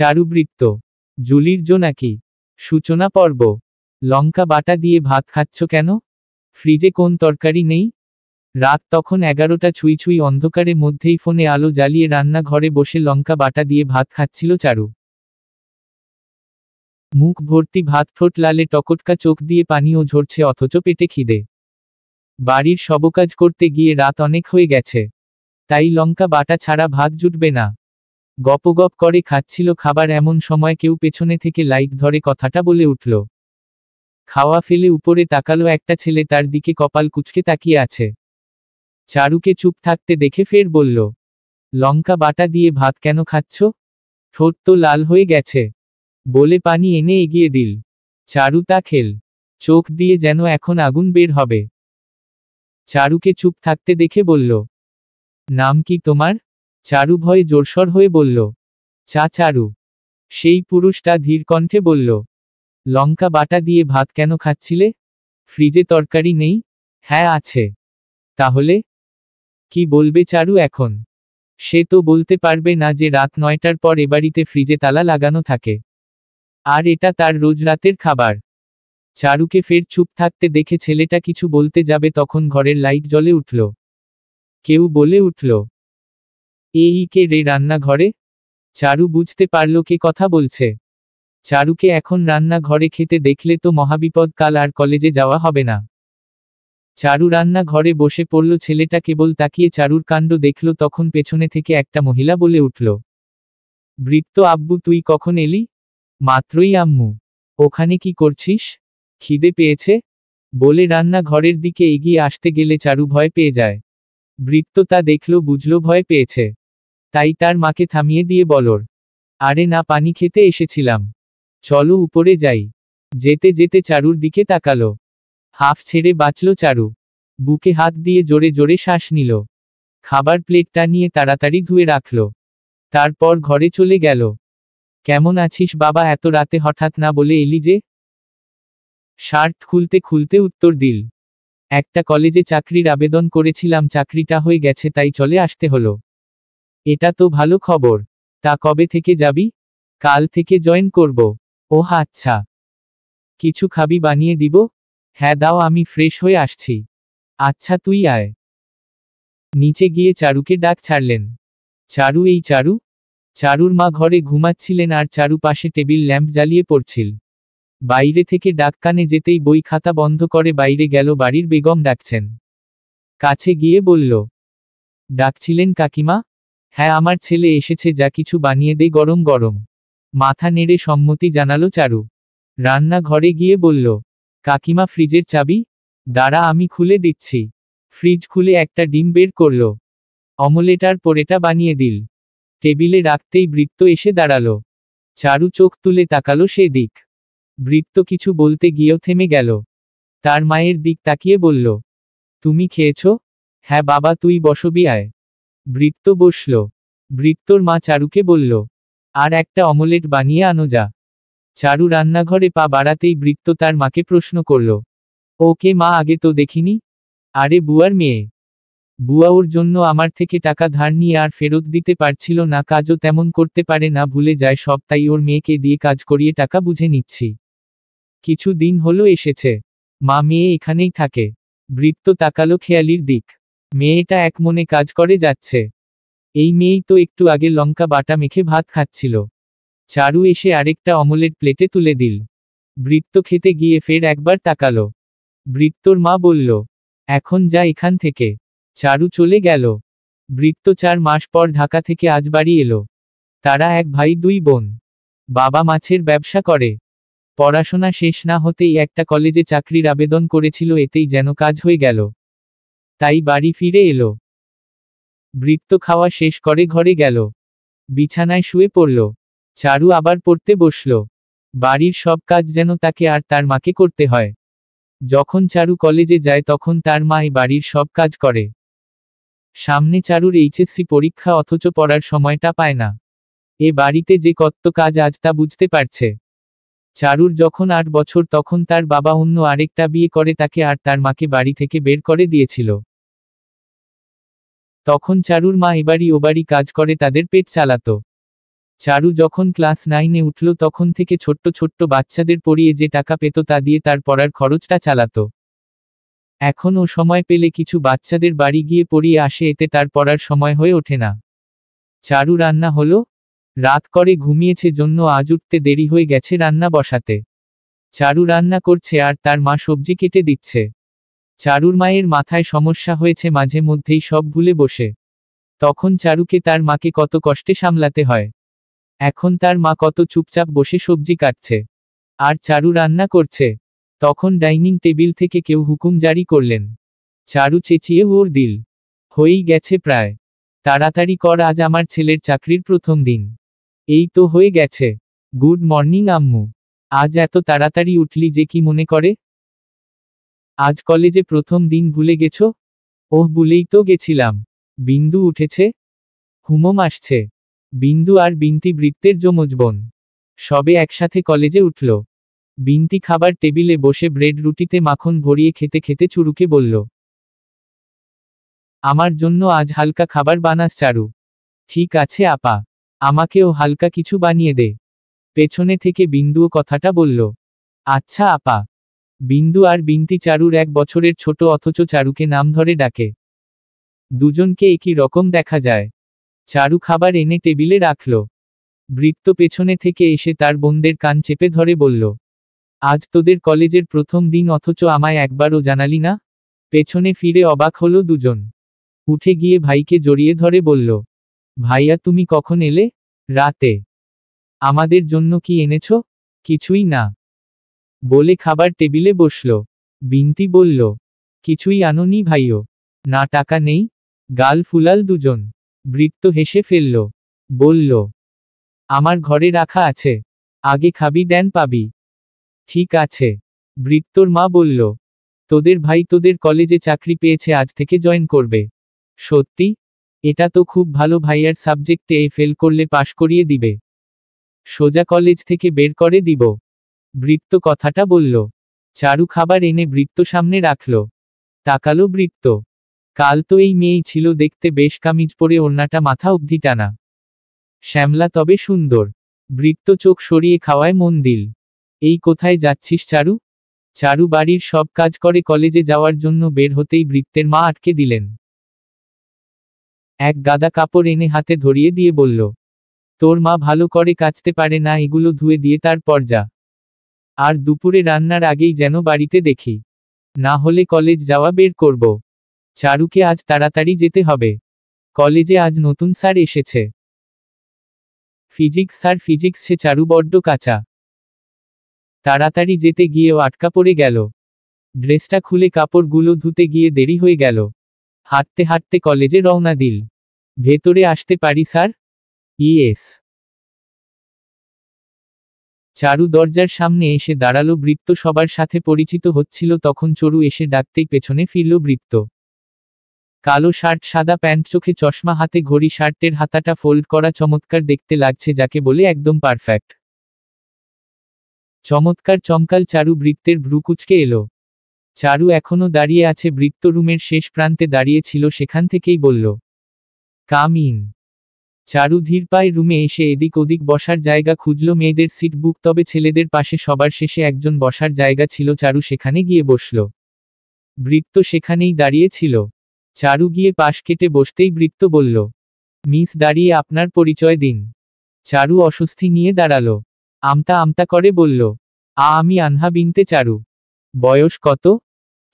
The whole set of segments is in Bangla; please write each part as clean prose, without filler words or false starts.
চারুবৃত্ত, জুলির জোনাকি, সূচনা পর্ব। লঙ্কা বাটা দিয়ে ভাত খাচ্ছ কেন? ফ্রিজে কোন তরকারি নেই? রাত তখন 11টা ছুঁই ছুঁই, অন্ধকারে মধ্যেই ফোনে আলো জ্বালিয়ে রান্নাঘরে বসে লঙ্কা বাটা দিয়ে ভাত খাচ্ছিল চারু। মুখ ভর্তি ভাত, ঠোঁট লালে টকটকা, চোখ দিয়ে পানিও ঝরছে, অথচ পেটে খিদে। বাড়ির সবকাজ করতে গিয়ে রাত অনেক হয়ে গেছে, তাই লঙ্কা বাটা ছাড়া ভাত জুটবে না। গপগপ করে খাচ্ছিল খাবার, এমন সময় কেউ পেছনে থেকে লাইট ধরে কথাটা বলে উঠল। খাওয়া ফেলে উপরে তাকালো একটা ছেলে, তার দিকে কপাল কুঁচকে তাকিয়ে আছে। চারুকে চুপ থাকতে দেখে ফের বলল, লঙ্কা বাটা দিয়ে ভাত কেন খাচ্ছ? ঠোঁট তো লাল হয়ে গেছে, বলে পানি এনে এগিয়ে দিল। চারু তা খেল, চোখ দিয়ে যেন এখন আগুন বের হবে। চারুকে চুপ থাকতে দেখে বলল, নাম কি তোমার? চারু ভয়ে জোরসর হয়ে বলল, চারু। সেই পুরুষটা ধীর কণ্ঠে বলল, লঙ্কা বাটা দিয়ে ভাত কেন খাচ্ছিলে? ফ্রিজে তরকারি নেই? হ্যাঁ আছে। তাহলে কি বলবে চারু এখন? সে তো বলতে পারবে না যে রাত 9টার পর এবাড়িতে ফ্রিজে তালা লাগানো থাকে, আর এটা তার রোজ রাতের খাবার। চারুকে ফের চুপ থাকতে দেখে ছেলেটা কিছু বলতে যাবে, তখন ঘরের লাইট জ্বলে উঠল। কেউ বলে উঠল, এই কে রে রান্নাঘরে? চারু বুঝতে পারল কে কথা বলছে। চারুকে এখন রান্নাঘরে খেতে দেখলে তো মহাবিপদ, কাল আর কলেজে যাওয়া হবে না। চারু রান্নাঘরে বসে পড়ল, ছেলেটা কেবল তাকিয়ে চারুর কাণ্ড দেখল, তখন পেছনে থেকে একটা মহিলা বলে উঠল, বৃত্ত আব্বু, তুই কখন এলি? মাত্রই। আম্মু, ওখানে কি করছিস? খিদে পেয়েছে? বলে রান্নাঘরের দিকে এগিয়ে আসতে গেলে চারু ভয় পেয়ে যায়। বৃত্ত তা দেখল, বুঝল ভয় পেয়েছে, তাই তার মাকে থামিয়ে দিয়ে বলর, আরে না, পানি খেতে এসেছিলাম, চলো উপরে যাই। যেতে যেতে চারুর দিকে তাকালো। হাফ ছেড়ে বাঁচল চারু। বুকে হাত দিয়ে জোরে জোরে শ্বাস নিল। খাবার প্লেটটা নিয়ে তাড়াতাড়ি ধুয়ে রাখল। তারপর ঘরে চলে গেল। কেমন আছিস বাবা, এত রাতে হঠাৎ না বলে এলি যে? শার্ট খুলতে খুলতে উত্তর দিল, একটা কলেজে চাকরির আবেদন করেছিলাম, চাকরিটা হয়ে গেছে, তাই চলে আসতে হলো। এটা তো ভালো খবর। তা কবে থেকে যাবি? কাল থেকে জয়েন করব। ওহ আচ্ছা। কিছু খাবি বানিয়ে দিব? হ্যাঁ দাও, আমি ফ্রেশ হয়ে আসছি। আচ্ছা তুই আয়। নিচে গিয়ে চারুকে ডাক ছাড়লেন। চারু, এই চারু। চারুর মা ঘরে ঘুমাচ্ছিলেন, আর চারু পাশে টেবিল ল্যাম্প জ্বালিয়ে পড়ছিল। বাইরে থেকে ডাক কানে যেতেই বই খাতা বন্ধ করে বাইরে গেল। বাড়ির বেগম ডাকছেন। কাছে গিয়ে বলল, ডাকছিলেন কাকিমা? হ্যাঁ, আমার ছেলে এসেছে, যা কিছু বানিয়ে দে গরম গরম। মাথা নেড়ে সম্মতি জানালো চারু। রান্না ঘরে গিয়ে বলল, কাকিমা, ফ্রিজের চাবি? দাঁড়া, আমি খুলে দিচ্ছি। ফ্রিজ খুলে একটা ডিম বের করল। অমলেট আর পোরেটা বানিয়ে দিল। টেবিলে রাখতেই বৃত্ত এসে দাঁড়ালো। চারু চোখ তুলে তাকালো সেদিক। বৃত্ত কিছু বলতে গিয়েও থেমে গেল। তার মায়ের দিক তাকিয়ে বলল, তুমি খেয়েছ? হ্যাঁ বাবা, তুই বসবি আয়। বৃত্ত বসল। বৃত্তর মা চারুকে বলল, আর একটা অমলেট বানিয়ে আনো যা। চারু রান্নাঘরে পা বাড়াতেই বৃত্ত তার মাকে প্রশ্ন করল, ওকে মা, আগে তো দেখিনি। আরে বুয়ার মেয়ে। বুয়া ওর জন্য আমার থেকে টাকা ধার নিয়ে আর ফেরত দিতে পারছিল না, কাজও তেমন করতে পারে না, ভুলে যায় সব, তাই ওর মেয়েকে দিয়ে কাজ করিয়ে টাকা বুঝে নিচ্ছি। কিছু দিন হলো এসেছে। মা, মেয়ে এখানেই থাকে? বৃত্ত তাকালো খেয়ালির দিক। মেয়েটা এক মনে কাজ করে যাচ্ছে। এই মেয়েই তো একটু আগে লঙ্কা বাটা মেখে ভাত খাচ্ছিল। চারু এসে আরেকটা অমলেট প্লেটে তুলে দিল। বৃত্ত খেতে গিয়ে ফের একবার তাকালো। বৃত্তর মা বলল, এখন যা এখান থেকে। চারু চলে গেল। বৃত্ত 4 মাস পর ঢাকা থেকে আজ বাড়ি এলো। তারা এক ভাই 2 বোন। বাবা মাছের ব্যবসা করে। পড়াশোনা শেষ না হতেই একটা কলেজে চাকরির আবেদন করেছিল, এতেই যেন কাজ হয়ে গেল, তাই বাড়ি ফিরে এলো। বৃত্ত খাওয়া শেষ করে ঘরে গেল। বিছানায় শুয়ে পড়ল। চারু আবার পড়তে বসল। বাড়ির সব কাজ যেন তাকে আর তার মাকে করতে হয়। যখন চারু কলেজে যায় তখন তার মা এই বাড়ির সব কাজ করে। সামনে চারুর এইচএসসি পরীক্ষা, অথচ পড়ার সময়টা পায় না। এ বাড়িতে যে কত কাজ আজ তা বুঝতে পারছে। চারুর যখন 8 বছর তখন তার বাবা অন্য আরেকটা বিয়ে করে তাকে আর তার মাকে বাড়ি থেকে বের করে দিয়েছিল। তখন চারুর মা এবাড়ি ওবাড়ি কাজ করে তাদের পেট চালাতো। চারু যখন ক্লাস 9-এ উঠল তখন থেকে ছোট্ট ছোট্ট বাচ্চাদের পড়িয়ে যে টাকা পেত তা দিয়ে তার পড়ার খরচটা চালাতো। এখন ও সময় পেলে কিছু বাচ্চাদের বাড়ি গিয়ে পড়িয়ে আসে, এতে তার পড়ার সময় হয়ে ওঠে না। চারু রান্না হলো? রাত করে ঘুমিয়েছে জন্য আজ উঠতে দেরি হয়ে গেছে রান্না বসাতে। চারু রান্না করছে আর তার মা সবজি কেটে দিচ্ছে। চারুর মায়ের মাথায় সমস্যা হয়েছে, মাঝে মধ্যেই সব ভুলে বসে। তখন চারুকে তার মাকে কত কষ্টে সামলাতে হয়। এখন তার মা কত চুপচাপ বসে সবজি কাটছে আর চারু রান্না করছে। তখন ডাইনিং টেবিল থেকে কেউ হুকুম জারি করলেন। চারু চেঁচিয়ে ওর দিল হয়েই গেছে প্রায়। তাড়াতাড়ি কর, আজ আমার ছেলের চাকরির প্রথম দিন। এই তো হয়ে গেছে। গুড মর্নিং আম্মু। আজ এত তাড়াতাড়ি উঠলি যে, কি মনে করে? আজ কলেজে প্রথম দিন ভুলে গেছো? ওহ, ভুলেই তো গেছিলাম। বিন্দু উঠেছে? হুমম আসছে। বিন্দু আর বিন্তি বৃত্তের যমজ বোন। সবে একসাথে কলেজে উঠল। বিন্তি খাবার টেবিলে বসে ব্রেড রুটিতে মাখন ভরিয়ে খেতে খেতে চুরুকে বলল, আমার জন্য আজ হালকা খাবার বানাস চারু। ঠিক আছে আপা, আমাকেও হালকা কিছু বানিয়ে দে। পেছনে থেকে বিন্দুও কথাটা বলল। আচ্ছা আপা। বিন্দু আর বিন্তি চারুর 1 বছরের ছোট, অথচ চারুকে নাম ধরে ডাকে। দুজনকে একই রকম দেখা যায়। চারু খাবার এনে টেবিলে রাখল। বৃত্ত পেছনে থেকে এসে তার বোনদের কান চেপে ধরে বলল, আজ তোদের কলেজের প্রথম দিন অথচ আমায় একবারও জানালি না? পেছনে ফিরে অবাক হলো দুজন। উঠে গিয়ে ভাইকে জড়িয়ে ধরে বলল, ভাইয়া তুমি কখন এলে? রাতে। আমাদের জন্য কি এনেছ? কিছুই না। বলে খাবার টেবিলে বসল। বিন্তি বলল, কিছুই আনোনি ভাইও? না, টাকা নেই? গাল ফুলাল দুজন। বৃত্ত হেসে ফেলল। বলল, আমার ঘরে রাখা আছে। আগে খাবি দেন পাবি। ঠিক আছে। বৃত্তর মা বলল, তোদের ভাই তোদের কলেজে চাকরি পেয়েছে, আজ থেকে জয়েন করবে। সত্যি? এটা তো খুব ভালো, ভাইয়ার সাবজেক্টে ফেল করলে পাশ করিয়ে দিবে। সোজা কলেজ থেকে বের করে দিব। বৃত্ত কথাটা বলল। চারু খাবার এনে বৃত্ত সামনে রাখল। তাকালো বৃত্ত। কাল তো এই মেয়েই ছিল দেখতে, বেশ কামিজ পরে ওড়নাটা মাথা অবধি টানা। শ্যামলা তবে সুন্দর। বৃত্ত চোখ সরিয়ে খাওয়ায় মন দিল। এই কোথায় যাচ্ছিস চারু? চারু বাড়ির সব কাজ করে কলেজে যাওয়ার জন্য বের হতেই বৃত্তের মা আটকে দিলেন। এক গাদা কাপড় এনে হাতে ধরিয়ে দিয়ে বলল, তোর মা ভালো করে কাচতে পারে না, এগুলো ধুয়ে দিয়ে তারপর যা। আর দুপুরে রান্নার আগেই যেন বাড়িতে দেখি, না হলে কলেজ যাওয়া বের করব। চারুকে আজ তাড়াতাড়ি যেতে হবে। কলেজে আজ নতুন স্যার এসেছে। Physics sir. ফিজিক্স সে চারু বড্ড কাঁচা। তাড়াতাড়ি যেতে গিয়েও আটকা পড়ে গেল। ড্রেসটা খুলে কাপড়গুলো ধুতে গিয়ে দেরি হয়ে গেল। হাঁটতে হাঁটতে কলেজে রওনা দিল। ভেতরে আসতে পারি স্যার? ইয়েস। চারু দরজার সামনে এসে দাঁড়ালো। বৃত্ত সবার সাথে পরিচিত হচ্ছিল তখন চরু এসে ডাকতেই পেছনে ফিরল বৃত্ত। কালো শার্ট, সাদা প্যান্ট, চোখে চশমা, হাতে ঘড়ি, শার্টের হাতাটা ফোল্ড করা, চমৎকার দেখতে লাগছে যাকে বলে একদম পারফেক্ট। চমৎকার চমকাল চারু। বৃত্তের ভ্রু কুঁচকে এলো। চারু এখনো দাঁড়িয়ে আছে। বৃত্ত রুমের শেষ প্রান্তে দাঁড়িয়ে ছিল, সেখান থেকেই বলল, কাম ইন। চারু ধীর পায়ে রুমে এসে এদিক ওদিক বসার জায়গা খুঁজল। মেয়েদের সিট বুক, তবে ছেলেদের পাশে সবার শেষে একজন বসার জায়গা ছিল। চারু সেখানে গিয়ে বসল। বৃত্ত সেখানেই দাঁড়িয়ে ছিল। চারু গিয়ে পাশ কেটে বসতেই বৃত্ত বলল, মিস, দাঁড়িয়ে আপনার পরিচয় দিন। চারু অস্বস্তি নিয়ে দাঁড়ালো। আমতা আমতা করে বলল, আমি আনহা বিনতে চারু। বয়স কত?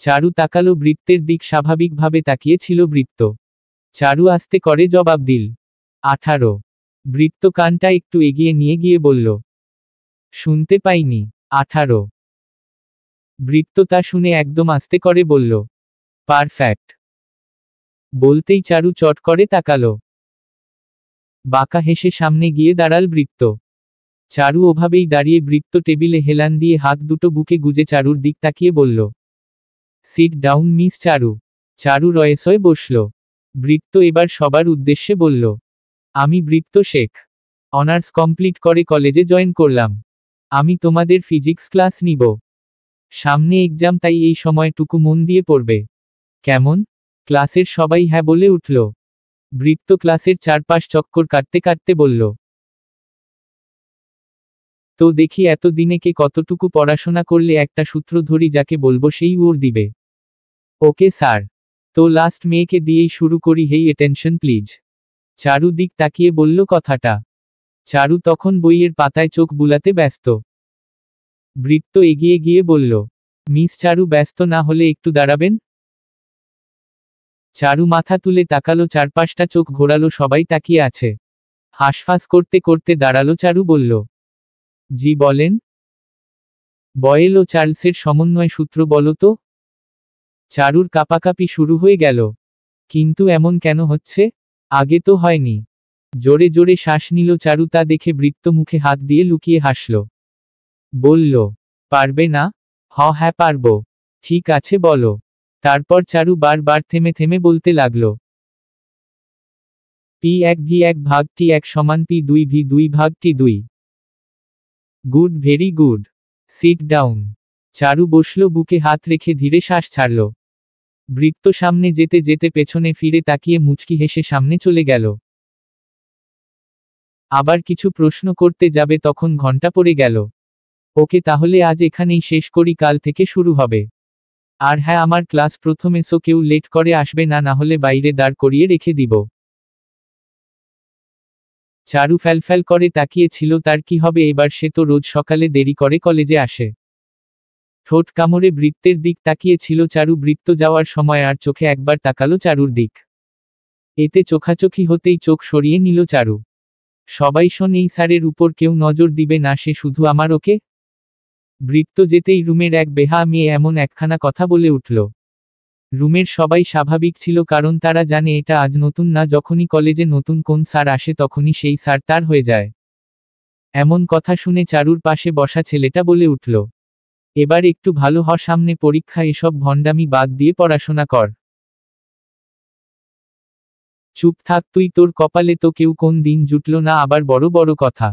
চারু তাকালো বৃত্তের দিক। স্বাভাবিকভাবে তাকিয়ে ছিল বৃত্ত। চারু আস্তে করে জবাব দিল, 18। বৃত্ত কানটা একটু এগিয়ে নিয়ে গিয়ে বলল, শুনতে পাইনি। 18। বৃত্ত তা শুনে একদম আস্তে করে বলল, পারফেক্ট। বলতেই চারু চট করে তাকালো। বাঁকা হেসে সামনে গিয়ে দাঁড়াল বৃত্ত। চারু ওভাবেই দাঁড়িয়ে। বৃত্ত টেবিলে হেলান দিয়ে হাত দুটো বুকে গুজে চারুর দিক তাকিয়ে বলল, সিট ডাউন মিস চারু। চারু রয়েস হয়ে বসল। বৃত্ত এবার সবার উদ্দেশ্যে বলল, আমি বৃত্ত শেখ। অনার্স কমপ্লিট করে কলেজে জয়েন করলাম। আমি তোমাদের ফিজিক্স ক্লাস নিব। সামনে এক্সাম, তাই এই সময়টুকু মন দিয়ে পড়বে। কেমন? ক্লাসের সবাই হ্যাঁ বলে উঠল। বৃত্ত ক্লাসের চারপাশ চক্কর কাটতে কাটতে বলল, তো দেখি এতদিনে কে কতটুকু পড়াশোনা করলে একটা সূত্র ধরি যাকে বলবো সেই ওর দিবে। Okay sir. তো লাস্ট মেয়েকে দিয়েই শুরু করি, হেই অ্যাটেনশন প্লিজ। চারু দিক তাকিয়ে বলল কথাটা। চারু তখন বইয়ের পাতায় চোখ বুলাতে ব্যস্ত। বৃত্ত এগিয়ে গিয়ে বলল, মিস চারু ব্যস্ত না হলে একটু দাঁড়াবেন? চারু মাথা তুলে তাকালো, চারপাশটা চোখ ঘোরালো, সবাই তাকিয়ে আছে। হাঁসফাঁস করতে করতে দাঁড়ালো চারু, বলল, জি বলেন। বয়েল ও চার্লসের সমন্বয় সূত্র বলো তো। চারুর কাঁপাকাঁপি শুরু হয়ে গেল। কিন্তু এমন কেন হচ্ছে? আগে তো হয়নি। জোরে জোরে শ্বাস নিল চারু, তা দেখে বৃত্ত মুখে হাত দিয়ে লুকিয়ে হাসল। বলল, পারবে না? হ্যাঁ পারবো। ঠিক আছে বলো। তারপর চারু বারবার থেমে থেমে বলতে লাগল, P1V1/T1 = P2V2/T2। Good, very good. Sit down. Charu বসল, বুকে হাত রেখে ধীরে শ্বাস ছাড়ল। বৃত্ত সামনে যেতে যেতে পেছনে ফিরে তাকিয়ে মুচকি হেসে সামনে চলে গেল। আবার কিছু প্রশ্ন করতে যাবে তখন ঘন্টা পড়ে গেল। ওকে তাহলে আজ এখানেই শেষ করি, কাল থেকে শুরু হবে। আর হ্যাঁ, আমার ক্লাস প্রথমে, সো কেউ লেট করে আসবে না, না হলে বাইরে দাঁড় করিয়ে রেখে দিব। চারু ফ্যালফ্যাল করে তাকিয়েছিল, তার কি হবে এবার, সে তো রোজ সকালে দেরি করে কলেজে আসে। ঠোঁট কামড়ে বৃত্তের দিক তাকিয়েছিল চারু, বৃত্ত যাওয়ার সময় আর চোখে একবার তাকালো চারুর দিক। এতে চোখাচোখি হতেই চোখ সরিয়ে নিল চারু। সবাই শোন, এই স্যারের উপর কেউ নজর দিবে না, সে শুধু আমার ওকে। বৃত্ত যেতেই রুমের এক বেহা মেয়ে এমন একখানা কথা বলে উঠল। রুমের সবাই স্বাভাবিক ছিল, কারণ তারা জানে এটা আজ নতুন না, যখনই কলেজে নতুন কোন স্যার আসে তখনই সেই স্যার তার হয়ে যায়। এমন কথা শুনে চারুর পাশে বসা ছেলেটা বলে উঠল, এবার একটু ভালো হ, সামনে পরীক্ষা, এসব ভণ্ডামি বাদ দিয়ে পড়াশোনা কর। চুপ থাক তুই, তোর কপালে তো কেউ কোন দিন জুটল না আবার বড় বড় কথা।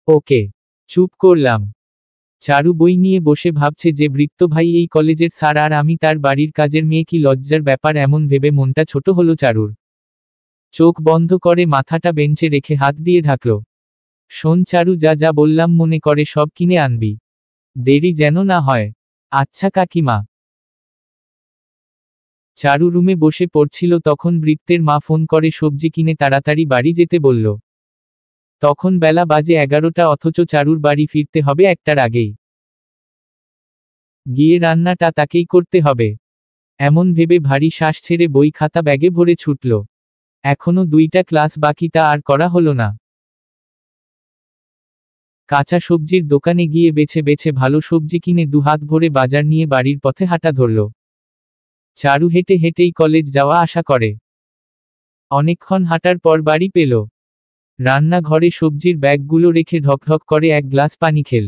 ওকে। চুপ করলাম। চারু বই নিয়ে বসে ভাবছে যে বৃত্ত ভাই এই কলেজের স্যার আর আমি তার বাড়ির কাজের মেয়ে, কি লজ্জার ব্যাপার। এমন ভেবে মনটা ছোট হলো চারুর। চোখ বন্ধ করে মাথাটা বেঞ্চে রেখে হাত দিয়ে ঢাকল। শোন চারু, যা যা বললাম মনে করে সব কিনে আনবি। দেরি যেন না হয়। আচ্ছা কাকিমা। চারু রুমে বসে পড়ছিল, তখন বৃত্তের মা ফোন করে সবজি কিনে তাড়াতাড়ি বাড়ি যেতে বলল। তখন বেলা বাজে 11টা, অথচ চারুর বাড়ি ফিরতে হবে 1টার আগেই। গিয়ে রান্নাটা তাকেই করতে হবে। এমন ভেবে ভারী শ্বাস ছেড়ে বই খাতা ব্যাগে ভরে ছুটল। এখনো 2টা ক্লাস বাকি, তা আর করা হলো না। কাঁচা সবজির দোকানে গিয়ে বেছে বেছে ভালো সবজি কিনে দুহাত ভরে বাজার নিয়ে বাড়ির পথে হাঁটা ধরল। চারু হেঁটে হেঁটেই কলেজ যাওয়া আসা করে। অনেকক্ষণ হাঁটার পর বাড়ি পেল। রান্নাঘরে সবজির ব্যাগগুলো রেখে ঢকঢক করে এক গ্লাস পানি খেল।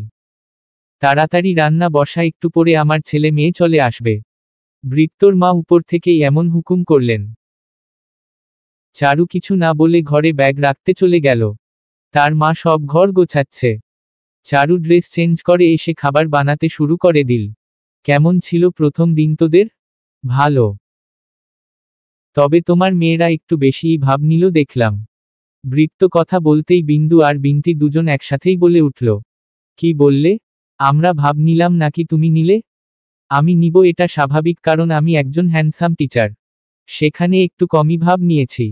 তাড়াতাড়ি রান্না বসা, একটু পরে আমার ছেলে মেয়ে চলে আসবে। বৃত্তর মা উপর থেকেই এমন হুকুম করলেন। চারু কিছু না বলে ঘরে ব্যাগ রাখতে চলে গেল। তার মা সব ঘর গোছাচ্ছে। চারু ড্রেস চেঞ্জ করে এসে খাবার বানাতে শুরু করে দিল। কেমন ছিল প্রথম দিন তোদের? ভালো। তবে তোমার মেয়েরা একটু বেশিই ভাব নিল দেখলাম। বৃত্ত কথা বলতেই বিন্দু আর বিন্তি দুজন একসাথেই বলে উঠল, কি বললে? আমরা ভাব নিলাম নাকি তুমি নিলে? আমি নিব, এটা স্বাভাবিক, কারণ আমি একজন হ্যান্ডসাম টিচার। সেখানে একটু কমই ভাব নিয়েছি।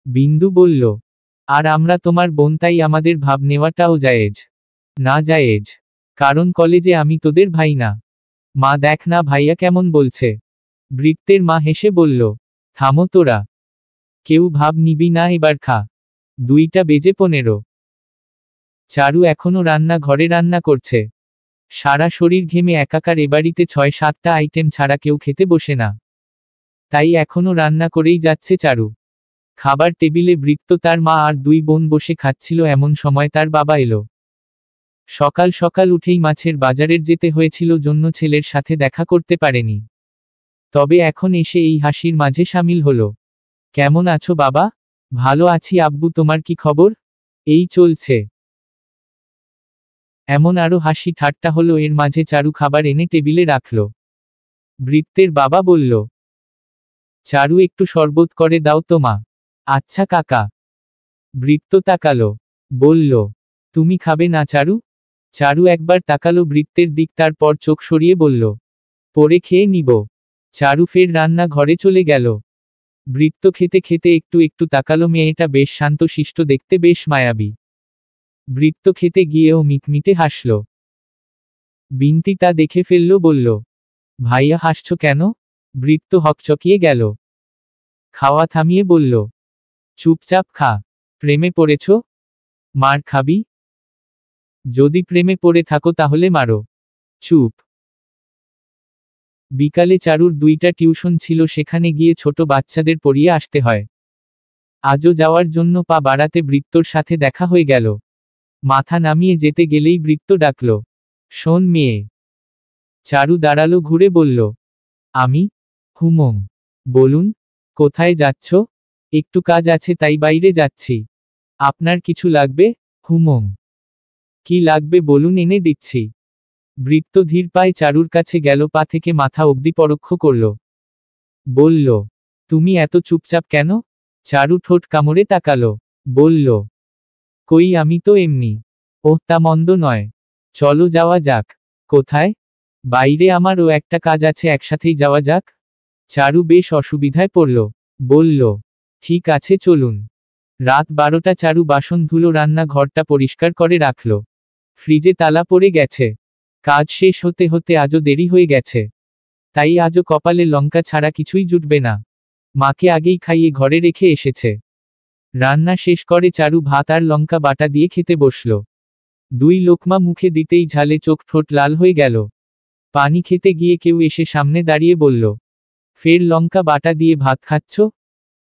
বিন্দু বলল, আর আমরা তোমার বোন, তাই আমাদের ভাব নেওয়াটাও জায়েজ। না জায়েজ? কারণ কলেজে আমি তোদের ভাই না। মা দেখ না ভাইয়া কেমন বলছে। বৃত্তের মা হেসে বলল, থামো তোরা। কেউ ভাব নিবি না, এবার খা। 2:15। চারু এখনো রান্না ঘরে রান্না করছে। সারা শরীর ঘেমে একাকার, এবাড়িতে 6-7টা আইটেম ছাড়া কেউ খেতে বসে না। তাই এখনো রান্না করেই যাচ্ছে চারু। খাবার টেবিলে বৃত্ত, তার মা আর 2 বোন বসে খাচ্ছিল, এমন সময় তার বাবা এলো। সকাল সকাল উঠেই মাছের বাজারের যেতে হয়েছিল জন্য ছেলের সাথে দেখা করতে পারেনি। তবে এখন এসে এই হাসির মাঝে সামিল হলো। কেমন আছো বাবা? ভালো আছি আব্বু, তোমার কি খবর? এই চলছে। এমন আরো হাসি ঠাট্টা হলো, এর মাঝে চারু খাবার এনে টেবিলে রাখল। বৃত্তের বাবা বলল, চারু একটু শরবত করে দাও তো মা। আচ্ছা কাকা। বৃত্ত তাকালো। বলল, তুমি খাবে না চারু? চারু একবার তাকালো বৃত্তের দিক, তারপর চোখ সরিয়ে বলল, পরে খেয়ে নিব। চারু ফের রান্না ঘরে চলে গেল। বৃত্ত খেতে খেতে একটু একটু তাকালো, মেয়েটা বেশ শান্ত শিষ্ট, দেখতে বেশ মায়াবী। বৃত্ত খেতে গিয়েও মিটমিটে হাসল। বিন্তি তা দেখে ফেলল, বলল, ভাইয়া হাসছ কেন? বৃত্ত হকচকিয়ে গেল। খাওয়া থামিয়ে বলল, চুপচাপ খা। প্রেমে পড়েছ? মার খাবি? যদি প্রেমে পড়ে থাকো তাহলে মারো। চুপ। বিকালে চারুর 2টা টিউশন ছিল, সেখানে গিয়ে ছোট বাচ্চাদের পড়িয়ে আসতে হয়। আজও যাওয়ার জন্য পা বাড়াতে বৃত্তর সাথে দেখা হয়ে গেল। মাথা নামিয়ে যেতে গেলেই বৃত্ত ডাকল, শোন মেয়ে। চারু দাঁড়ালো, ঘুরে বলল, আমি? হুমম। বলুন, কোথায় যাচ্ছ? একটু কাজ আছে তাই বাইরে যাচ্ছি। আপনার কিছু লাগবে? হুমম। কি লাগবে বলুন, এনে দিচ্ছি। বৃত্ত ধীর পায়ে চারুর কাছে গেল, পা থেকে মাথা অবধি পরোক্ষ করল। বলল, তুমি এত চুপচাপ কেন? চারু ঠোঁট কামড়ে তাকালো। বলল, কই, আমি তো এমনি। ওহ, তা মন্দ নয়। চলো যাওয়া যাক। কোথায়? বাইরে, আমারও একটা কাজ আছে, একসাথেই যাওয়া যাক। চারু বেশ অসুবিধায় পড়ল। বলল, ঠিক আছে চলুন। রাত 12টা। চারু বাসন ধুলো, রান্না ঘরটা পরিষ্কার করে রাখল। ফ্রিজে তালা পড়ে গেছে। কাজ শেষ হতে হতে আজও দেরি হয়ে গেছে। তাই আজও কপালে লঙ্কা ছাড়া কিছুই জুটবে না। মাকে আগেই খাইয়ে ঘরে রেখে এসেছে। রান্না শেষ করে চারু ভাত আর লঙ্কা বাটা দিয়ে খেতে বসল। 2 লোকমা মুখে দিতেই ঝালে চোখ ঠোঁট লাল হয়ে গেল। পানি খেতে গিয়ে কেউ এসে সামনে দাঁড়িয়ে বলল, ফের লঙ্কা বাটা দিয়ে ভাত খাচ্ছ?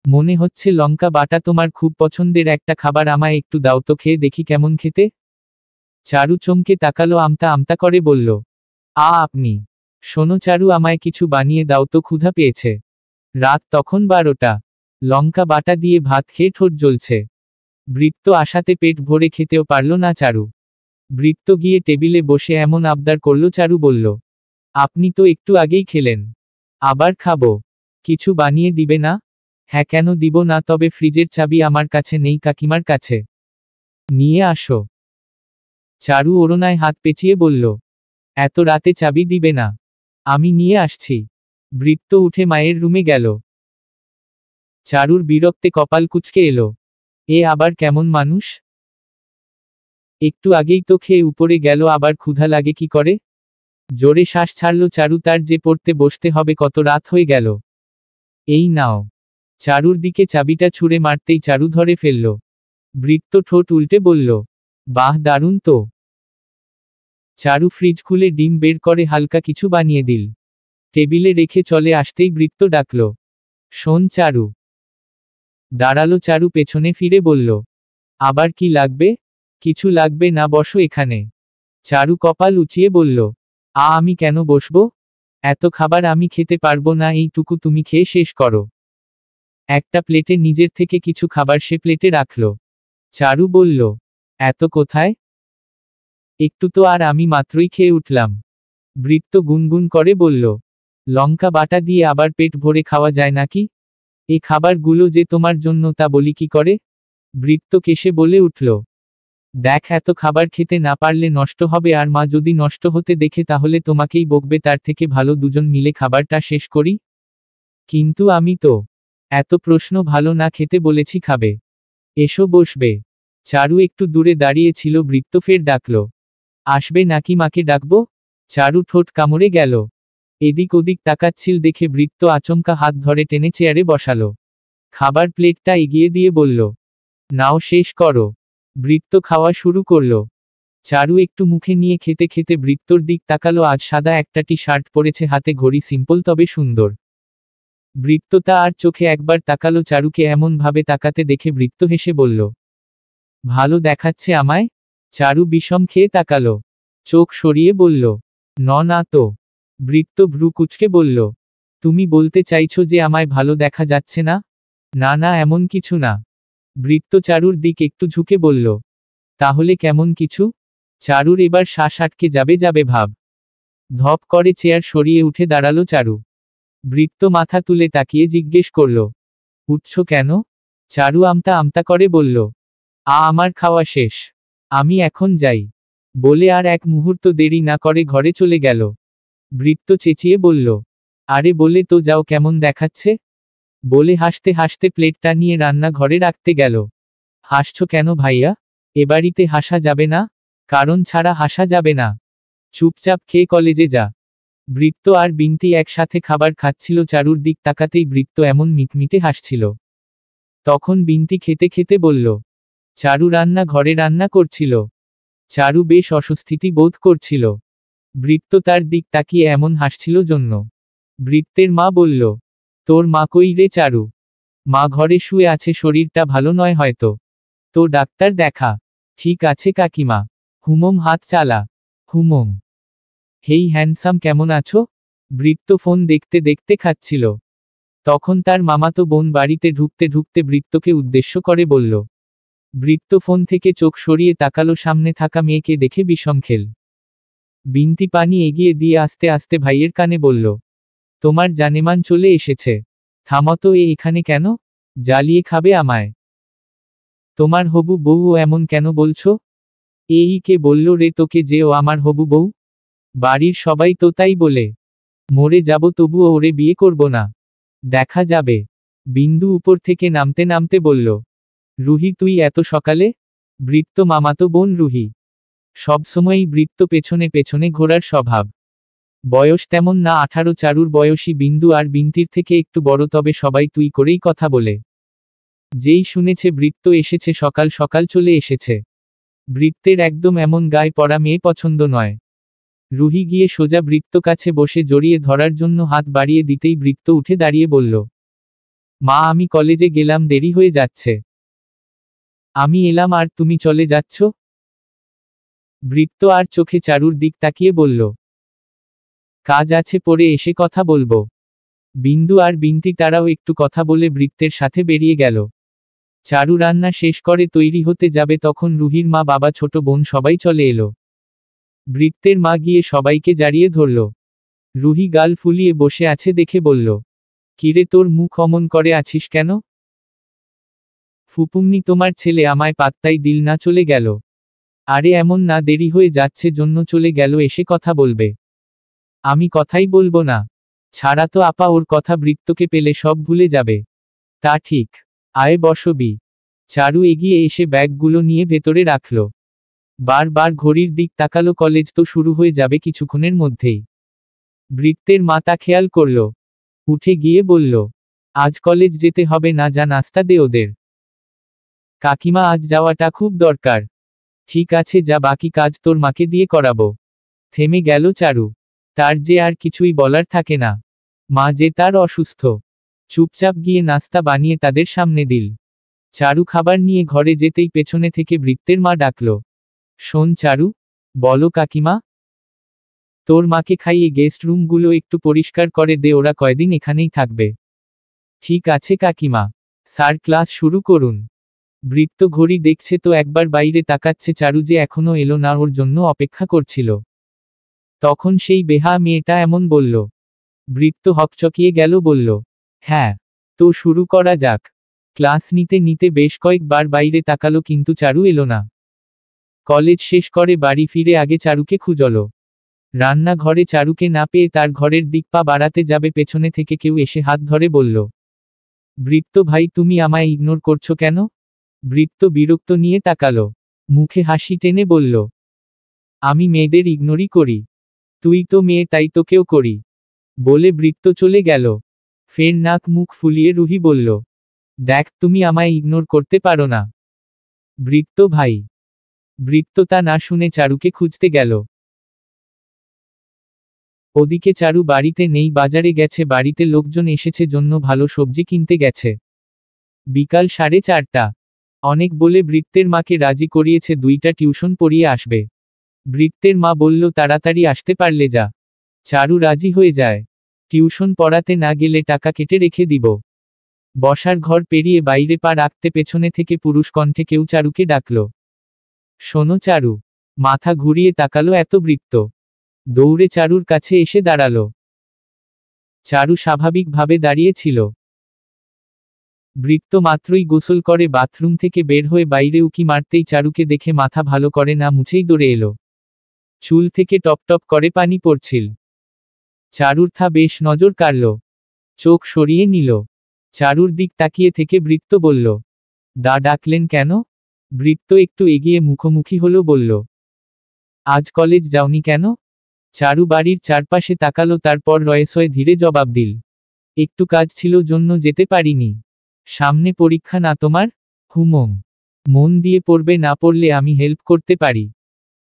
মনে হচ্ছে লঙ্কা বাটা তোমার খুব পছন্দের একটা খাবার, আমায় একটু দাও তো, খেয়ে দেখি কেমন খেতে। চারু চমকে তাকালো, আমতা আমতা করে বলল, আপনি? শোনো চারু, আমায় কিছু বানিয়ে দাও তো, ক্ষুধা পেয়েছে। রাত তখন 12টা। লঙ্কা বাটা দিয়ে ভাত খেয়ে ঠোঁট জ্বলছে। বৃত্ত আশাতে পেট ভরে খেতেও পারল না চারু। বৃত্ত গিয়ে টেবিলে বসে এমন আবদার করল, চারু বলল, আপনি তো একটু আগেই খেলেন, আবার খাবো। কিছু বানিয়ে দিবে না? হ্যাঁ, কেন দিব না, তবে ফ্রিজের চাবি আমার কাছে নেই, কাকিমার কাছে। নিয়ে আসো। চারু ওড়নায় হাত পেঁচিয়ে বলল, এত রাতে চাবি দিবে না? আমি নিয়ে আসছি। বৃত্ত উঠে মায়ের রুমে গেল। চারুর বিরক্তে কপাল কুঁচকে এলো। এ আবার কেমন মানুষ? একটু আগেই তো খেয়ে উপরে গেল, আবার ক্ষুধা লাগে কি করে? জোরে শ্বাস ছাড়ল চারু, তার যে পড়তে বসতে হবে, কত রাত হয়ে গেল। এই নাও। চারুর দিকে চাবিটা ছুঁড়ে মারতেই চারু ধরে ফেলল। বৃত্ত ঠোঁট উল্টে বলল, বাহ, দারুণ তো। চারু ফ্রিজ খুলে ডিম বের করে হালকা কিছু বানিয়ে দিল। টেবিলে রেখে চলে আসতেই বৃত্ত ডাকল, শোন চারু। দাঁড়ালো চারু, পেছনে ফিরে বলল, আবার কি লাগবে? কিছু লাগবে না, বসো এখানে। চারু কপাল উঁচিয়ে বলল, আমি কেন বসবো? এত খাবার আমি খেতে পারবো না, এইটুকু তুমি খেয়ে শেষ করো। একটা প্লেটে নিজের থেকে কিছু খাবার সে প্লেটে রাখল। চারু বলল, এত কোথায়? একটু তো, আর আমি মাত্রই খেয়ে উঠলাম। বৃত্ত গুনগুন করে বলল, লঙ্কা বাটা দিয়ে আবার পেট ভরে খাওয়া যায় নাকি? এ খাবারগুলো যে তোমার জন্য, তা বলি কি করে? বৃত্ত কেশে বলে উঠল, দেখ, এত খাবার খেতে না পারলে নষ্ট হবে, আর মা যদি নষ্ট হতে দেখে তাহলে তোমাকেই বকবে, তার থেকে ভালো দুজন মিলে খাবারটা শেষ করি। কিন্তু আমি তো এত প্রশ্ন ভালো না খেতে বলেছি, খাবে। এসো বসবে। চারু একটু দূরে দাঁড়িয়ে ছিল, বৃত্ত ফের ডাকল, আসবে নাকি মাকে ডাকবো? চারু ঠোঁট কামড়ে গেল। এদিক ওদিক তাকাচ্ছিল দেখে বৃত্ত আচমকা হাত ধরে টেনে চেয়ারে বসালো। খাবার প্লেটটা এগিয়ে দিয়ে বলল, নাও, শেষ করো। বৃত্ত খাওয়া শুরু করল। চারু একটু মুখে নিয়ে খেতে খেতে বৃত্তর দিক তাকালো। আজ সাদা একটা টি শার্ট পরেছে, হাতে ঘড়ি, সিম্পল তবে সুন্দর। বৃত্ত তা আর চোখে একবার তাকালো চারুকে, এমন ভাবে তাকাতে দেখে বৃত্ত হেসে বলল, ভালো দেখাচ্ছে আমায়? চারু বিষম খেয়ে তাকালো। চোখ সরিয়ে বলল, না তো। বৃত্ত ভ্রু কুঁচকে বলল, তুমি বলতে চাইছো যে আমায় ভালো দেখা যাচ্ছে না? না না, এমন কিছু না। বৃত্ত চারুর দিক একটু ঝুঁকে বলল, তাহলে কেমন কিছু? চারুর এবার শ্বাস আটকে যাবে ভাব। ধপ করে চেয়ার সরিয়ে উঠে দাঁড়ালো চারু। বৃত্ত মাথা তুলে তাকিয়ে জিজ্ঞেস করল, উঠছ কেন? চারু আমতা আমতা করে বলল, আমার খাওয়া শেষ। আমি এখন যাই। বলে আর এক মুহূর্ত দেরি না করে ঘরে চলে গেল। ভৃত্য চেঁচিয়ে বলল, আরে বলে তো যাও, কেমন দেখাচ্ছে? বলে হাসতে হাসতে প্লেটটা নিয়ে রান্না ঘরে রাখতে গেল। হাসছো কেন ভাইয়া? এ বাড়িতে হাসা যাবে না? কারণ ছাড়া হাসা যাবে না। চুপচাপ খেয়ে কলেজে যা। ভৃত্য আর বিন্তি একসাথে খাবার খাচ্ছিল, চারুর দিক তাকাতেই ভৃত্য এমন মিটমিটে হাসছিল। তখন বিন্তি খেতে খেতে বলল, চারু রান্না ঘরে রান্না করছিল। চারু বেশ অস্বস্তি বোধ করছিল। ভৃত্য তার দিক তাকিয়ে এমন হাসছিল জন্য। ভৃত্যের মা বলল, তোর মা কই রে চারু? মা ঘরে শুয়ে আছে, শরীরটা ভালো নয় হয়তো। তো ডাক্তার দেখা। ঠিক আছে কাকিমা। হুমম হাত চালা। হুমম। হেই হ্যান্ডসাম, কেমন আছো? ভৃত্য ফোন দেখতে দেখতে খাচ্ছিল। তখন তার মামাতো বোন বাড়িতে ঢুকতে ঢুকতে ভৃত্যকে উদ্দেশ্য করে বলল। ভৃত্য ফোন থেকে চোখ সরিয়ে তাকালো, সামনে থাকা মেয়েকে দেখে বিষম খেল। বিন্তি পানি এগিয়ে দিয়ে আস্তে আস্তে ভাইয়ের কানে বলল, তোমার জানেমান চলে এসেছে। থামতো, এখানে কেন? জ্বালিয়ে খাবে আমায়? তোমার হবু বউ এমন কেন বলছো? এই কে বলল রে তোকে যে ও আমার হবু বউ? বাড়ির সবাই তো তাই বলে। মরে যাব তবুও ওরে বিয়ে করব না। দেখা যাবে। বিন্দু উপর থেকে নামতে নামতে বলল, রুহি তুই এত সকালে? ভৃত্য মামাতো বোন রুহি। সবসময়ই ভৃত্য পেছনে পেছনে ঘোরার স্বভাব। বয়স তেমন না 18, চারুর বয়সী বিন্দু আর বিন্তির থেকে একটু বড়, তবে সবাই তুই করেই কথা বলে। যেই শুনেছে ভৃত্য এসেছে, সকাল সকাল চলে এসেছে। ভৃত্যের একদম এমন গায়ে পড়া মেয়ে পছন্দ নয়। রুহি গিয়ে সোজা ভৃত্য কাছে বসে জড়িয়ে ধরার জন্য হাত বাড়িয়ে দিতেই ভৃত্য উঠে দাঁড়িয়ে বলল, মা আমি কলেজে গেলাম, দেরি হয়ে যাচ্ছে। আমি এলাম আর তুমি চলে যাচ্ছ? ভৃত্য আর চোখে চারুর দিক তাকিয়ে বলল, কাজ আছে, পরে এসে কথা বলবো। বিন্দু আর বিন্তি তারাও একটু কথা বলে ভৃত্যের সাথে বেরিয়ে গেল। চারু রান্না শেষ করে তৈরি হতে যাবে, তখন রুহির মা, বাবা, ছোট বোন সবাই চলে এলো। ভৃত্যের মা গিয়ে সবাইকে জড়িয়ে ধরল। রুহি গাল ফুলিয়ে বসে আছে দেখে বলল, কিরে তোর মুখ অমন করে আছিস কেন? ফুপুমনি তোমার ছেলে আমায় পাত্তাই দিল না, চলে গেল। আরে এমন না, দেরি হয়ে যাচ্ছে জন্য চলে গেল, এসে কথা বলবে। আমি কথাই বলবো না। ছাড়া তো আপা, ওর কথা ভৃত্যকে পেলে সব ভুলে যাবে। তা ঠিক। আয় বসবি। চারু এগিয়ে এসে ব্যাগগুলো নিয়ে ভেতরে রাখল। বারবার ঘড়ির দিক তাকালো, কলেজ তো শুরু হয়ে যাবে কিছুক্ষণের মধ্যেই। ভৃত্যের মা তা খেয়াল করল। উঠে গিয়ে বলল, আজ কলেজ যেতে হবে না, যা নাস্তা দে ওদের। কাকিমা আজ যাওয়াটা খুব দরকার। ঠিক আছে যা, বাকি কাজ তোর মাকে দিয়ে করাবো। থেমে গেল চারু। তার যে আর কিছুই বলার থাকে না। মা যে তার অসুস্থ। চুপচাপ গিয়ে নাস্তা বানিয়ে তাদের সামনে দিল। চারু খাবার নিয়ে ঘরে যেতেই পেছনে থেকে ভৃত্যের মা ডাকল, শোন চারু। বলো কাকিমা। তোর মাকে খাইয়ে গেস্ট রুমগুলো একটু পরিষ্কার করে দে, ওরা কয়দিন এখানেই থাকবে। ঠিক আছে কাকিমা। স্যার ক্লাস শুরু করুন। ভৃত্য ঘড়ি দেখছে তো একবার বাইরে তাকাচ্ছে, চারু যে এখনো এলো না, ওর জন্য অপেক্ষা করছিল। তখন সেই বেহা মেয়েটা এমন বলল। ভৃত্য হকচকিয়ে গেল, বলল, হ্যাঁ, তো শুরু করা যাক। ক্লাস নিতে নিতে বেশ কয়েকবার বাইরে তাকালো, কিন্তু চারু এলো না। কলেজ শেষ করে বাড়ি ফিরে আগে চারুকে খুঁজল। রান্নাঘরে চারুকে না পেয়ে তার ঘরের দিক পা বাড়াতে যাবে, পেছনে থেকে কেউ এসে হাত ধরে বলল, ভৃত্য ভাই তুমি আমায় ইগনোর করছো কেন? ভৃত্য বিরক্ত নিয়ে তাকালো। মুখে হাসি টেনে বলল, আমি মেয়েদের ইগনোরই করি। তুই তো মেয়ে, তাই তোকেও করি। বলে ভৃত্য চলে গেল। ফের নাক মুখ ফুলিয়ে রুহি বলল, দেখ তুমি আমায় ইগনোর করতে পারো না। ভৃত্য ভাই। ভৃত্য তা না শুনে চারুকে খুঁজতে গেল। ওদিকে চারু বাড়িতে নেই, বাজারে গেছে, বাড়িতে লোকজন এসেছে জন্য ভালো সবজি কিনতে গেছে। বিকাল 4:30। অনেক বলে ভৃত্যের মাকে রাজি করিয়েছে 2টা টিউশন পড়িয়ে আসবে। ভৃত্যের মা বলল, তাড়াতাড়ি আসতে পারলে যা। চারু রাজি হয়ে যায়। টিউশন পড়াতে না গেলে টাকা কেটে রেখে দিব। বসার ঘর পেরিয়ে বাইরে পা রাখতে পেছনে থেকে পুরুষ কণ্ঠে কেউ চারুকে ডাকল, শোনো চারু। মাথা ঘুরিয়ে তাকালো এত ভৃত্য। দৌড়ে চারুর কাছে এসে দাঁড়ালো। চারু স্বাভাবিকভাবে দাঁড়িয়ে ছিল। ভৃত্য মাত্রই গোসল করে বাথরুম থেকে বের হয়ে বাইরে উকি মারতেই চারুকে দেখে মাথা ভালো করে না মুছেই দৌড়ে এলো। চুল থেকে টপ টপ করে পানি পড়ছিল। চারুর থা বেশ নজর কাড়ল। চোখ সরিয়ে নিল। চারুর দিক তাকিয়ে থেকে বৃত্ত বলল, দা ডাকলেন কেন? বৃত্ত একটু এগিয়ে মুখোমুখি হলো, বলল, আজ কলেজ যাওনি কেন? চারু বাড়ির চারপাশে তাকালো, তারপর রয়েসয়ে ধীরে জবাব দিল, একটু কাজ ছিল জন্য যেতে পারিনি। সামনে পরীক্ষা না তোমার? হুমম। মন দিয়ে পড়বে, না পড়লে আমি হেল্প করতে পারি।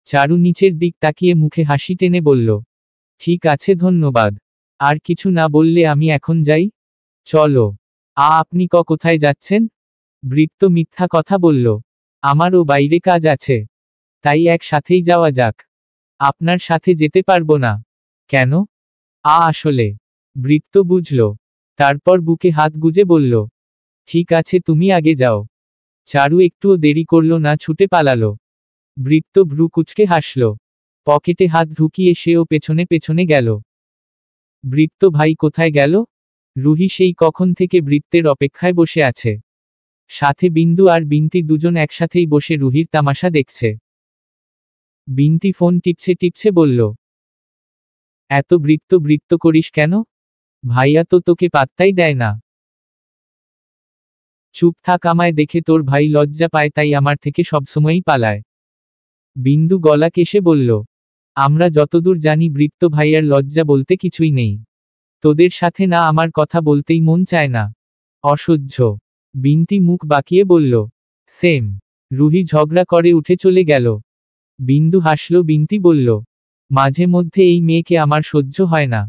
চারু নিচের দিক তাকিয়ে মুখে হাসি টেনে বলল, ঠিক আছে ধন্যবাদ। আর কিছু না বললে আমি এখন যাই? চলো। আপনি কোথায় যাচ্ছেন? বৃত্ত মিথ্যা কথা বলল, আমারও বাইরে কাজ আছে, তাই একসাথেই যাওয়া যাক। আপনার সাথে যেতে পারবো না। কেন? আসলে। বৃত্ত বুঝল। তারপর বুকে হাত গুজে বলল, ঠিক আছে তুমি আগে যাও। চারু একটুও দেরি করল না, ছুটে পালালো। বৃত্ত ভ্রু কুঁচকে হাসল। পকেটে হাত ঢুকিয়ে সেও পেছনে পেছনে গেল। বৃত্ত ভাই কোথায় গেল? রুহি সেই কখন থেকে বৃত্তের অপেক্ষায় বসে আছে। সাথে বিন্দু আর বিন্তি দুজন একসাথেই বসে রুহির তামাশা দেখছে। বিন্তি ফোন টিপছে টিপছে বলল, এত বৃত্ত বৃত্ত করিস কেন? ভাইয়া তো তোকে পাত্তাই দেয় না। চুপ থাক, আমায় দেখে তোর ভাই লজ্জা পায়, তাই আমার থেকে সবসময়ই পালায়। বিন্দু গলা কেশে বলল, আমরা যতদূর জানি বৃত্ত ভাইয়ার লজ্জা বলতে কিছুই নেই। তোদের সাথে না আমার কথা বলতেই মন চায় না। অসহ্য। বিন্তি মুখ বাঁকিয়ে বলল, সেম। রুহি ঝগড়া করে উঠে চলে গেল। বিন্দু হাসল। বিন্তি বলল, মাঝে মধ্যে এই মেয়েকে আমার সহ্য হয় না।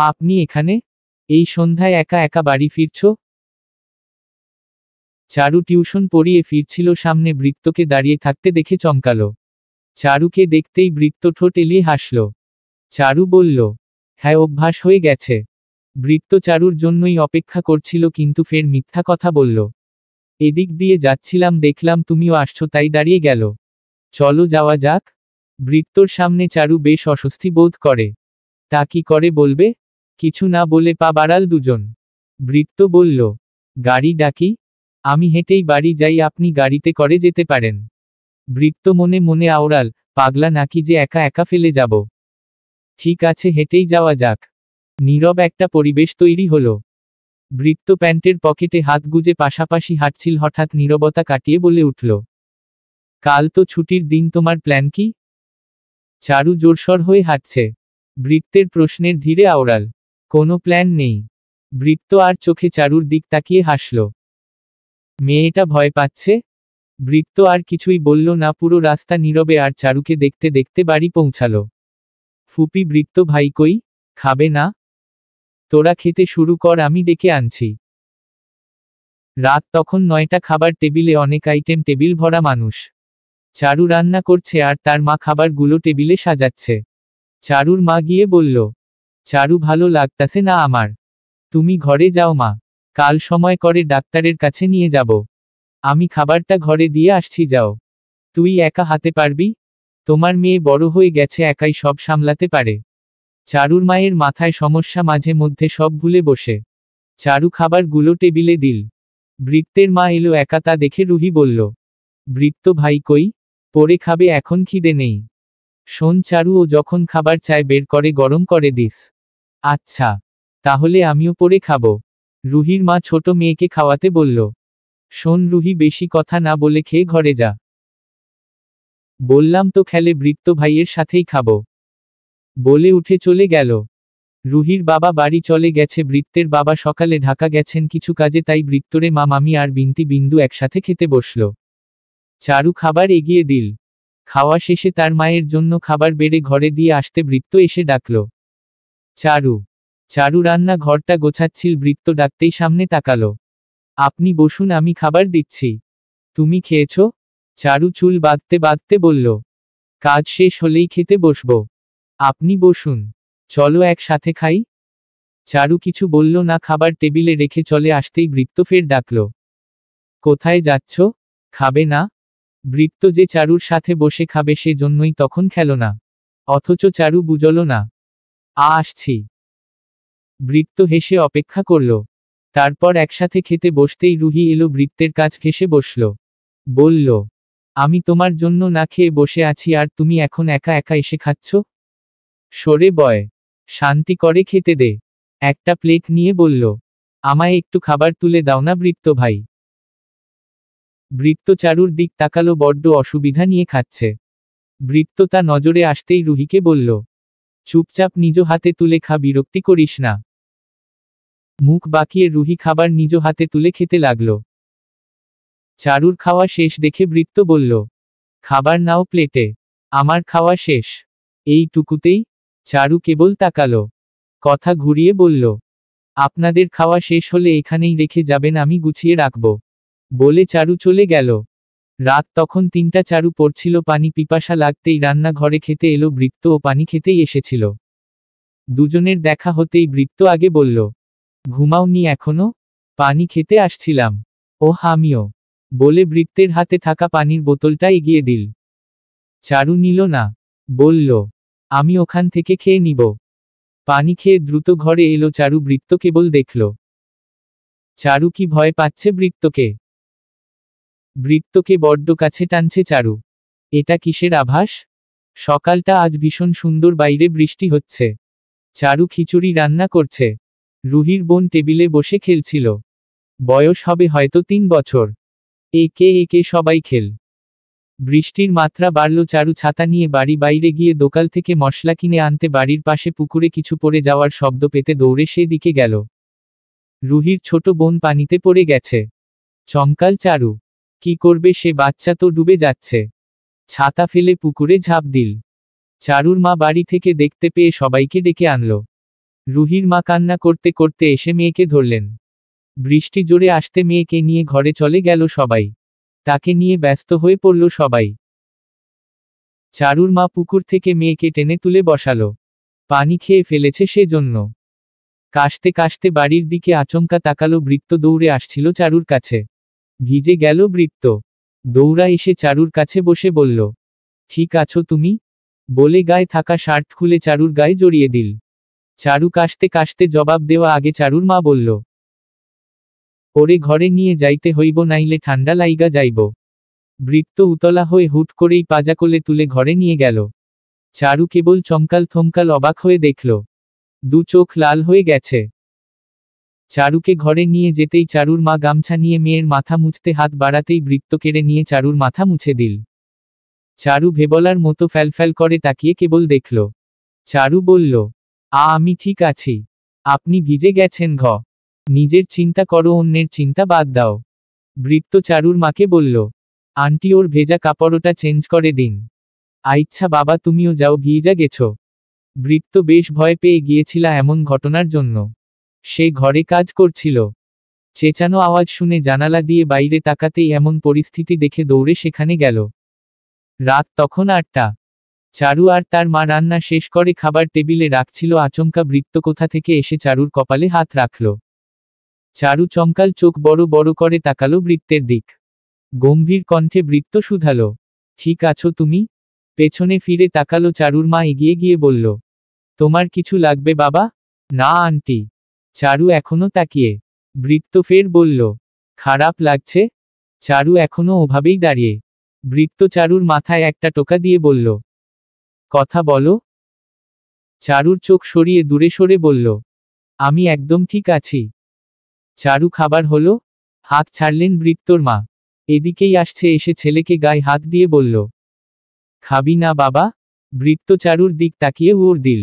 আপনি এখানে? এই সন্ধ্যায় একা একা বাড়ি ফিরছ? চারু টিউশন পড়িয়ে ফিরছিল, সামনে বৃত্তকে দাঁড়িয়ে থাকতে দেখে চমকালো। চারুকে দেখতেই বৃত্ত ঠোঁট এলিয়ে হাসল। চারু বলল, হ্যাঁ, অভ্যাস হয়ে গেছে। বৃত্ত চারুর জন্যই অপেক্ষা করছিল, কিন্তু ফের মিথ্যা কথা বলল। এদিক দিয়ে যাচ্ছিলাম, দেখলাম তুমিও আসছো, তাই দাঁড়িয়ে গেল। চলো যাওয়া যাক। বৃত্তর সামনে চারু বেশ অস্বস্তি বোধ করে। তা কি করে বলবে? কিছু না বলে পা বাড়াল দুজন। বৃত্ত বলল, গাড়ি ডাকি? আমি হেঁটেই বাড়ি যাই, আপনি গাড়িতে করে যেতে পারেন। বৃত্ত মনে মনে আওড়াল, পাগলা নাকি যে একা একা ফেলে যাব। ঠিক আছে, হেঁটেই যাওয়া যাক। নীরব একটা পরিবেশ তৈরি হলো। বৃত্ত প্যান্টের পকেটে হাত গুজে পাশাপাশি হাঁটছিল, হঠাৎ নীরবতা কাটিয়ে বলে উঠল, কাল তো ছুটির দিন, তোমার প্ল্যান কি? চারু জোরসর হয়ে হাঁটছে। বৃত্তের প্রশ্নের ধীরে আওড়াল, কোনো প্ল্যান নেই। বৃত্ত আর চোখে চারুর দিক তাকিয়ে হাসল। মেয়েটা ভয় পাচ্ছে। বৃত্ত আর কিছুই বলল না, পুরো রাস্তা নীরবে, আর চারুকে দেখতে দেখতে বাড়ি পৌঁছালো। ফুপি, বৃত্ত ভাই কই? খাবে না? তোরা খেতে শুরু কর, আমি ডেকে আনছি। রাত তখন 9টা, খাবার টেবিলে অনেক আইটেম, টেবিল ভরা মানুষ। চারু রান্না করছে আর তার মা খাবারগুলো টেবিলে সাজাচ্ছে। চারুর মা গিয়ে বলল, চারু, ভালো লাগতাছে না আমার। তুমি ঘরে যাও মা, কাল সময় করে ডাক্তারের কাছে নিয়ে যাব। আমি খাবারটা ঘরে দিয়ে আসছি, যাও। তুই একা হাতে পারবি? তোমার মেয়ে বড় হয়ে গেছে, একাই সব সামলাতে পারে। চারুর মায়ের মাথায় সমস্যা, মাঝে মধ্যে সব ভুলে বসে। চারু খাবারগুলো টেবিলে দিল। বৃত্তের মা এলো একা, তা দেখে রুহি বলল, বৃত্ত ভাই কই? পরে খাবে, এখন খিদে নেই। শোন চারু, ও যখন খাবার চায় বের করে গরম করে দিস। আচ্ছা, তাহলে আমিও পরে খাবো। রুহির মা ছোট মেয়েকে খাওয়াতে বলল। শোন রুহি, বেশি কথা না বলে খেয়ে ঘরে যা। বললাম তো, খেলে বৃত্ত ভাইয়ের সাথেই খাবো। বলে উঠে চলে গেল। রুহির বাবা বাড়ি চলে গেছে। বৃত্তের বাবা সকালে ঢাকা গেছেন কিছু কাজে, তাই বৃত্তরে মা, মামি আর বিন্তি বিন্দু একসাথে খেতে বসল। চারু খাবার এগিয়ে দিল। খাওয়া শেষে তার মায়ের জন্য খাবার বেড়ে ঘরে দিয়ে আসতে বৃত্ত এসে ডাকল, চারু। চারু রান্না ঘরটা গোছাচ্ছিল, বৃত্ত ডাকতেই সামনে তাকালো। আপনি বসুন, আমি খাবার দিচ্ছি। তুমি খেয়েছ? চারু চুল বাঁধতে বাঁধতে বলল, কাজ শেষ হলেই খেতে বসব। আপনি বসুন। চলো একসাথে খাই। চারু কিছু বলল না, খাবার টেবিলে রেখে চলে আসতেই বৃত্ত ফের ডাকল, কোথায় যাচ্ছ? খাবে না? বৃত্ত যে চারুর সাথে বসে খাবে সে জন্যই তখন খেল না। অথচ চারু বুঝল না। আসছি। বৃত্ত হেসে অপেক্ষা করল। তারপর একসাথে খেতে বসতেই রুহি এলো, বৃত্তের কাছ ঘেঁষে বসল। বলল, আমি তোমার জন্য না খেয়ে বসে আছি আর তুমি এখন একা একা এসে খাচ্ছ? সরে বয়। শান্তি করে খেতে দে। একটা প্লেট নিয়ে বলল। আমায় একটু খাবার তুলে দাও না বৃত্ত ভাই। বৃত্ত চারুর দিক তাকালো, বড্ড অসুবিধা নিয়ে খাচ্ছে। বৃত্ত তা নজরে আসতেই রুহিকে বলল, চুপচাপ নিজ হাতে তুলে খা, বিরক্তি করিস না। মুখ বাঁকিয়ে রুহি খাবার নিজ হাতে তুলে খেতে লাগল। চারুর খাওয়া শেষ দেখে বৃত্ত বলল, খাবার নাও প্লেটে। আমার খাওয়া শেষ। এইটুকুতেই? চারু কেবল তাকালো। কথা ঘুরিয়ে বলল, আপনাদের খাওয়া শেষ হলে এখানেই রেখে যাবেন, আমি গুছিয়ে রাখব। বলে চারু চলে গেল। রাত তখন 3টা। চারু পড়ছিল পানি, পিপাসা লাগতেই রান্নাঘরে খেতে এলো বৃত্ত, ও পানি খেতেই এসেছিল। দুজনের দেখা হতেই বৃত্ত আগে বলল, ঘুমাওনি এখনো? পানি খেতে আসছিলাম। ও আমিও। বলে বৃত্তের হাতে থাকা পানির বোতলটা এগিয়ে দিল। চারু নিল না। বলল, আমি ওখান থেকে খেয়ে নিব। পানি খেয়ে দ্রুত ঘরে এলো চারু। বৃত্ত কেবল দেখল। চারু কি ভয় পাচ্ছে বৃত্তকে? বৃত্তকে বড্ড কাছে টানছে চারু। এটা কিসের আভাস? সকালটা আজ ভীষণ সুন্দর, বাইরে বৃষ্টি হচ্ছে। চারু খিচুড়ি রান্না করছে। রুহির বোন টেবিলে বসে খেলছিল। বয়স হবে হয়তো 3 বছর। একে একে সবাই খেল। বৃষ্টির মাত্রা বাড়ল। চারু ছাতা নিয়ে বাড়ি বাইরে গিয়ে দোকান থেকে মশলা কিনে আনতে বাড়ির পাশে পুকুরে কিছু পড়ে যাওয়ার শব্দ পেতে দৌড়ে সে দিকে গেল। রুহির ছোট বোন পানিতে পড়ে গেছে। চমকাল চারু। কি করবে সে? বাচ্চা তো ডুবে যাচ্ছে। ছাতা ফেলে পুকুরে ঝাঁপ দিল। চারুর মা বাড়ি থেকে দেখতে পেয়ে সবাইকে ডেকে আনল। রুহির মা কান্না করতে করতে এসে মেয়েকে ধরলেন। বৃষ্টি জোরে আসতে মেয়েকে নিয়ে ঘরে চলে গেল সবাই। তাকে নিয়ে ব্যস্ত হয়ে পড়ল সবাই। চারুর মা পুকুর থেকে মেয়েকে টেনে তুলে বসালো। পানি খেয়ে ফেলেছে সেজন্য। কাশতে কাশতে বাড়ির দিকে আচমকা তাকালো। বৃত্ত দৌড়ে আসছিল চারুর কাছে। ভিজে গেল বৃত্ত। দৌড়া এসে চারুর কাছে বসে বলল, ঠিক আছো তুমি? বলে গায়ে থাকা শার্ট খুলে চারুর গায়ে জড়িয়ে দিল। চারু কাশতে কাশতে জবাব দেওয়া আগে চারুর মা বলল, ওরে ঘরে নিয়ে যাইতে হইব, নাইলে ঠান্ডা লাইগা যাইব। বৃত্ত উতলা হয়ে হুট করেই পাজা কোলে তুলে ঘরে নিয়ে গেল। চারু কেবল চমকাল থমকাল, অবাক হয়ে দেখল। দু চোখ লাল হয়ে গেছে। চারুকে ঘরে নিয়ে যেতেই চারুর মা গামছা নিয়ে মেয়ের মাথা মুছতে হাত বাড়াতেই বৃত্ত কেড়ে নিয়ে চারুর মাথা মুছে দিল। চারু ভেবলার মতো ফ্যালফ্যাল করে তাকিয়ে কেবল দেখল। চারু বলল, আমি ঠিক আছি। আপনি ভিজে গেছেন নিজের চিন্তা করো, অন্যের চিন্তা বাদ দাও। বৃত্ত চারুর মাকে বলল, আন্টি ওর ভেজা কাপড়টা চেঞ্জ করে দিন। আচ্ছা বাবা, তুমিও যাও, ভিজা গেছো। বৃত্ত বেশ ভয় পেয়ে গিয়েছিল এমন ঘটনার জন্য। সে ঘরে কাজ করছিল। চেঁচানো আওয়াজ শুনে জানালা দিয়ে বাইরে তাকাতেই এমন পরিস্থিতি দেখে দৌড়ে সেখানে গেল। রাত তখন 8টা। চারু আর তার মা রান্না শেষ করে খাবার টেবিলে রাখছিল। আচমকা বৃত্ত কোথা থেকে এসে চারুর কপালে হাত রাখল। চারু চমকাল, চোখ বড় বড় করে তাকালো বৃত্তের দিক। গম্ভীর কণ্ঠে বৃত্ত শুধালো, ঠিক আছো তুমি? পেছনে ফিরে তাকালো। চারুর মা এগিয়ে গিয়ে বলল, তোমার কিছু লাগবে বাবা? না আন্টি। চারু এখনো তাকিয়ে। বৃত্ত ফের বলল, খারাপ লাগছে? চারু এখনো ওভাবেই দাঁড়িয়ে। বৃত্ত চারুর মাথায় একটা টোকা দিয়ে বলল, কথা বলো। চারুর চোখ সরিয়ে দূরে সরে বলল, আমি একদম ঠিক আছি। চারু, খাবার হলো? হাত ছাড়লেন বৃত্তর মা। এদিকেই আসছে এসে ছেলেকে গায়ে হাত দিয়ে বলল, খাবি না বাবা? বৃত্ত চারুর দিক তাকিয়ে উড় দিল,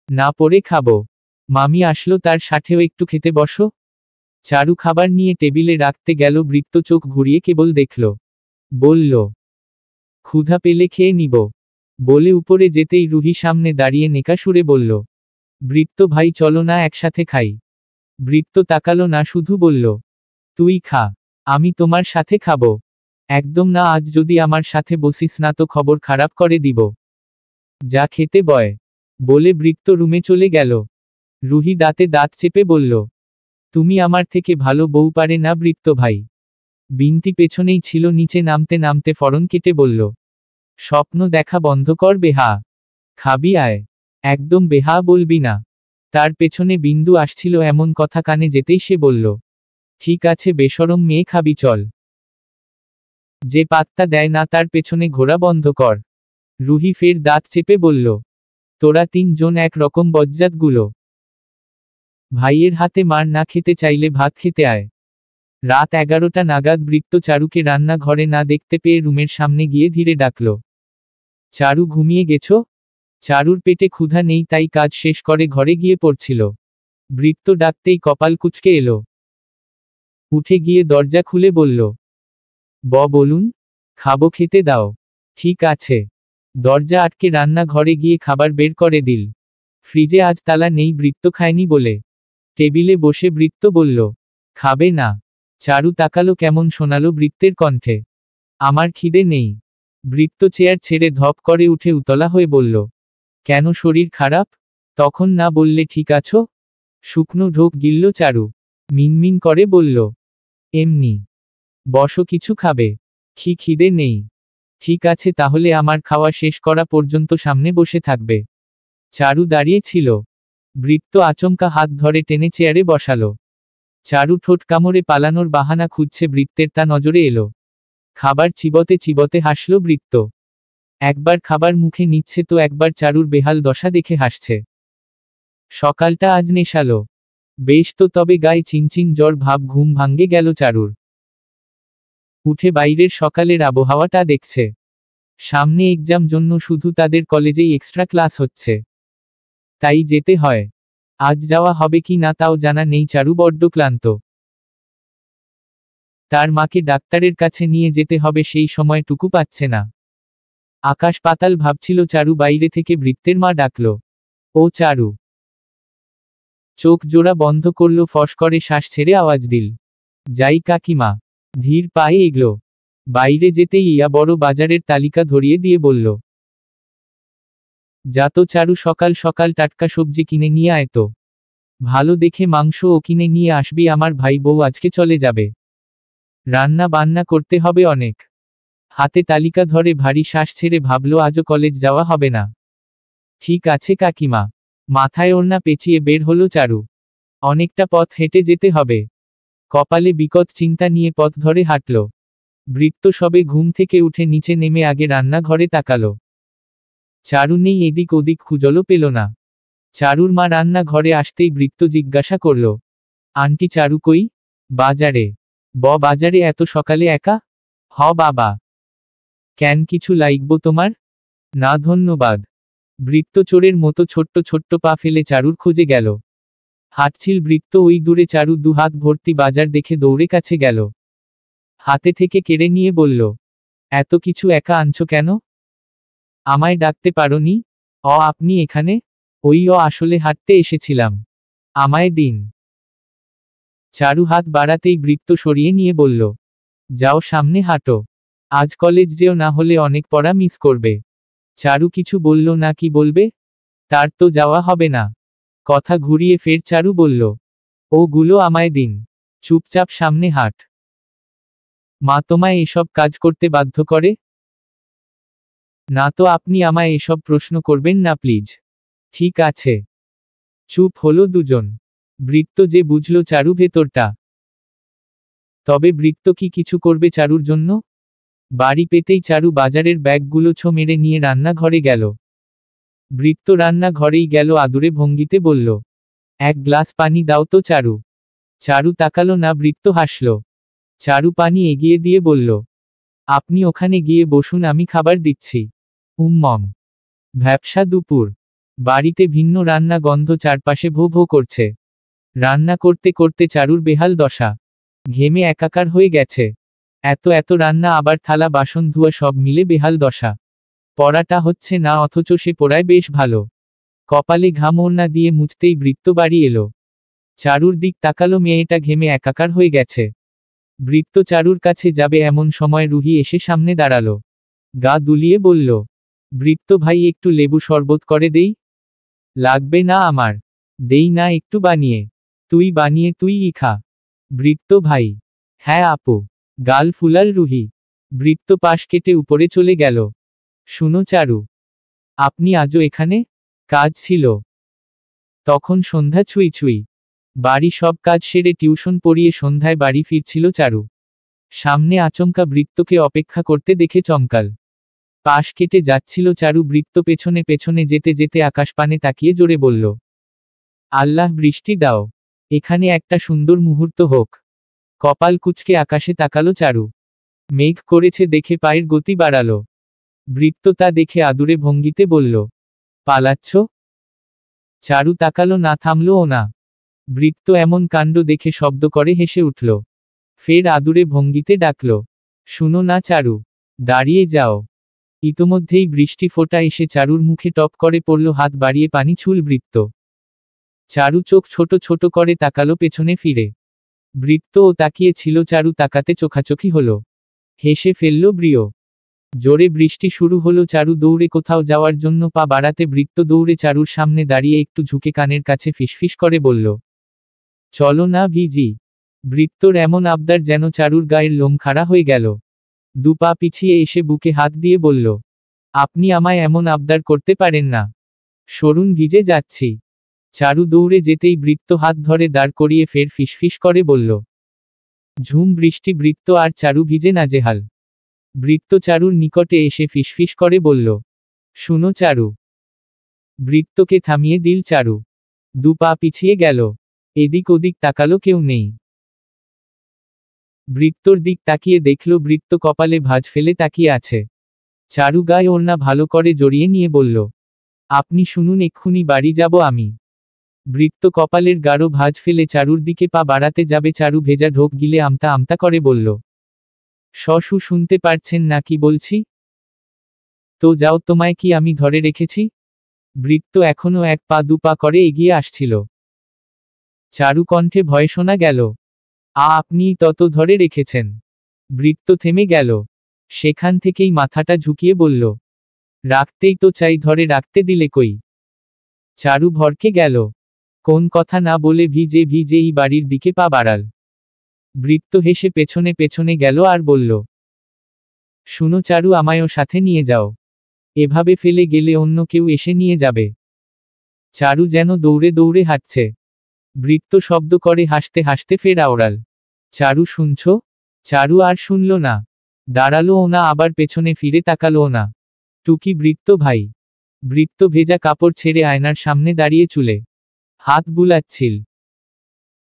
না পরে খাবো। মামি আসলো, তার সাথেও একটু খেতে বসো। চারু খাবার নিয়ে টেবিলে রাখতে গেল। বৃত্ত চোখ ঘুরিয়ে কেবল দেখল। বলল, ক্ষুধা পেলে খেয়ে নিব। বলে উপরে যেতেই রুহি সামনে দাঁড়িয়ে নেকা সুরে বলল, বৃত্ত ভাই চলো না একসাথে খাই। বৃত্ত তাকালো না, শুধু বলল, তুই খা, আমি তোমার সাথে খাবো। একদম না, আজ যদি আমার সাথে বসিস না তো খবর খারাপ করে দিব। যা খেতে বয়। বলে বৃত্ত রুমে চলে গেল। রুহি দাঁতে দাঁত চেপে বলল, তুমি আমার থেকে ভালো বউ পারে না বৃত্ত ভাই। বিনতি পেছনেই ছিল। নিচে নামতে নামতে ফরন কেটে বলল, স্বপ্ন দেখা বন্ধ কর বেহা। খাবি আয়। একদম বেহা বলবি না। তার পেছনে বিন্দু আসছিল। এমন কথা কানে যেতেই সে বলল, ঠিক আছে বেশরম মেয়ে, খাবি চল। যে পাত্তা দেয় না তার পেছনে ঘোরা বন্ধ কর। রুহি ফের দাঁত চেপে বলল, তোরা 3 জন এক রকম বজ্জাতগুলো। ভাইয়ের হাতে মার না খেতে চাইলে ভাত খেতে আয়। রাত 11টা নাগাদ বৃত্ত চারুকে রান্নাঘরে না দেখতে পেয়ে রুমের সামনে গিয়ে ধীরে ডাকল, চারু ঘুমিয়ে গেছো? চারুর পেটে ক্ষুধা নেই তাই কাজ শেষ করে ঘরে গিয়ে পড়ছিল। বৃত্ত ডাকতেই কপাল কুঁচকে এলো। উঠে গিয়ে দরজা খুলে বলল, বলুন। খাবো, খেতে দাও। ঠিক আছে। দরজা আটকে রান্নাঘরে গিয়ে খাবার বের করে দিল। ফ্রিজে আজ তালা নেই, বৃত্ত খায়নি বলে। টেবিলে বসে বৃত্ত বলল, খাবে না? চারু তাকালো, কেমন শোনালো বৃত্তের কণ্ঠে, আমার খিদে নেই। বৃত্ত চেয়ার ছেড়ে ধপ করে উঠে উতলা হয়ে বলল, কেন, শরীর খারাপ? তখন না বললে ঠিক আছো? শুকনো ঢোক গিলল চারু। মিনমিন করে বলল, এমনি। বসো, কিছু খাবে? খিদে নেই। ঠিক আছে তাহলে আমার খাওয়া শেষ করা পর্যন্ত সামনে বসে থাকবে। চারু দাঁড়িয়ে ছিল। বৃত্ত আচমকা হাত ধরে টেনে চেয়ারে বসালো। চারু ঠোঁট কামড়ে পালানোর বাহানা খুঁজছে, বৃত্তের তা নজরে এলো। খাবার চিবতে চিবতে হাসল বৃত্ত। একবার খাবার মুখে নিচ্ছে তো একবার চারুর বেহাল দশা দেখে হাসছে। সকালটা আজ নেশালো বেশ তো, তবে গায়ে চিনচিন জ্বর ভাব, ঘুম ভাঙ্গে গেল চারুর। উঠে বাইরের সকালের আবহাওয়াটা দেখছে। সামনে এক্সাম, জন্য শুধু তাদের কলেজেই এক্সট্রা ক্লাস হচ্ছে, তাই যেতে হয়। আজ যাওয়া হবে কি না তাও জানা নেই। চারু বড্ড ক্লান্ত। তার মাকে ডাক্তারের কাছে নিয়ে যেতে হবে, সেই সময়টুকু পাচ্ছে না। আকাশ পাতাল ভাবছিল চারু। বাইরে থেকে বৃত্তের মা ডাকল, ও চারু। চোখ জোড়া বন্ধ করল, ফস করে শ্বাস ছেড়ে আওয়াজ দিল, যাই কাকিমা। ধীর পায়ে এগল। বাইরে যেতেই ইয়া বড় বাজারের তালিকা ধরিয়ে দিয়ে বলল, যা তো চারু, সকাল সকাল টাটকা সবজি কিনে নিয়ে আয় তো। ভালো দেখে মাংস ও কিনে নিয়ে আসবি, আমার ভাই বউ আজকে চলে যাবে। রান্না বান্না করতে হবে অনেক। হাতে তালিকা ধরে ভারী শ্বাস ছেড়ে ভাবল, আজও কলেজ যাওয়া হবে না। ঠিক আছে কাকিমা। মাথায় ওড়না পেঁচিয়ে বের হলো চারু। অনেকটা পথ হেঁটে যেতে হবে। কপালে বিকট চিন্তা নিয়ে পথ ধরে হাঁটল। বৃত্ত সবে ঘুম থেকে উঠে নিচে নেমে আগে রান্নাঘরে তাকালো। চারু নেই, এদিক ওদিক খুঁজলো, পেল না। চারুর মা রান্নাঘরে আসতেই বৃত্ত জিজ্ঞাসা করল, আন্টি চারু কই? বাজারে। বাজারে এত সকালে একা? হ বাবা। কেন, কিছু লাগবো তোমার? না ধন্যবাদ। বৃত্ত চোরের মতো ছোট্ট ছোট্ট পা ফেলে চারুর খোঁজে গেল। হাঁটছিল বৃত্ত ওই দূরে। চারু দুহাত ভর্তি বাজার দেখে দৌড়ে কাছে গেল। হাতে থেকে কেড়ে নিয়ে বলল, এত কিছু একা আনছো কেন? আমায় ডাকতে পারোনি? আপনি এখানে? আসলে হাঁটতে এসেছিলাম। আমায় দিন। চারু হাত বাড়াতেই বৃত্ত সরিয়ে নিয়ে বলল, যাও, সামনে হাঁটো। আজ কলেজ যেও, না হলে অনেক পড়া মিস করবে। চারু কিছু বলল না। কি বলবে? তার তো যাওয়া হবে না। কথা ঘুরিয়ে ফের চারু বলল, ওগুলো আমায় দিন। চুপচাপ সামনে হাঁট। মা তোমায় এসব কাজ করতে বাধ্য করে? না তো, আপনি আমায় এসব প্রশ্ন করবেন না প্লিজ। ঠিক আছে। চুপ হলো দুজন। বৃত্ত যে বুঝল চারু ভেতরটা। তবে বৃত্ত কি কিছু করবে চারুর জন্য? বাড়ি পেতেই চারু বাজারের ব্যাগগুলো ছো মেরে নিয়ে রান্নাঘরে গেল। বৃত্ত রান্নাঘরেই গেল, আদুরে ভঙ্গিতে বলল, এক গ্লাস পানি দাও তো চারু। চারু তাকালো না। বৃত্ত হাসল। চারু পানি এগিয়ে দিয়ে বলল, আপনি ওখানে গিয়ে বসুন, আমি খাবার দিচ্ছি। উম্মম। ভ্যাপসা দুপুর। বাড়িতে ভিন্ন রান্না গন্ধ চারপাশে ভো ভো করছে। রান্না করতে করতে চারুর বেহাল দশা। ঘেমে একাকার হয়ে গেছে। এত এত রান্না, আবার থালা বাসন ধোয়া, সব মিলে বেহাল দশা। পড়াটা হচ্ছে না, অথচ সে পড়ায় বেশ ভালো। কপালে ঘাম ওড়না দিয়ে মুছতেই বৃত্ত বাড়ি এলো। চারুর দিক তাকালো, মেয়েটা ঘেমে একাকার হয়ে গেছে। বৃত্ত চারুর কাছে যাবে এমন সময় রুহি এসে সামনে দাঁড়ালো। গা দুলিয়ে বলল, বৃত্ত ভাই, একটু লেবু শরবত করে দেই? লাগবে না আমার। দেই না একটু বানিয়ে? তুই বানিয়ে তুইই খা। বৃত্ত ভাই। হ্যাঁ আপু। গাল ফুলাল রুহি। বৃত্ত পাশ কেটে উপরে চলে গেল। শুনো চারু, আপনি আজও এখানে? কাজ ছিল। তখন সন্ধ্যা ছুঁই ছুঁই। বাড়ি সব কাজ সেরে টিউশন পড়িয়ে সন্ধ্যায় বাড়ি ফিরছিল চারু। সামনে আচমকা বৃত্তকে অপেক্ষা করতে দেখে চমকাল। পাশ কেটে যাচ্ছিল চারু। বৃত্ত পেছনে পেছনে যেতে যেতে আকাশপানে তাকিয়ে জোরে বলল, আল্লাহ বৃষ্টি দাও, এখানে একটা সুন্দর মুহূর্ত হোক। কপাল কুঁচকে আকাশে তাকালো চারু। মেঘ করেছে দেখে পায়ের গতি বাড়ালো। বৃত্ত তা দেখে আদুরে ভঙ্গিতে বলল, পালাচ্ছ? চারু তাকালো না, থামলও না। বৃত্ত এমন কাণ্ড দেখে শব্দ করে হেসে উঠল। ফের আদুরে ভঙ্গিতে ডাকল, শুনো না চারু, দাঁড়িয়ে যাও। ইতোমধ্যেই বৃষ্টি ফোঁটা এসে চারুর মুখে টপ করে পড়ল। হাত বাড়িয়ে পানি ছুঁল বৃত্ত। চারু চোখ ছোট ছোট করে তাকালো পেছনে ফিরে। বৃত্তও তাকিয়ে ছিল। চারু তাকাতে চোখাচোখি হলো। হেসে ফেলল প্রিয়। জোরে বৃষ্টি শুরু হলো। চারু দৌড়ে কোথাও যাওয়ার জন্য পা বাড়াতে বৃত্ত দৌড়ে চারুর সামনে দাঁড়িয়ে একটু ঝুঁকে কানের কাছে ফিসফিস করে বলল, চলো না ভিজি। বৃত্তর এমন আবদার যেন চারুর গায়ের লোম খাড়া হয়ে গেল। দু পা পিছিয়ে এসে বুকে হাত দিয়ে বলল, আপনি আমায় এমন আবদার করতে পারেন না, সরুন, ভিজে যাচ্ছি। চারু দৌড়ে যেতেই বৃত্ত হাত ধরে দাঁড় করিয়ে ফের ফিসফিস করে বলল, ঝুম বৃষ্টি। বৃত্ত আর চারু ভিজে নাজেহাল। বৃত্ত চারুর নিকটে এসে ফিসফিস করে বলল, শুনো চারু। বৃত্তকে থামিয়ে দিল চারু। দু পা পিছিয়ে গেল। এদিক ওদিক তাকালো, কেউ নেই। বৃত্তর দিক তাকিয়ে দেখল বৃত্ত কপালে ভাঁজ ফেলে তাকিয়ে আছে। চারু গায়ে ওড়না ভালো করে জড়িয়ে নিয়ে বলল, আপনি শুনুন, এক্ষুনি বাড়ি যাব আমি। বৃত্ত কপালের গাঢ় ভাঁজ ফেলে চারুর দিকে পা বাড়াতে যাবে। চারু ভেজা ঢোক গিলে আমতা আমতা করে বলল, শশু, শুনতে পারছেন না কি বলছি? তো যাও, তোমায় কি আমি ধরে রেখেছি? বৃত্ত এখনো এক পা দু পা করে এগিয়ে আসছিল। চারু কণ্ঠে ভয় শোনা গেল, আপনিই তত ধরে রেখেছেন। বৃত্ত থেমে গেল। সেখান থেকেই মাথাটা ঝুঁকিয়ে বলল, রাখতেই তো চাই, ধরে রাখতে দিলে কই? চারু ভরকে গেল। কোন কথা না বলে ভিজে ভিজেই বাড়ির দিকে পা বাড়াল। বৃত্ত হেসে পেছনে পেছনে গেল আর বলল, শুনো চারু, আমায়ও সাথে নিয়ে যাও। এভাবে ফেলে গেলে অন্য কেউ এসে নিয়ে যাবে। চারু যেন দৌড়ে দৌড়ে হাঁটছে। বৃত্ত শব্দ করে হাসতে হাসতে ফের আওড়াল, চারু শুনছ? চারু আর শুনল না। দাঁড়ালোও না, আবার পেছনে ফিরে তাকালোও না। টুকি, বৃত্ত ভাই। বৃত্ত ভেজা কাপড় ছেড়ে আয়নার সামনে দাঁড়িয়ে চুলে হাত বুলাচ্ছিল।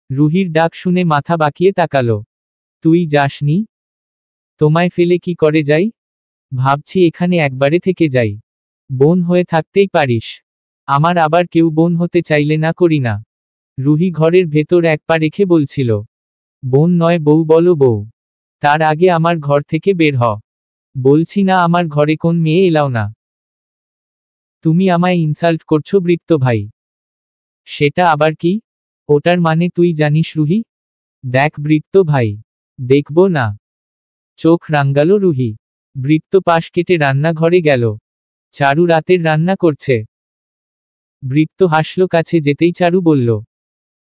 রুহির ডাক শুনে মাথা বাঁকিয়ে তাকালো, তুই যাসনি? তোমায় ফেলে কি করে যাই? ভাবছি এখানে একবারে থেকে যাই। বোন হয়ে থাকতেই পারিস। আমার আবার কেউ বোন হতে চাইলে না করি না। রুহি ঘরের ভেতর এক পা রেখে বলছিল, বোন নয়, বউ বলো, বউ। তার আগে আমার ঘর থেকে বের হ। বলছি না আমার ঘরে কোন মেয়ে এলাও না। তুমি আমায় ইনসাল্ট করছো বৃত্ত ভাই। সেটা আবার কি? ওটার মানে তুই জানিস রুহি? দেখ বৃত্ত ভাই। দেখব না। চোখ রাঙ্গালো রুহি। বৃত্ত পাশ কেটে রান্নাঘরে গেল। চারু রাতের রান্না করছে। বৃত্ত হাসল। কাছে যেতেই চারু বলল,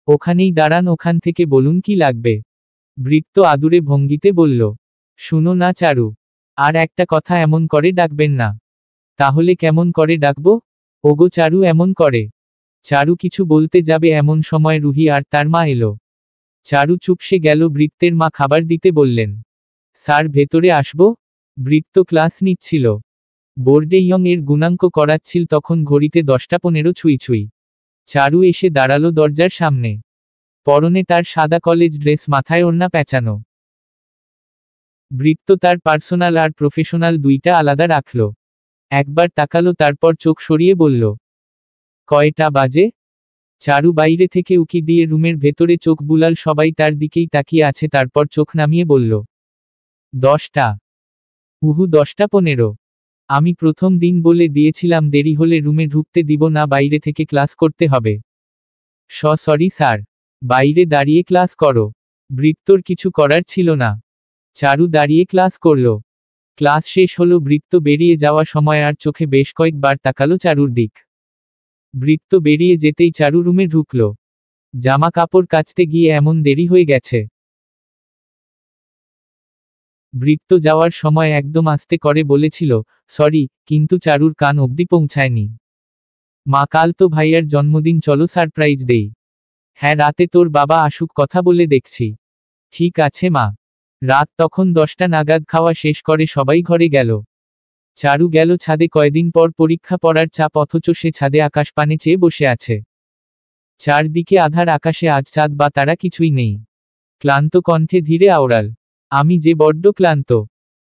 ওখানেই দাঁড়ান, ওখান থেকে বলুন কি লাগবে। বৃত্ত আদুরে ভঙ্গিতে বলল, শুনো না চারু, আর একটা কথা, এমন করে ডাকবেন না। তাহলে কেমন করে ডাকবো? ওগো চারু, এমন করে। চারু কিছু বলতে যাবে এমন সময় রুহি আর তার মা এলো। চারু চুপসে গেল। বৃত্তের মা খাবার দিতে বললেন, স্যার ভেতরে আসবো? বৃত্ত ক্লাস নিচ্ছিল। বোর্ডে ইয়ং এর গুণাঙ্ক করাচ্ছিল তখন। ঘড়িতে 10:15 ছুঁই ছুঁই। চারু এসে দাঁড়ালো দরজার সামনে। পরনে তার সাদা কলেজ ড্রেস, মাথায় ওড়না পেঁচানো। বৃত্ত তার পার্সোনাল আর প্রফেশনাল দুইটা আলাদা রাখল। একবার তাকালো, তারপর চোখ সরিয়ে বলল, কয়টা বাজে? চারু বাইরে থেকে উকি দিয়ে রুমের ভেতরে চোখ বুলাল। সবাই তার দিকেই তাকিয়ে আছে। তারপর চোখ নামিয়ে বলল, 10টা। উহু, 10:15। আমি প্রথম দিন বলে দিয়েছিলাম দেরি হলে রুমে ঢুকতে দিব না, বাইরে থেকে ক্লাস করতে হবে। Sorry sir. বাইরে দাঁড়িয়ে ক্লাস করো। বৃত্তর কিছু করার ছিল না। চারু দাঁড়িয়ে ক্লাস করল। ক্লাস শেষ হলো। বৃত্ত বেরিয়ে যাওয়া সময় আর চোখে বেশ কয়েকবার তাকালো চারুর দিক। বৃত্ত বেরিয়ে যেতেই চারু রুমে ঢুকল। জামা কাপড় কাচতে গিয়ে এমন দেরি হয়ে গেছে। বৃত্ত যাওয়ার সময় একদম আস্তে করে বলেছিল, সরি, কিন্তু চারুর কান অবধি পৌঁছায়নি। মা, কাল তো ভাইয়ার জন্মদিন, চলো সারপ্রাইজ দেই। হ্যাঁ, রাতে তোর বাবা আসুক, কথা বলে দেখছি। ঠিক আছে মা। রাত তখন 10টা নাগাদ, খাওয়া শেষ করে সবাই ঘরে গেল। চারু গেল ছাদে। কয়দিন পর পরীক্ষা, পড়ার চাপ, অথচ সে ছাদে আকাশ পানে চেয়ে বসে আছে। চারদিকে আধার, আকাশে আজ চাঁদ বা তারা কিছুই নেই। ক্লান্ত কণ্ঠে ধীরে আওড়াল, আমি যে বড্ড ক্লান্ত।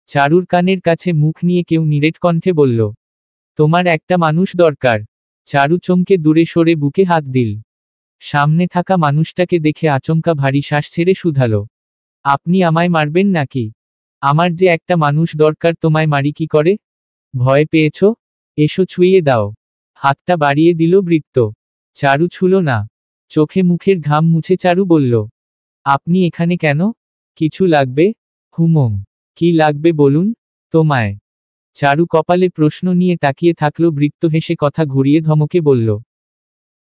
চারুর কানের কাছে মুখ নিয়ে কেউ নিরেট কণ্ঠে বলল, তোমার একটা মানুষ দরকার। চারু চমকে দূরে সরে বুকে হাত দিল। সামনে থাকা মানুষটাকে দেখে আচমকা ভারী শ্বাস ছেড়ে শুধালো, আপনি আমায় মারবেন নাকি? আমার যে একটা মানুষ দরকার, তোমায় মারি কি করে? ভয় পেয়েছ? এসো ছুঁয়ে দাও। হাতটা বাড়িয়ে দিল বৃত্ত। চারু ছুল না। চোখে মুখের ঘাম মুছে চারু বলল, আপনি এখানে কেন? কিছু লাগবে? হুমম। কি লাগবে বলুন? তোমায়। চারু কপালে প্রশ্ন নিয়ে তাকিয়ে থাকলো। বৃত্ত হেসে কথা ঘুরিয়ে ধমকে বলল,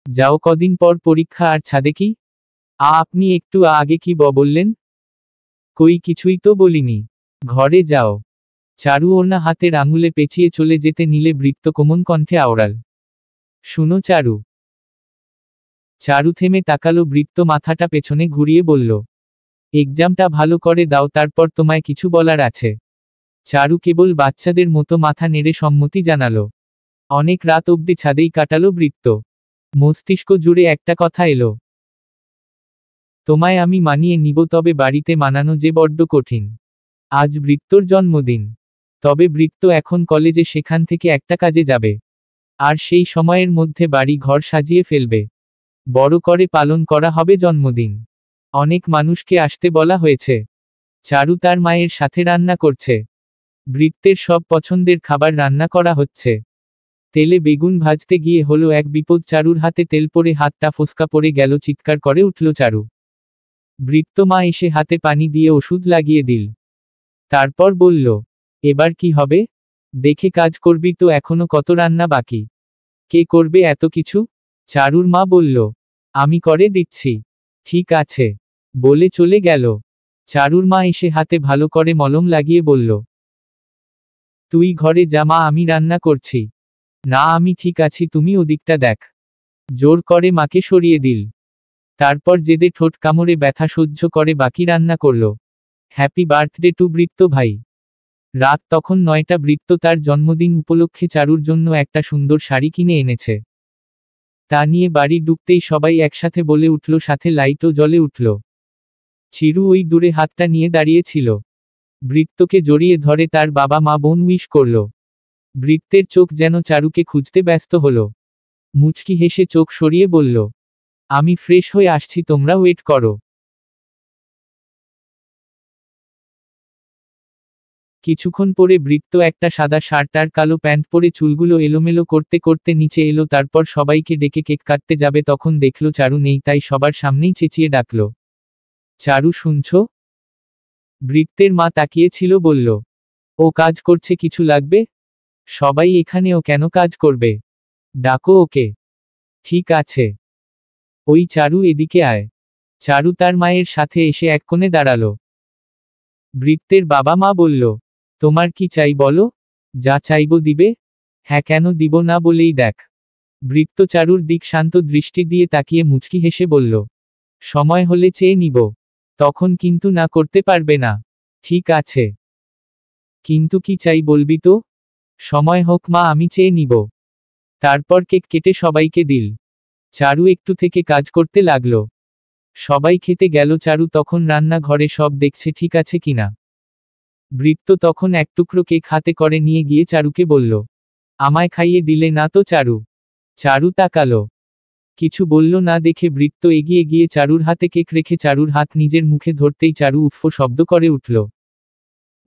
যাও, কদিন পর পরীক্ষা, আর ছাদে কি? আপনি একটু আগে কি বললেন? কই, কিছুই তো বলিনি। ঘরে যাও। চারু ওড়না হাতের আঙুলে পেঁচিয়ে চলে যেতে নিলে বৃত্ত কোমল কণ্ঠে আওড়াল, শুনো চারু। চারু থেমে তাকালো। বৃত্ত মাথাটা পেছনে ঘুরিয়ে বলল, এক্সামটা ভালো করে দাও, তারপর তোমায় কিছু বলার আছে। চারু কেবল বাচ্চাদের মতো মাথা নেড়ে সম্মতি জানালো। অনেক রাত অবধি ছাদেই কাটালো বৃত্ত। মস্তিষ্ক জুড়ে একটা কথা এলো, তোমায় আমি মানিয়ে নিব, তবে বাড়িতে মানানো যে বড্ড কঠিন। আজ বৃত্তর জন্মদিন। তবে বৃত্ত এখন কলেজে, সেখান থেকে একটা কাজে যাবে। আর সেই সময়ের মধ্যে বাড়ি ঘর সাজিয়ে ফেলবে। বড় করে পালন করা হবে জন্মদিন। অনেক মানুষকে আসতে বলা হয়েছে। চারু তার মায়ের সাথে রান্না করছে। বৃত্তের সব পছন্দের খাবার রান্না করা হচ্ছে। তেলে বেগুন ভাজতে গিয়ে হলো এক বিপদ। চারুর হাতে তেল পড়ে হাতটা ফোস্কা পড়ে গেল। চিৎকার করে উঠল চারু। বৃত্ত মা এসে হাতে পানি দিয়ে ওষুধ লাগিয়ে দিল। তারপর বলল, এবার কি হবে? দেখে কাজ করবি তো, এখনো কত রান্না বাকি। কে করবে এত কিছু? চারুর মা বলল, আমি করে দিচ্ছি। ঠিক আছে, বলে চলে গেল। চারুর মা এসে হাতে ভালো করে মলম লাগিয়ে বলল, তুই ঘরে যা মা, আমি রান্না করছি। না, আমি ঠিক আছি, তুমি ওদিকটা দেখ। জোর করে মাকে সরিয়ে দিল। তারপর জেদে ঠোঁট কামড়ে ব্যথা সহ্য করে বাকি রান্না করল। হ্যাপি বার্থডে টু বৃত্ত ভাই। রাত তখন 9টা। বৃত্ত তার জন্মদিন উপলক্ষে চারুর জন্য একটা সুন্দর শাড়ি কিনে এনেছে। তা নিয়ে বাড়ি ঢুকতেই সবাই একসাথে বলে উঠল, সাথে লাইটও জ্বলে উঠল। চিরু ওই দূরে হাতটা নিয়ে দাঁড়িয়েছিল। বৃত্তকে জড়িয়ে ধরে তার বাবা মা বোন উইশ করল। বৃত্তের চোখ যেন চারুকে খুঁজতে ব্যস্ত হল। মুচকি হেসে চোখ সরিয়ে বলল, আমি ফ্রেশ হয়ে আসছি, তোমরা ওয়েট করো। কিছুক্ষণ পরে বৃত্ত একটা সাদা শার্ট আর কালো প্যান্ট পরে চুলগুলো এলোমেলো করতে করতে নিচে এলো। তারপর সবাইকে ডেকে কেক কাটতে যাবে, তখন দেখল চারু নেই। তাই সবার সামনেই চেঁচিয়ে ডাকল, চারু শুনছ? বৃত্তের মা তাকিয়েছিল, বলল, ও কাজ করছে, কিছু লাগবে? সবাই এখানে, ও কেন কাজ করবে? ডাকো ওকে। ঠিক আছে। ওই চারু, এদিকে আয়। চারু তার মায়ের সাথে এসে এক কোণে দাঁড়ালো। বৃত্তের বাবা মা বলল, তোমার কি চাই বলো? যা চাইবো দিবে? হ্যাঁ, কেন দিব না, বলেই দেখ। বৃত্ত চারুর দিক শান্ত দৃষ্টি দিয়ে তাকিয়ে মুচকি হেসে বলল, সময় হলে চেয়ে নিব। তখন কিন্তু না করতে পারবে না। ঠিক আছে, কিন্তু কি চাই বলবি তো? সময় হোক মা, আমি চেয়ে নিব। তারপর কেক কেটে সবাইকে দিল। চারু একটু থেকে কাজ করতে লাগলো। সবাই খেতে গেল। চারু তখন রান্না ঘরে সব দেখছে ঠিক আছে কিনা। বৃত্ত তখন এক টুকরো কেক হাতে করে নিয়ে গিয়ে চারুকে বলল, আমায় খাইয়ে দিলে না তো চারু? চারু তাকালো, কিছু বলল না দেখে বৃত্ত এগিয়ে গিয়ে চারুর হাতে কেক রেখে চারুর হাত নিজের মুখে ধরতেই চারু উফ্ফ শব্দ করে উঠল।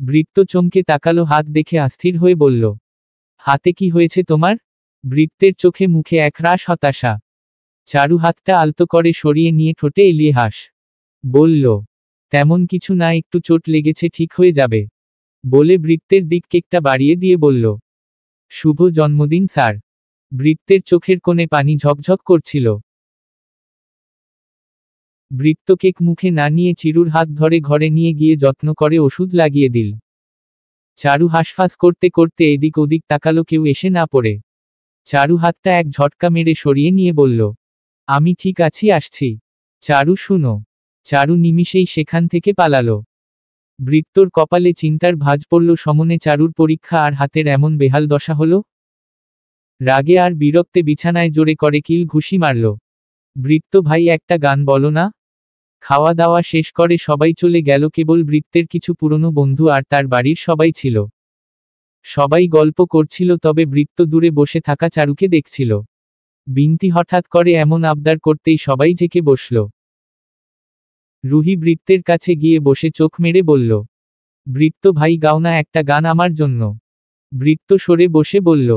বৃত্ত চমকে তাকালো, হাত দেখে অস্থির হয়ে বলল, হাতে কি হয়েছে তোমার? বৃত্তের চোখে মুখে একরাশ হতাশা। চারু হাতটা আলতো করে সরিয়ে নিয়ে ঠোঁটে এলিয়ে হাস বলল, তেমন কিছু না, একটু চোট লেগেছে, ঠিক হয়ে যাবে। বলে বৃত্তের দিক কেকটা বাড়িয়ে দিয়ে বলল, শুভ জন্মদিন স্যার। বৃত্তের চোখের কোণে পানি ঝকঝক করছিল। বৃত্ত কেক মুখে না নিয়ে চিরুর হাত ধরে ঘরে নিয়ে গিয়ে যত্ন করে ওষুধ লাগিয়ে দিল। চারু হাঁসফাঁস করতে করতে এদিক ওদিক তাকালো, কেউ এসে না পড়ে। চারু হাতটা এক ঝটকা মেরে সরিয়ে নিয়ে বলল, আমি ঠিক আছি, আসছি। চারু শুনো। চারু নিমিষেই সেখান থেকে পালালো। বৃত্তর কপালে চিন্তার ভাঁজ পড়ল, সমনে চারুর পরীক্ষা আর হাতের এমন বেহাল দশা হল। রাগে আর বিরক্তে বিছানায় জোরে করে কিল ঘুষি মারল। বৃত্ত ভাই, একটা গান বলো না। খাওয়া দাওয়া শেষ করে সবাই চলে গেল, কেবল বৃত্তের কিছু পুরনো বন্ধু আর তার বাড়ির সবাই ছিল। সবাই গল্প করছিল, তবে বৃত্ত দূরে বসে থাকা চারুকে দেখছিল। বিন্তি হঠাৎ করে এমন আবদার করতেই সবাই ঝেঁকে বসল। রুহি বৃত্তের কাছে গিয়ে বসে চোখ মেরে বলল, বৃত্ত ভাই, গাও না একটা গান আমার জন্য। বৃত্ত সরে বসে বলল,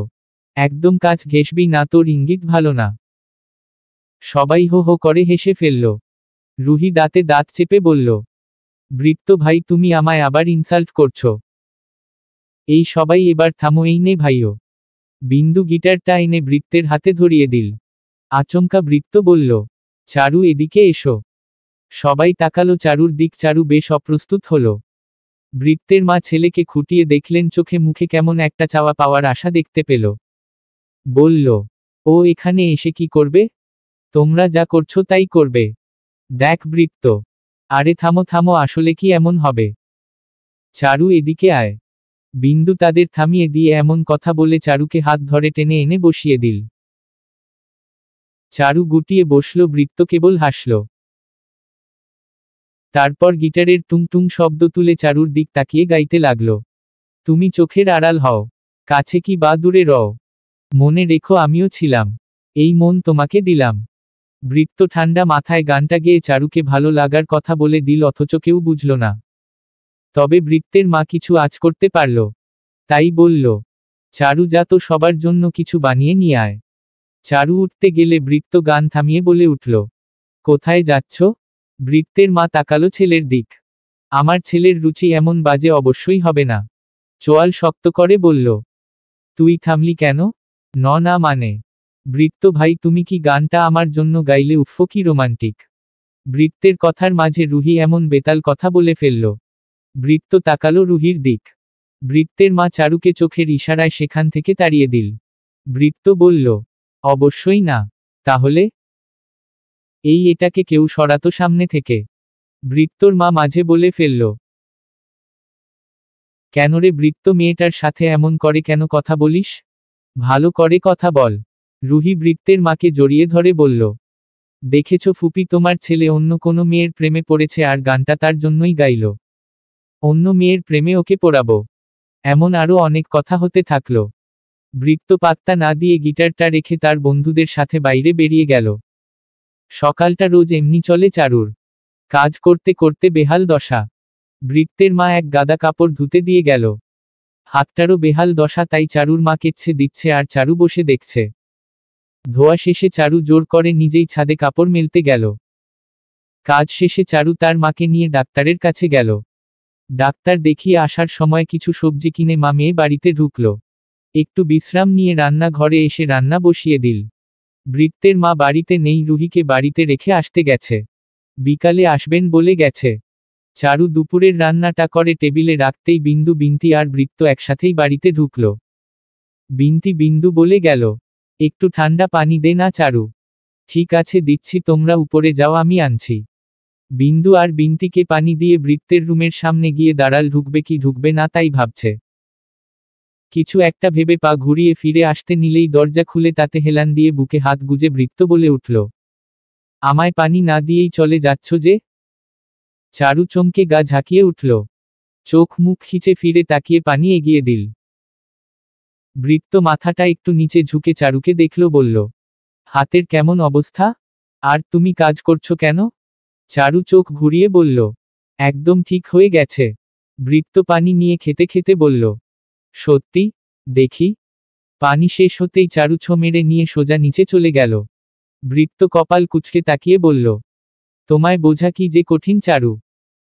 একদম কাজ ঘেঁষবি না, তোর ইঙ্গিত ভালো না। সবাই হো হো করে হেসে ফেলল। রুহি দাঁতে দাঁত চেপে বলল, বৃত্ত ভাই, তুমি আমায় আবার ইনসাল্ট করছো। এই সবাই এবার থামো, এই নে ভাইও। বিন্দু গিটারটা এনে বৃত্তের হাতে ধরিয়ে দিল। আচমকা বৃত্ত বলল, চারু, এদিকে এসো। সবাই তাকালো চারুর দিক। চারু বেশ অপ্রস্তুত হলো। বৃত্তের মা ছেলেকে খুঁটিয়ে দেখলেন, চোখে মুখে কেমন একটা চাওয়া পাওয়ার আশা দেখতে পেল। বলল, ও এখানে এসে কি করবে? তোমরা যা করছো তাই করবে। দেখ বৃত্ত। আরে থামো থামো, আসলে কি এমন হবে? চারু, এদিকে আয়। বিন্দু তাদের থামিয়ে দিয়ে এমন কথা বলে চারুকে হাত ধরে টেনে এনে বসিয়ে দিল। চারু গুটিয়ে বসল, বৃত্ত কেবল হাসল। তারপর গিটারের টুং টুং শব্দ তুলে চারুর দিক তাকিয়ে গাইতে লাগল, তুমি চোখের আড়াল হও, কাছে কি বা দূরে রও, মনে রেখো আমিও ছিলাম, এই মন তোমাকে দিলাম। বৃত্ত ঠান্ডা মাথায় গানটা গেয়ে চারুকে ভালো লাগার কথা বলে দিল, অথচ কেউ বুঝল না। তবে বৃত্তের মা কিছু আঁচ করতে পারল। তাই বলল, চারু, যা তো সবার জন্য কিছু বানিয়ে নিয়ে আয়। চারু উঠতে গেলে বৃত্ত গান থামিয়ে বলে উঠল, কোথায় যাচ্ছ? বৃত্তের মা তাকালো ছেলের দিক। আমার ছেলের রুচি এমন বাজে অবশ্যই হবে না। চোয়াল শক্ত করে বলল, তুই থামলি কেন? না মানে। বৃত্ত ভাই, তুমি কি গানটা আমার জন্য গাইলে? উফ, কি রোমান্টিক। বৃত্তের কথার মাঝে রুহি এমন বেতাল কথা বলে ফেলল। বৃত্ত তাকালো রুহির দিক। বৃত্তের মা চারুকে চোখের ইশারায় সেখান থেকে তাড়িয়ে দিল। বৃত্ত বলল, অবশ্যই না। তাহলে? এটাকে কেউ সরাতো সামনে থেকে। বৃত্তর মা মাঝে বলে ফেলল, কেন রে বৃত্ত, মেয়েটার সাথে এমন করে কেন কথা বলিস? ভালো করে কথা বল। রুহি বৃত্তের মাকে জড়িয়ে ধরে বলল, দেখেছ ফুপি, তোমার ছেলে অন্য কোনো মেয়ের প্রেমে পড়েছে আর গানটা তার জন্যই গাইল। অন্য মেয়ের প্রেমে ওকে পড়াবো, এমন আরো অনেক কথা হতে থাকলো। বৃত্ত পাত্তা না দিয়ে গিটারটা রেখে তার বন্ধুদের সাথে বাইরে বেরিয়ে গেল। সকালটা রোজ এমনি চলে চারুর। কাজ করতে করতে বেহাল দশা। বৃত্তের মা এক গাদা কাপড় ধুতে দিয়ে গেল। হাতটারও বেহাল দশা, তাই চারুর মা কেচ্ছে দিচ্ছে আর চারু বসে দেখছে। ধোয়া শেষে চারু জোর করে নিজেই ছাদে কাপড় মেলতে গেল। কাজ শেষে চারু তার মাকে নিয়ে ডাক্তারের কাছে গেল। ডাক্তার দেখিয়ে আসার সময় কিছু সবজি কিনে মা মেয়ে বাড়িতে ঢুকল। একটু বিশ্রাম নিয়ে রান্না ঘরে এসে রান্না বসিয়ে দিল। বৃত্তের মা বাড়িতে নেই, রুহিকে বাড়িতে রেখে আসতে গেছে। বিকালে আসবেন বলে গেছে। চারু দুপুরের রান্নাটা করে টেবিলে রাখতেই বিন্দু, বিন্তি আর বৃত্ত একসাথেই বাড়িতে ঢুকল। বিন্তি বিন্দু বলে গেল, একটু ঠান্ডা পানি দে না চারু। ঠিক আছে দিচ্ছি, তোমরা উপরে যাও, আমি আনছি। বিন্দু আর বিন্তিকে পানি দিয়ে বৃত্তের রুমের সামনে গিয়ে দাঁড়াল, ঢুকবে কি ঢুকবে না তাই ভাবছে। কিছু একটা ভেবে পা ঘুরিয়ে ফিরে আসতে নিলেই দরজা খুলে তাতে হেলান দিয়ে বুকে হাত গুজে বৃত্ত বলে উঠল, আমায় পানি না দিয়েই চলে যাচ্ছ যে? চারু চমকে গা ঝাঁকিয়ে উঠল। চোখ মুখ খিচে ফিরে তাকিয়ে পানি এগিয়ে দিল। বৃত্ত মাথাটা একটু নিচে ঝুঁকে চারুকে দেখল, বলল, হাতের কেমন অবস্থা? আর তুমি কাজ করছো কেন? চারু চোখ ঘুরিয়ে বলল, একদম ঠিক হয়ে গেছে। বৃত্ত পানি নিয়ে খেতে খেতে বলল, সত্যি? দেখি। পানি শেষ হতেই চারু ছো মেরে নিয়ে সোজা নিচে চলে গেল। বৃত্ত কপাল কুঁচকে তাকিয়ে বলল, তোমায় বোঝা কি যে কঠিন চারু।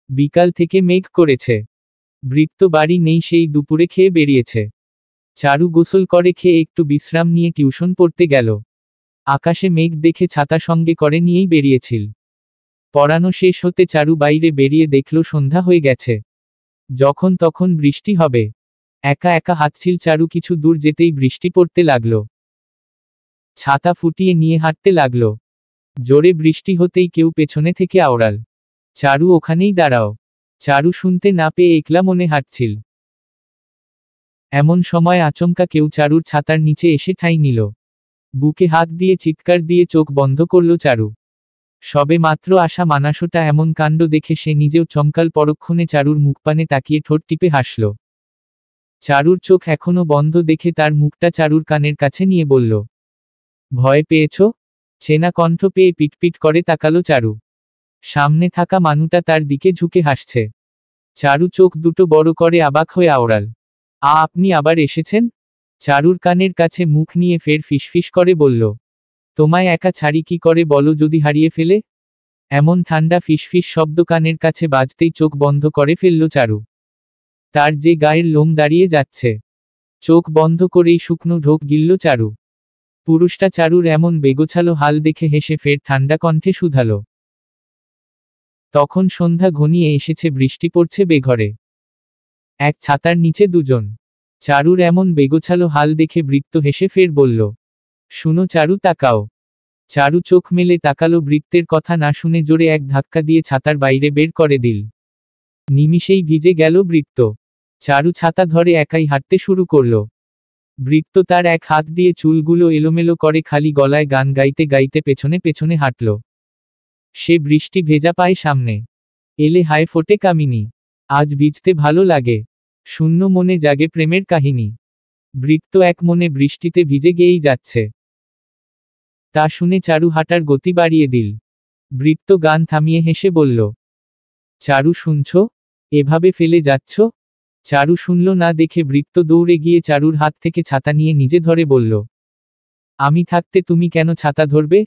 বিকাল থেকে মেঘ করেছে। বৃত্ত বাড়ি নেই, সেই দুপুরে খেয়ে বেরিয়েছে। চারু গোসল করে খেয়ে একটু বিশ্রাম নিয়ে টিউশন পড়তে গেল। আকাশে মেঘ দেখে ছাতা সঙ্গে করে নিয়েই বেরিয়েছিল। পড়ানো শেষ হতে চারু বাইরে বেরিয়ে দেখল সন্ধ্যা হয়ে গেছে। যখন তখন বৃষ্টি হবে। একা একা হাঁটছিল চারু, কিছু দূর যেতেই বৃষ্টি পড়তে লাগল। ছাতা ফুটিয়ে নিয়ে হাঁটতে লাগল। জোরে বৃষ্টি হতেই কেউ পেছনে থেকে আওড়াল, চারু ওখানেই দাঁড়াও। চারু শুনতে না পেয়ে একলা মনে হাঁটছিল। এমন সময় আচমকা কেউ চারুর ছাতার নিচে এসে ঠাঁই নিল। বুকে হাত দিয়ে চিৎকার দিয়ে চোখ বন্ধ করল চারু। সবে মাত্র আসা মানাসোটা এমন কাণ্ড দেখে সে নিজেও চমকাল। পরক্ষণে চারুর মুখপানে তাকিয়ে ঠোঁট টিপে হাসল। চারুর চোখ এখনো বন্ধ দেখে তার মুখটা চারুর কানের কাছে নিয়ে বলল, ভয় পেয়েছ? চেনা কণ্ঠ পেয়ে পিটপিট করে তাকালো চারু। সামনে থাকা মানুটা তার দিকে ঝুঁকে হাসছে। চারু চোখ দুটো বড় করে অবাক হয়ে আওড়াল, আপনি আবার এসেছেন? চারুর কানের কাছে মুখ নিয়ে ফের ফিসফিস করে বলল, তোমায় একা ছাড়ি কি করে বলো যদি হারিয়ে ফেলে? এমন ঠান্ডা ফিসফিস শব্দ কানের কাছে বাজতেই চোখ বন্ধ করে ফেলল চারু। তার যে গায়ের লোম দাঁড়িয়ে যাচ্ছে। চোখ বন্ধ করেই শুকনো ঢোক গিলল চারু। পুরুষটা চারুর এমন বেগোছালো হাল দেখে হেসে ফের ঠান্ডা কণ্ঠে শুধালো। তখন সন্ধ্যা ঘনিয়ে এসেছে, বৃষ্টি পড়ছে বেঘরে। এক ছাতার নিচে দুজন। চারুর এমন বেগোছালো হাল দেখে বৃত্ত হেসে ফের বলল, শুনো চারু, তাকাও। চারু চোখ মেলে তাকালো। বৃত্তের কথা না শুনে জোরে এক ধাক্কা দিয়ে ছাতার বাইরে বের করে দিল। নিমিষেই ভিজে গেল বৃত্ত। চারু ছাতা ধরে একাই হাঁটতে শুরু করল। বৃত্ত তার এক হাত দিয়ে চুলগুলো এলোমেলো করে খালি গলায় গান গাইতে গাইতে পেছনে পেছনে হাঁটল। সে বৃষ্টি ভেজা পায় সামনে। এলে হায় ফোটে কামিনী, আজ ভিজতে ভালো লাগে। শূন্য মনে জাগে প্রেমের কাহিনী। বৃত্ত এক মনে বৃষ্টিতে ভিজে গেয়েই যাচ্ছে। তা শুনে চারু হাঁটার গতি বাড়িয়ে দিল। বৃত্ত গান থামিয়ে হেসে বলল, চারু শুনছ? এভাবে ফেলে যাচ্ছ? চারু শুনল না দেখে বৃত্ত দৌড়ে গিয়ে চারুর হাত থেকে ছাতা নিয়ে নিজে ধরে বলল, আমি থাকতে তুমি কেন ছাতা ধরবে?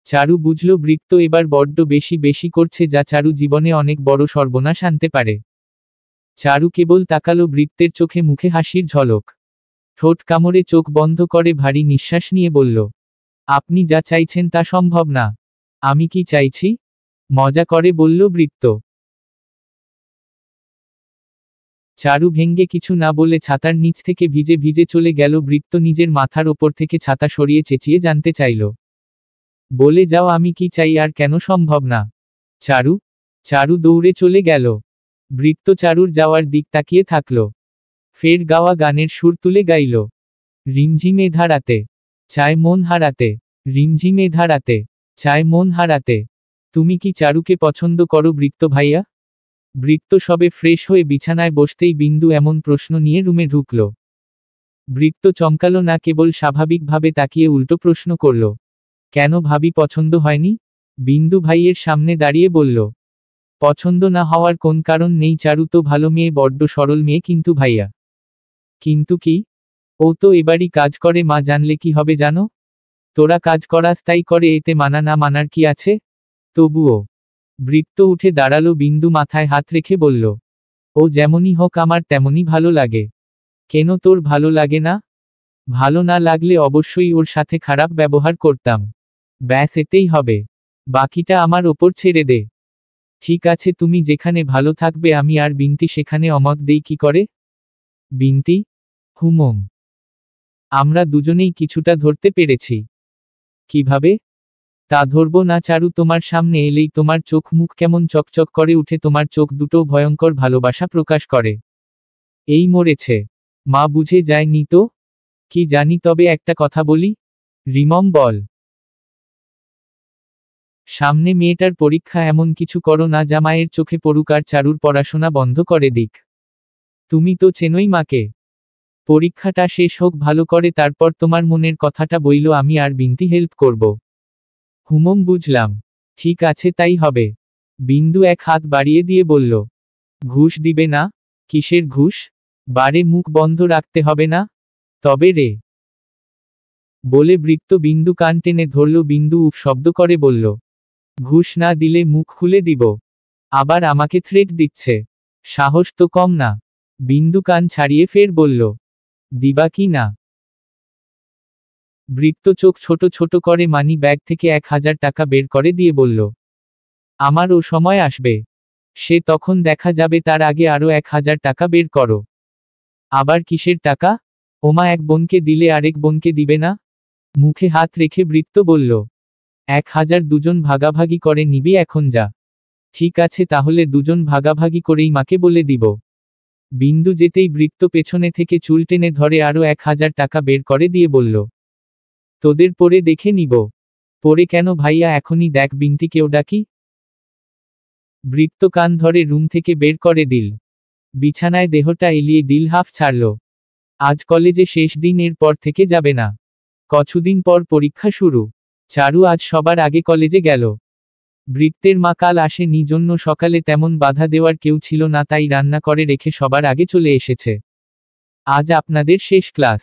চারু বুঝল বৃত্ত এবার বড্ড বেশি বেশি করছে, যা চারু জীবনে অনেক বড় সর্বনাশ আনতে পারে। চারু কেবল তাকালো। বৃত্তের চোখে মুখে হাসির ঝলক। ঠোঁট কামড়ে চোখ বন্ধ করে ভারী নিঃশ্বাস নিয়ে বলল, আপনি যা চাইছেন তা সম্ভব না। আমি কি চাইছি? মজা করে বলল বৃত্ত। চারু ভেঙ্গে কিছু না বলে ছাতার নিচ থেকে ভিজে ভিজে চলে গেল। বৃত্ত নিজের মাথার ওপর থেকে ছাতা সরিয়ে চেঁচিয়ে জানতে চাইল, বলে যাও আমি কি চাই আর কেন সম্ভব না? চারু। চারু দৌড়ে চলে গেল। বৃত্ত চারুর যাওয়ার দিক তাকিয়ে থাকল। ফের গাওয়া গানের সুর তুলে গাইল, রিমঝিমে ধারাতে চায় মন হারাতে, রিমঝিমে ধারাতে চায় মন হারাতে। তুমি কি চারুকে পছন্দ করো বৃত্ত ভাইয়া? বৃত্ত সবে ফ্রেশ হয়ে বিছানায় বসতেই বিন্দু এমন প্রশ্ন নিয়ে রুমে ঢুকল। বৃত্ত চমকালো না, কেবল স্বাভাবিকভাবে তাকিয়ে উল্টো প্রশ্ন করল, কেন ভাবি পছন্দ হয়নি? বিন্দু ভাইয়ের সামনে দাঁড়িয়ে বলল, পছন্দ না হওয়ার কোন কারণ নেই, চারু তো ভালো মেয়ে, বড্ড সরল মেয়ে। কিন্তু ভাইয়া? কিন্তু কি? ও তো এবারই কাজ করে, মা জানলে কি হবে জানো? তোরা কাজ করাস তাই করে, এতে মানা না মানার কি আছে? তবুও। বৃত্ত উঠে দাঁড়ালো। বিন্দু মাথায় হাত রেখে বলল, ও যেমনই হোক আমার তেমনই ভালো লাগে। কেন তোর ভালো লাগে না? ভালো না লাগলে অবশ্যই ওর সাথে খারাপ ব্যবহার করতাম। ব্যাস এতেই হবে। বাকিটা আমার ওপর ছেড়ে দে। ঠিক আছে, তুমি যেখানে ভালো থাকবে আমি আর বিন্তি সেখানে অমত দেই কি করে? বিন্তি? হুমম। আমরা দুজনেই কিছুটা ধরতে পেরেছি। কিভাবে? তা ধরবো না চারু, তোমার সামনে এলেই তোমার চোখ মুখ কেমন চকচক করে উঠে, তোমার চোখ দুটো ভয়ঙ্কর ভালোবাসা প্রকাশ করে। এই মরেছে। মা বুঝে যায়নি তো? কি জানি, তবে একটা কথা বলি। রিমম বল। সামনে মেয়েটার পরীক্ষা, এমন কিছু করো না যা মায়ের চোখে পড়ুক আর চারুর পড়াশোনা বন্ধ করে দিক। তুমি তো চেনোই মাকে। পরীক্ষাটা শেষ হোক ভালো করে, তারপর তোমার মনের কথাটা বইলো, আমি আর বিন্তি হেল্প করব। হুমম বুঝলাম। ঠিক আছে, তাই হবে। বিন্দু এক হাত বাড়িয়ে দিয়ে বলল, ঘুষ দিবে না? কিসের ঘুষ? বারে মুখ বন্ধ রাখতে হবে না? তবে রে। বলে বৃত্ত বিন্দু কান টেনে ধরল। বিন্দু উফ শব্দ করে বলল, ঘুষ না দিলে মুখ খুলে দিব। আবার আমাকে থ্রেট দিচ্ছে। সাহস তো কম না। বিন্দু কান ছাড়িয়ে ফের বলল, দিবা কি না? বৃত্ত চোখ ছোট ছোট করে মানি ব্যাগ থেকে 1000 টাকা বের করে দিয়ে বলল, আমার ও সময় আসবে। সে তখন দেখা যাবে, তার আগে আরো 1000 টাকা বের করো। আবার কিসের টাকা? ওমা, এক বোনকে দিলে আরেক বোনকে দিবে না? মুখে হাত রেখে বৃত্ত বলল, 1000 দুজন ভাগাভাগি করে নিবি এখন, যা। ঠিক আছে তাহলে দুজন ভাগাভাগি করেই মাকে বলে দিব। বিন্দু যেতেই বৃত্ত পেছনে থেকে চুল টেনে ধরে আরো 1000 টাকা বের করে দিয়ে বলল, তোদের পরে দেখে নিব। পরে কেন ভাইয়া, এখনই দেখ বিন্তি কেউ ডাকি। বৃত্ত কান ধরে রুম থেকে বের করে দিল। বিছানায় দেহটা এলিয়ে দিল হাফ ছাড়ল। আজ কলেজে শেষ দিন, এর পর থেকে যাবে না। কিছুদিন পর পরীক্ষা শুরু। চারু আজ সবার আগে কলেজে গেল। বৃত্তের মা কাল আসেনি জন্য সকালে তেমন বাধা দেওয়ার কেউ ছিল না, তাই রান্না করে রেখে সবার আগে চলে এসেছে। আজ আপনাদের শেষ ক্লাস।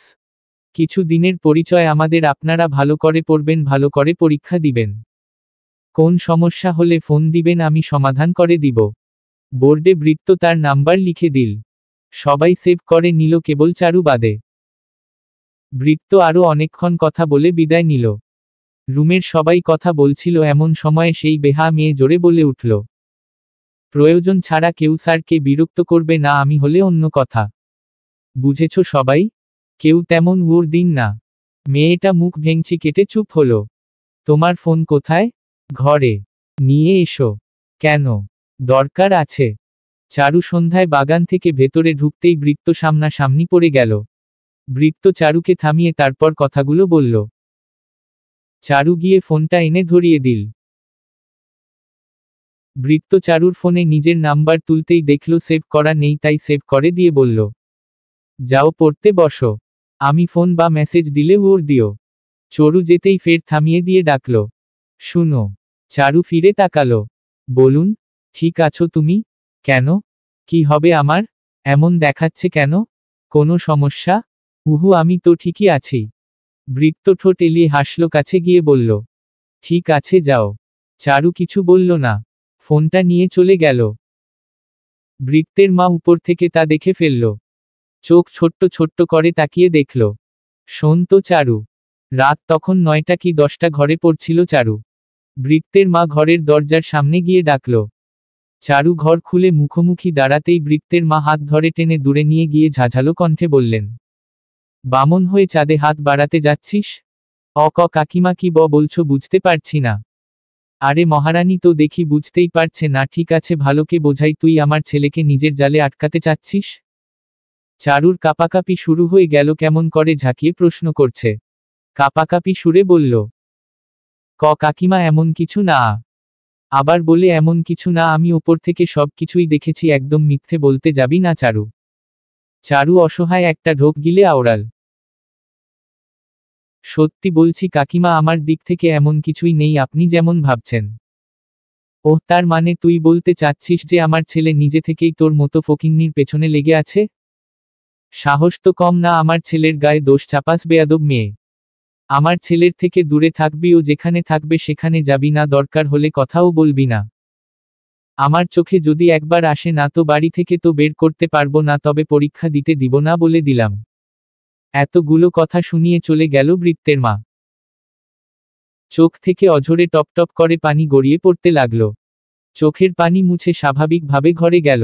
কিছু দিনের পরিচয় আমাদের, আপনারা ভালো করে পড়বেন, ভালো করে পরীক্ষা দিবেন। কোন সমস্যা হলে ফোন দিবেন, আমি সমাধান করে দিব। বোর্ডে বৃত্ত তার নাম্বার লিখে দিল। সবাই সেভ করে নিল, কেবল চারু বাদে। বৃত্ত আরো অনেকক্ষণ কথা বলে বিদায় নিল। রুমের সবাই কথা বলছিল, এমন সময়ে সেই বেহা মেয়ে জোরে বলে উঠল, প্রয়োজন ছাড়া কেউ স্যারকে বিরক্ত করবে না, আমি হলে অন্য কথা। বুঝেছ সবাই? কেউ তেমন ওর দিন না। মেয়েটা মুখ ভেঙচি কেটে চুপ হলো। তোমার ফোন কোথায়? ঘরে। নিয়ে এসো। কেন? দরকার আছে। চারু সন্ধ্যায় বাগান থেকে ভেতরে ঢুকতেই বৃত্ত সামনাসামনি পড়ে গেল। বৃত্ত চারুকে থামিয়ে তারপর কথাগুলো বলল। চারু গিয়ে ফোনটা এনে ধরিয়ে দিল। বৃত্ত চারুর ফোনে নিজের নাম্বার তুলতেই দেখল সেভ করা নেই, তাই সেভ করে দিয়ে বলল, যাও পড়তে বসো, আমি ফোন বা মেসেজ দিলে ওর দিও। চরু যেতেই ফের থামিয়ে দিয়ে ডাকল, শুনো। চারু ফিরে তাকালো। বলুন। ঠিক আছো তুমি? কেন? কি হবে আমার? এমন দেখাচ্ছে কেন? কোনো সমস্যা? উহু, আমি তো ঠিকই আছি। বৃত্ত ঠোঁট এলিয়ে হাসল, কাছে গিয়ে বলল, ঠিক আছে যাও। চারু কিছু বলল না। ফোনটা নিয়ে চলে গেল। বৃত্তের মা উপর থেকে তা দেখে ফেলল। চোখ ছোট্ট ছোট্ট করে তাকিয়ে দেখল। শোন তো চারু। রাত তখন 9টা কি 10টা, ঘরে পড়ছিল চারু। বৃত্তের মা ঘরের দরজার সামনে গিয়ে ডাকল। চারু ঘর খুলে মুখোমুখি দাঁড়াতেই বৃত্তের মা হাত ধরে টেনে দূরে নিয়ে গিয়ে ঝাঝালো কণ্ঠে বললেন, বামন হয়ে চাঁদে হাত বাড়াতে যাচ্ছিস? কাকিমা কি বলছো বুঝতে পারছি না। আরে মহারানী তো দেখি বুঝতেই পারছে না। ঠিক আছে ভালোকে বোঝাই, তুই আমার ছেলেকে নিজের জালে আটকাতে চাচ্ছিস? চারুর কাপাকাপি শুরু হয়ে গেল, কেমন করে ঝাঁকিয়ে প্রশ্ন করছে। কাপাকাপি সুরে বলল, কাকিমা এমন কিছু না। আবার বলে এমন কিছু না, আমি ওপর থেকে সব কিছুই দেখেছি, একদম মিথ্যে বলতে যাবি না চারু। চারু অসহায় একটা ঢোক গিলে আওড়াল। সত্যি বলছি কাকিমা, আমার দিক থেকে এমন কিছুই নেই আপনি যেমন ভাবছেন। তার মানে তুই বলতে চাচ্ছিস যে আমার ছেলে নিজে থেকেই তোর মতো ফকিন্নির পেছনে লেগে আছে? সাহস তো কম না আমার ছেলের গায়ে দোষ চাপাস, বেয়াদব মেয়ে। আমার ছেলের থেকে দূরে থাকবি, ও যেখানে থাকবে সেখানে যাবি না, দরকার হলে কথাও বলবি না। আমার চোখে যদি একবার আসে না তো বাড়ি থেকে তো বের করতে পারবো না, তবে পরীক্ষা দিতে দিব না বলে দিলাম। এতগুলো কথা শুনিয়ে চলে গেল বৃত্তের মা। চোখ থেকে অঝরে টপটপ করে পানি গড়িয়ে পড়তে লাগল। চোখের পানি মুছে স্বাভাবিকভাবে ঘরে গেল।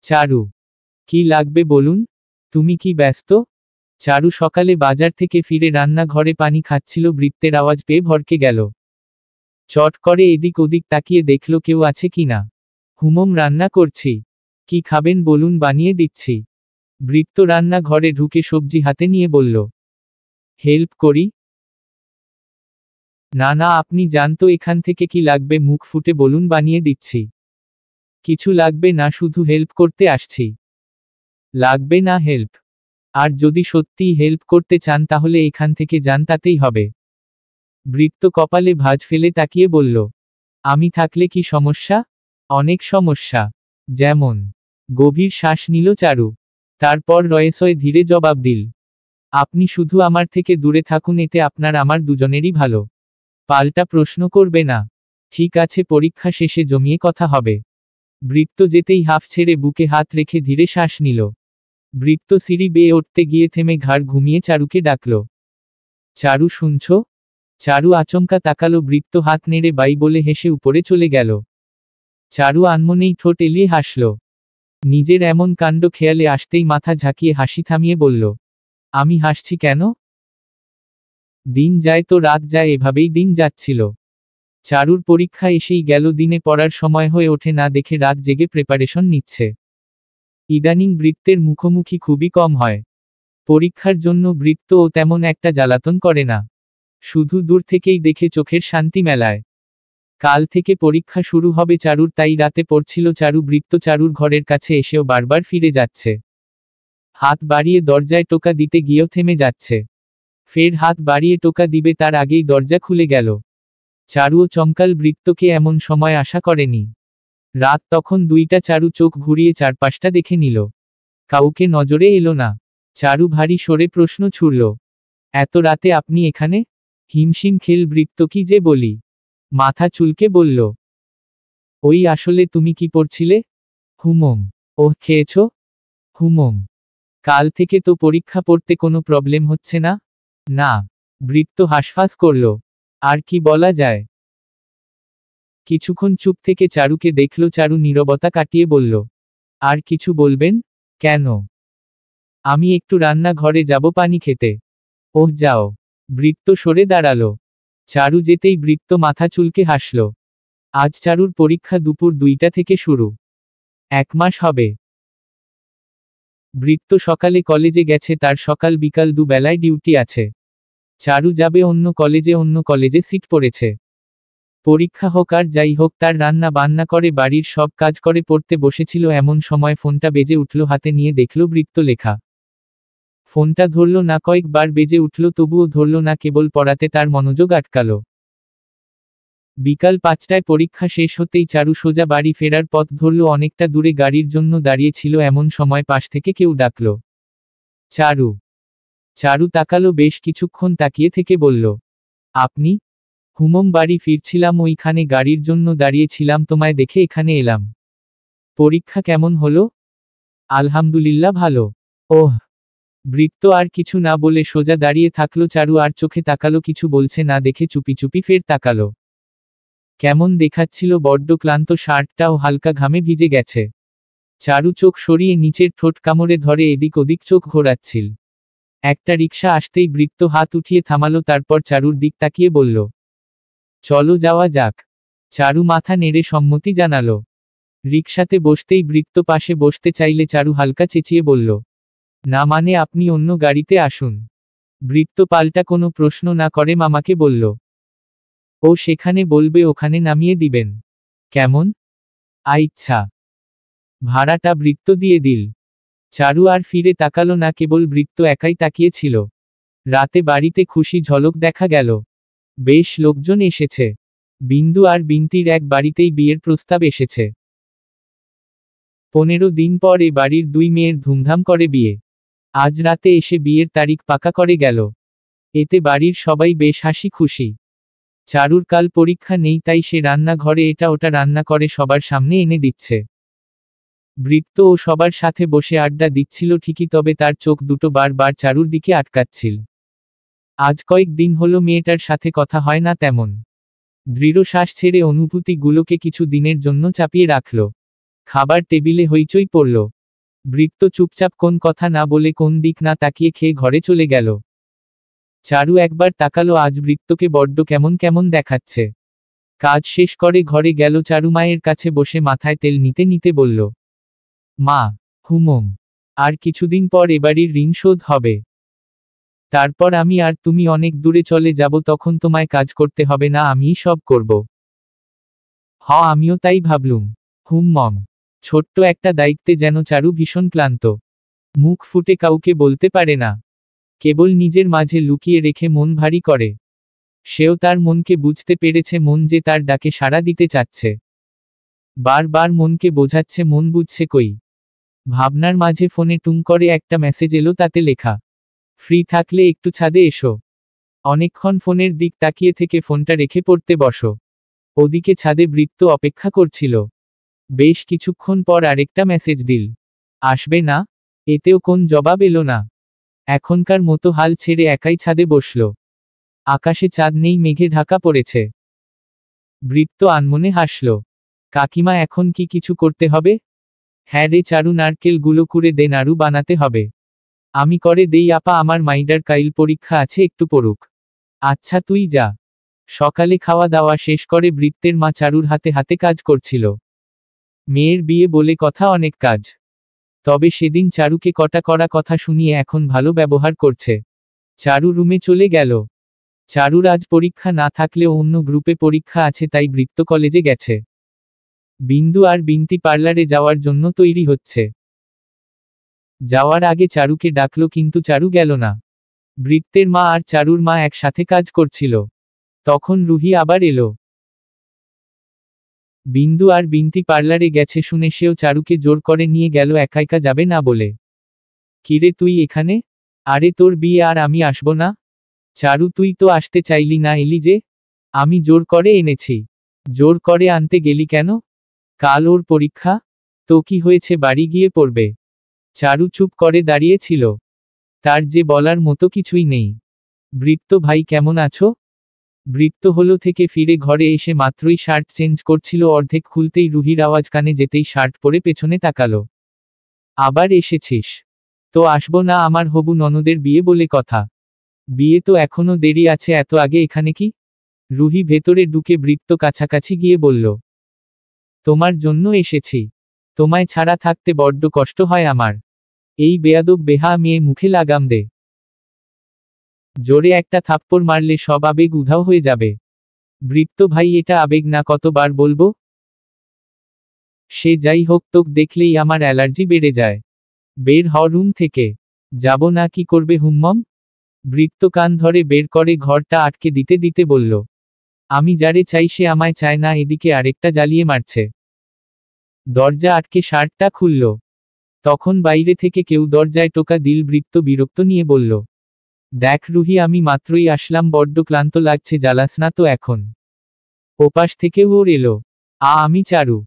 চারু, কি লাগবে বলুন? তুমি কি ব্যস্ত? চারু সকালে বাজার থেকে ফিরে রান্নাঘরে পানি খাচ্ছিল, বৃত্তের আওয়াজ পেয়ে ভড়কে গেল। চট করে এদিক ওদিক তাকিয়ে দেখল কেউ আছে কিনা। হুমম, রান্না করছি। কি খাবেন বলুন, বানিয়ে দিচ্ছি। বৃত্ত রান্না ঘরে ঢুকে সবজি হাতে নিয়ে বলল, হেল্প করি? না না, আপনি যান তো এখান থেকে, কি লাগবে মুখ ফুটে বলুন, বানিয়ে দিচ্ছি। কিছু লাগবে না, শুধু হেল্প করতে আসছি। লাগবে না হেল্প? আর যদি সত্যিই হেল্প করতে চান তাহলে এখান থেকে যান, তাতেই হবে। বৃত্ত কপালে ভাঁজ ফেলে তাকিয়ে বলল, আমি থাকলে কি সমস্যা? অনেক সমস্যা। যেমন? গভীর শ্বাস নিল চারু। তারপর রয়েসয়ে ধীরে জবাব দিল, আপনি শুধু আমার থেকে দূরে থাকুন, এতে আপনার আমার দুজনেরই ভালো। পাল্টা প্রশ্ন করবে না। ঠিক আছে, পরীক্ষা শেষে জমিয়ে কথা হবে। বৃত্ত যেতেই হাফ ছেড়ে বুকে হাত রেখে ধীরে শ্বাস নিল। বৃত্ত সিঁড়ি বেয়ে উঠতে গিয়ে থেমে ঘাড় ঘুমিয়ে চারুকে ডাকল, চারু শুনছ? চারু আচমকা তাকালো, বৃত্ত হাত নেড়ে বাই বলে হেসে উপরে চলে গেল। চারু আনমনেই ঠোঁট এলিয়ে হাসল। নিজের এমন কাণ্ড খেয়ালে আসতেই মাথা ঝাঁকিয়ে হাসি থামিয়ে বলল, আমি হাসছি কেন? দিন যায় তো রাত যায়, এভাবেই দিন যাচ্ছিল। চারুর পরীক্ষা এসেই গেল, দিনে পড়ার সময় হয়ে ওঠে না দেখে রাত জেগে প্রিপারেশন নিচ্ছে। ইদানিং বৃত্তের মুখোমুখি খুবই কম হয়। পরীক্ষার জন্য বৃত্তও তেমন একটা জ্বালাতন করে না, শুধু দূর থেকেই দেখে চোখের শান্তি মেলায়। কাল থেকে পরীক্ষা শুরু হবে চারুর, তাই রাতে পড়ছিল চারু। বৃত্ত চারুর ঘরের কাছে এসেও বারবার ফিরে যাচ্ছে। হাত বাড়িয়ে দরজায় টোকা দিতে গিয়েও থেমে যাচ্ছে। ফের হাত বাড়িয়ে টোকা দিবে তার আগেই দরজা খুলে গেল। চারুও চমকাল, বৃত্তকে এমন সময় আশা করেনি। রাত তখন 2টা। চারু চোখ ঘুরিয়ে চারপাশটা দেখে নিল। কাউকে নজরে এলো না। চারু ভারী সরে প্রশ্ন ছুড়ল, এত রাতে আপনি এখানে? হিমশিম খেল বৃত্ত, কি যে বলি। মাথা চুলকে বলল, ওই আসলে তুমি কি পড়ছিলে? হুমম। ওহ, খেয়েছ? হুমম। কাল থেকে তো পরীক্ষা পড়তে কোনো প্রবলেম হচ্ছে না? না। বৃত্ত হাসফাস করল। আর কি বলা যায়। কিছুক্ষণ চুপ থেকে চারুকে দেখল। চারু নীরবতা কাটিয়ে বলল, আর কিছু বলবেন? কেন? আমি একটু রান্না ঘরে যাব পানি খেতে। ওহ, যাও। বৃত্ত সরে দাঁড়ালো। চারু যেতেই বৃত্ত মাথা চুলকে হাসল। আজ চারুর পরীক্ষা দুপুর 2টা থেকে শুরু। 1 মাস হবে। বৃত্ত সকালে কলেজে গেছে, তার সকাল বিকাল 2 বেলায় ডিউটি আছে। চারু যাবে অন্য কলেজে সিট পড়েছে। পরীক্ষা হোক আর যাই হোক, তার রান্না বান্না করে বাড়ির সব কাজ করে পড়তে বসেছিল। এমন সময় ফোনটা বেজে উঠল। হাতে নিয়ে দেখল বৃত্ত লেখা। ফোনটা ধরল না, কয়েকবার বেজে উঠল তবুও ধরল না, কেবল পড়াতে তার মনোযোগ আটকাল। বিকাল 5টায় পরীক্ষা শেষ হতেই চারু সোজা বাড়ি ফেরার পথ ধরল। অনেকটা দূরে গাড়ির জন্য দাঁড়িয়ে ছিল। এমন সময় পাশ থেকে কেউ ডাকল, চারু। চারু তাকালো, বেশ কিছুক্ষণ তাকিয়ে থেকে বলল, আপনি? হুমম, বাড়ি ফিরছিলাম, ওইখানে গাড়ির জন্য দাঁড়িয়েছিলাম, তোমায় দেখে এখানে এলাম। পরীক্ষা কেমন হলো? আলহামদুলিল্লাহ, ভালো। ওহ। বৃত্ত আর কিছু না বলে সোজা দাঁড়িয়ে থাকলো। চারু আর চোখে তাকালো, কিছু বলছে না দেখে চুপি চুপি ফের তাকালো। কেমন দেখাচ্ছিল, বড্ড ক্লান্ত, শার্টটাও হালকা ঘামে ভিজে গেছে। চারু চোখ সরিয়ে নিচের ঠোঁট কামড়ে ধরে এদিক ওদিক চোখ ঘোরাচ্ছিল। একটা রিকশা আসতেই বৃত্ত হাত উঠিয়ে থামালো, তারপর চারুর দিক তাকিয়ে বলল, চলো যাওয়া যাক। চারু মাথা নেড়ে সম্মতি জানালো। রিকশাতে বসতেই বৃত্ত পাশে বসতে চাইলে চারু হালকা চেঁচিয়ে বলল, না মানে আপনি অন্য গাড়িতে আসুন। বৃত্ত পাল্টা কোনো প্রশ্ন না করে মামাকে বলল, ও সেখানে বলবে ওখানে নামিয়ে দিবেন। কেমন? আচ্ছা। ভাড়াটা বৃত্ত দিয়ে দিল। চারু আর ফিরে তাকালো না, কেবল বৃত্ত একাই তাকিয়ে ছিল। রাতে বাড়িতে খুশি ঝলক দেখা গেল। বেশ লোকজন এসেছে। বিন্দু আর বিন্তির এক বাড়িতেই বিয়ের প্রস্তাব এসেছে। 15 দিন পর এ বাড়ির 2 মেয়ের ধুমধাম করে বিয়ে। আজ রাতে এসে বিয়ের তারিখ পাকা করে গেল। এতে বাড়ির সবাই বেশ হাসি খুশি। চারুর কাল পরীক্ষা নেই, তাই সে রান্নাঘরে এটা ওটা রান্না করে সবার সামনে এনে দিচ্ছে। বৃত্ত ও সবার সাথে বসে আড্ডা দিচ্ছিল ঠিকই, তবে তার চোখ দুটো বার চারুর দিকে আটকাচ্ছিল। আজ কয়েকদিন হলো মেয়েটার সাথে কথা হয় না তেমন। দৃঢ় শ্বাস ছেড়ে অনুভূতিগুলোকে কিছু দিনের জন্য চাপিয়ে রাখল। খাবার টেবিলে হইচই পড়ল। বৃত্ত চুপচাপ, কোন কথা না বলে, কোন দিক না তাকিয়ে খেয়ে ঘরে চলে গেল। চারু একবার তাকালো, আজ বৃত্তকে বড্ড কেমন কেমন দেখাচ্ছে। কাজ শেষ করে ঘরে গেল। চারু মায়ের কাছে বসে মাথায় তেল নিতে নিতে বলল, মা, হুমম, আর কিছুদিন পর এবাড়ির ঋণ শোধ হবে। তারপর আমি আর তুমি অনেক দূরে চলে যাব, তখন তোমায় কাজ করতে হবে না, আমিই সব করব। আমিও তাই ভাবলুম। হুমম। ছোট্ট একটা দায়িত্বে যেন চারু ভীষণ ক্লান্ত। মুখ ফুটে কাউকে বলতে পারে না, কেবল নিজের মাঝে লুকিয়ে রেখে মন ভারী করে। সেও তার মনকে বুঝতে পেরেছে, মন যে তার ডাকে সাড়া দিতে চাচ্ছে। বারবার মনকে বোঝাচ্ছে, মন বুঝছে কই। ভাবনার মাঝে ফোনে টুং করে একটা মেসেজ এলো, তাতে লেখা, ফ্রি থাকলে একটু ছাদে এসো। অনেকক্ষণ ফোনের দিক তাকিয়ে থেকে ফোনটা রেখে পড়তে বসো। ওদিকে ছাদে বৃত্ত অপেক্ষা করছিল। বেশ কিছুক্ষণ পর আরেকটা মেসেজ দিল, আসবে না? এতেও কোন জবাব এলো না। এখনকার মতো হাল ছেড়ে একাই ছাদে বসল। আকাশে চাঁদ নেই, মেঘে ঢাকা পড়েছে। বৃত্ত আনমনে হাসল। কাকিমা, এখন কি কিছু করতে হবে? হ্যাঁ রে চারু, নারকেল গুলো কুড়ে দে, নাড়ু বানাতে হবে। আমি করে দেই আপা, আমার মাইডার কাইল পরীক্ষা আছে, একটু পড়ুক। আচ্ছা তুই যা। সকালে খাওয়া দাওয়া শেষ করে বৃত্তের মা চারুর হাতে হাতে কাজ করছিল। মেয়ের বিয়ে বলে কথা, অনেক কাজ। তবে সেদিন চারুকে কটা করা কথা শুনিয়ে এখন ভালো ব্যবহার করছে। চারু রুমে চলে গেল। চারুর আজ পরীক্ষা না থাকলেও অন্য গ্রুপে পরীক্ষা আছে, তাই বৃত্ত কলেজে গেছে। বিন্দু আর বিন্তি পার্লারে যাওয়ার জন্য তৈরি হচ্ছে। যাওয়ার আগে চারুকে ডাকলো, কিন্তু চারু গেল না। বৃত্তের মা আর চারুর মা একসাথে কাজ করছিল। তখন রুহি আবার এলো। বিন্দু আর বিন্তি পার্লারে গেছে শুনে সেও চারুকে জোর করে নিয়ে গেল, একা একা যাবে না বলে। কিরে তুই এখানে? আরে তোর বিয়ে আর আমি আসবো না? চারু তুই তো আসতে চাইলি না, এলি যে? আমি জোর করে এনেছি। জোর করে আনতে গেলি কেন? কাল ওর পরীক্ষা। তো কি হয়েছে, বাড়ি গিয়ে পড়বে। চারু চুপ করে দাঁড়িয়েছিল। তার যে বলার মতো কিছুই নেই। বৃত্ত ভাই কেমন আছো? বৃত্ত হলো থেকে ফিরে ঘরে এসে মাত্রই শার্ট চেঞ্জ করছিল, অর্ধেক খুলতেই রুহির আওয়াজ কানে যেতেই শার্ট পরে পেছনে তাকালো। আবার এসেছিস? তো আসবো না, আমার হবু ননদের বিয়ে বলে কথা। বিয়ে তো এখনো দেরি আছে, এত আগে এখানে কি? রুহি ভেতরে ঢুকে বৃত্ত কাছাকাছি গিয়ে বলল, তোমার জন্য এসেছি। তোমায় ছাড়া থাকতে বড্ড কষ্ট হয় আমার। এই বেয়াদব বেহা মেয়ে মুখে লাগাম দে। জোরে একটা থাপ্পড় মারলে সব আবেগ উধাও হয়ে যাবে। বৃত্ত ভাই এটা আবেগ না, কতবার বলবো? সে যাই হোক, তোক দেখলেই আমার অ্যালার্জি বেড়ে যায়। বের হ রুম থেকে। যাব না, কি করবে হুম্মম? বৃত্ত কান ধরে বের করে ঘরটা আটকে দিতে দিতে বলল, আমি যারে চাই সে আমায় চায় না, এদিকে আরেকটা জ্বালিয়ে মারছে। দরজা আটকে শার্টটা খুলল। তখন বাইরে থেকে কেউ দরজায় টোকা দিল। বৃত্ত বিরক্ত নিয়ে বলল, দেখ রুহি, আমি মাত্রই আসলাম, বড্ড ক্লান্ত লাগছে, জ্বালাস না তো এখন। ওপাশ থেকে ওর এলো, আমি চারু।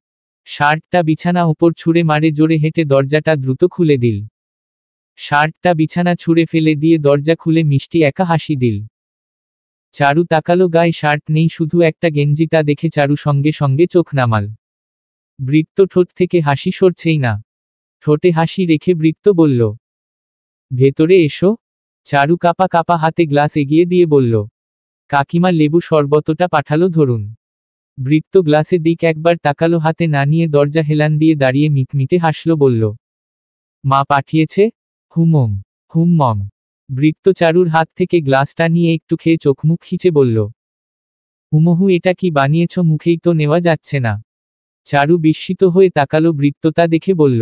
শার্টটা বিছানা উপর ছুঁড়ে মারে, জোরে হেঁটে দরজাটা দ্রুত খুলে দিল। শার্টটা বিছানা ছুঁড়ে ফেলে দিয়ে দরজা খুলে মিষ্টি একা হাসি দিল। চারু তাকালো, গায়ে শার্ট নেই, শুধু একটা গেঞ্জি। তা দেখে চারু সঙ্গে সঙ্গে চোখ নামাল। বৃত্ত ঠোঁট থেকে হাসি সরছেই না। ঠোঁটে হাসি রেখে বৃত্ত বলল, ভেতরে এসো। চারু কাপা কাপা হাতে গ্লাস এগিয়ে দিয়ে বলল, কাকিমা লেবু শরবতটা পাঠালো, ধরুন। বৃত্ত গ্লাসে দিক একবার তাকালো, হাতে না নিয়ে দরজা হেলান দিয়ে দাঁড়িয়ে মিটমিটে হাসল, বলল, মা পাঠিয়েছে? হুমম। হুমমম। বৃত্ত চারুর হাত থেকে গ্লাসটা নিয়ে একটু খেয়ে চোখমুখ খিচে বলল, হুমহু, এটা কি বানিয়েছ? মুখেই তো নেওয়া যাচ্ছে না। চারু বিস্মিত হয়ে তাকালো, বৃত্ত তা দেখে বলল,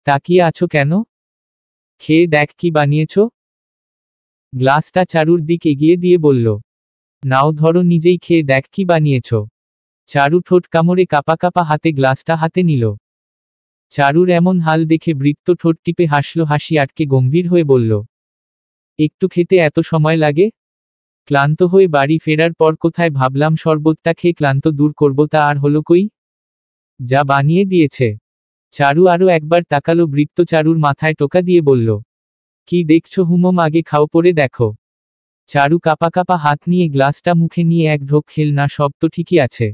তাকিয়ে আছো কেন? খেয়ে দেখ কি বানিয়েছ। গ্লাসটা চারুর দিক এগিয়ে দিয়ে বলল, নাও ধরো, নিজেই খেয়ে দেখ কি বানিয়েছ। চারু ঠোঁট কামড়ে কাপা কাপা হাতে গ্লাসটা হাতে নিল। চারুর এমন হাল দেখে বৃত্ত ঠোঁট টিপে হাসল, হাসি আটকে গম্ভীর হয়ে বলল, একটু খেতে এত সময় লাগে? ক্লান্ত হয়ে বাড়ি ফেরার পর কোথায় ভাবলাম শরবতটা খেয়ে ক্লান্ত দূর করব, তা আর হলো কই? যা বানিয়ে দিয়েছে। চারু আরো একবার তাকালো। বৃত্ত চারুর মাথায় টোকা দিয়ে বলল, কি দেখছো হুমম, আগে খাও, পরে দেখো। চারু কাপা কাপা হাত নিয়ে গ্লাসটা মুখে নিয়ে এক ঢোক খেল, না সব তো ঠিকই আছে।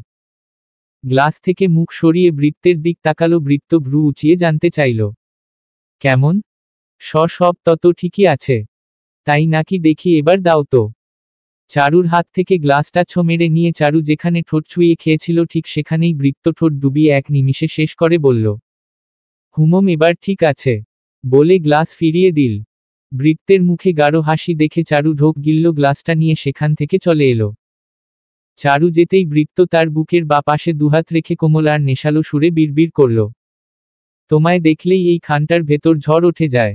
গ্লাস থেকে মুখ সরিয়ে বৃত্তের দিক তাকালো। বৃত্ত ভ্রু উঁচিয়ে জানতে চাইল, কেমন? সব তত ঠিকই আছে। তাই নাকি, দেখি এবার দাও তো। চারুর হাত থেকে গ্লাসটা ছো মেরে নিয়ে চারু যেখানে ঠোঁট ছুঁয়ে খেয়েছিল ঠিক সেখানেই বৃত্ত ঠোঁট ডুবিয়ে এক নিমিষে শেষ করে বলল, হুমম, এবার ঠিক আছে। বলে গ্লাস ফিরিয়ে দিল। বৃত্তের মুখে গাঢ় হাসি দেখে চারু ঢোক গিলল, গ্লাসটা নিয়ে সেখান থেকে চলে এলো। চারু যেতেই বৃত্ত তার বুকের বা পাশে দুহাত রেখে কোমল আর নেশালো সুরে বিড়বিড় করল, তোমায় দেখলেই এই খানটার ভেতর ঝড় উঠে যায়।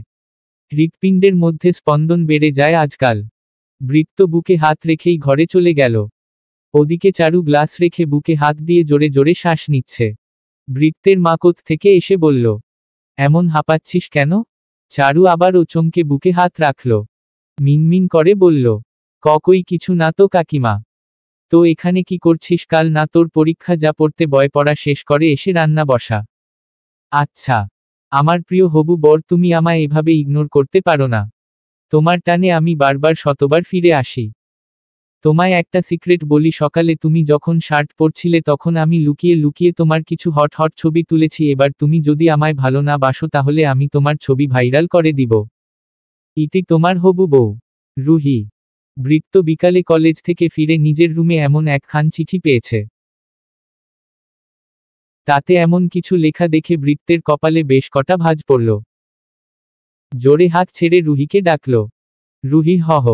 হৃৎপিণ্ডের মধ্যে স্পন্দন বেড়ে যায় আজকাল। বৃত্ত বুকে হাত রেখেই ঘরে চলে গেল। ওদিকে চারু গ্লাস রেখে বুকে হাত দিয়ে জোরে জোরে শ্বাস নিচ্ছে। বৃত্তের মা কোথ থেকে এসে বলল, এমন হাঁপাচ্ছিস কেন? চারু আবারও চমকে বুকে হাত রাখল। মিনমিন করে বলল, কই কিছু না তো কাকিমা। তো এখানে কি করছিস? কাল না তোর পরীক্ষা, যা পড়তে বয় পড়া শেষ করে এসে রান্না বসা। আচ্ছা। আমার প্রিয় হবু বর, তুমি আমায় এভাবে ইগনোর করতে পারো না। তোমার টানে আমি বারবার শতবার ফিরে আসি। তোমায় একটা সিক্রেট বলি, সকালে তুমি যখন শার্ট পরছিলে তখন আমি লুকিয়ে লুকিয়ে তোমার কিছু হট হট ছবি তুলেছি। এবার তুমি যদি আমায় ভালো না বাসো তাহলে আমি তোমার ছবি ভাইরাল করে দিব। ইতি তোমার হবু বউ, রুহি। বৃত্ত বিকালে কলেজ থেকে ফিরে নিজের রুমে এমন একখান চিঠি পেয়েছে। তাতে এমন কিছু লেখা দেখে বৃত্তের কপালে বেশ কটা ভাঁজ পড়ল। জোরে হাত ছেড়ে রুহিকে ডাকল। রুহি হহ।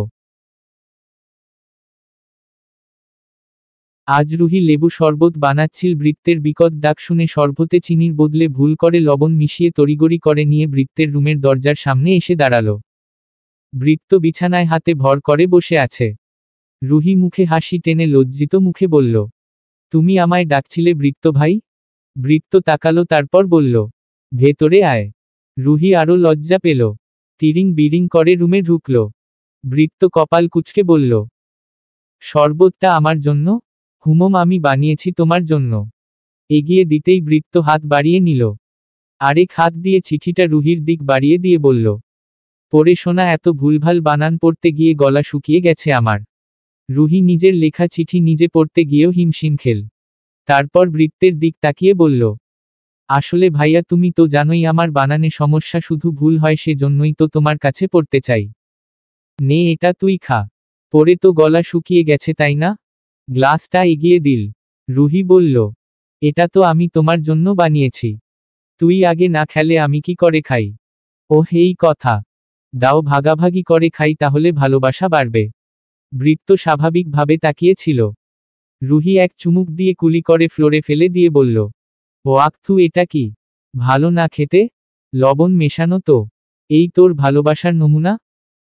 আজ রুহি লেবু শরবত বানাচ্ছিল। বৃত্তের বিকট ডাক শুনে শরবতে চিনির বদলে ভুল করে লবণ মিশিয়ে তড়িগড়ি করে নিয়ে বৃত্তের রুমের দরজার সামনে এসে দাঁড়াল। বৃত্ত বিছানায় হাতে ভর করে বসে আছে। রুহি মুখে হাসি টেনে লজ্জিত মুখে বলল, তুমি আমায় ডাকছিলে বৃত্ত ভাই? বৃত্ত তাকালো, তারপর বলল, ভেতরে আয়। রুহি আরো লজ্জা পেল। তিরিং বিরিং করে রুমে ঢুকল। বৃত্ত কপাল কুঁচকে বলল, শরবতটা আমার জন্য? হুমম, আমি বানিয়েছি তোমার জন্য। এগিয়ে দিতেই বৃত্ত হাত বাড়িয়ে নিল। আরেক হাত দিয়ে চিঠিটা রুহির দিক বাড়িয়ে দিয়ে বলল, পড়ে শোনা, এত ভুলভাল বানান পড়তে গিয়ে গলা শুকিয়ে গেছে আমার। রুহি নিজের লেখা চিঠি নিজে পড়তে গিয়েও হিমশিম খেল। তারপর বৃত্তের দিক তাকিয়ে বলল, আসলে ভাইয়া, তুমি তো জানোই আমার বানানে সমস্যা, শুধু ভুল হয়, সে জন্যই তো তোমার কাছে পড়তে চাই। নে, এটা তুই খা। পড়ে তো গলা শুকিয়ে গেছে, তাই না? গ্লাসটা এগিয়ে দিল। রুহি বলল, এটা তো আমি তোমার জন্য বানিয়েছি। তুই আগে না খেলে আমি কি করে খাই? ওহ, এই কথা। দাও, ভাগাভাগি করে খাই, তাহলে ভালোবাসা বাড়বে। বৃত্ত স্বাভাবিকভাবে তাকিয়েছিল। রুহি এক চুমুক দিয়ে কুলি করে ফ্লোরে ফেলে দিয়ে বলল, ও আক্থু, এটা কি? ভালো না খেতে? লবণ মেশানো তো। এই তোর ভালোবাসার নমুনা?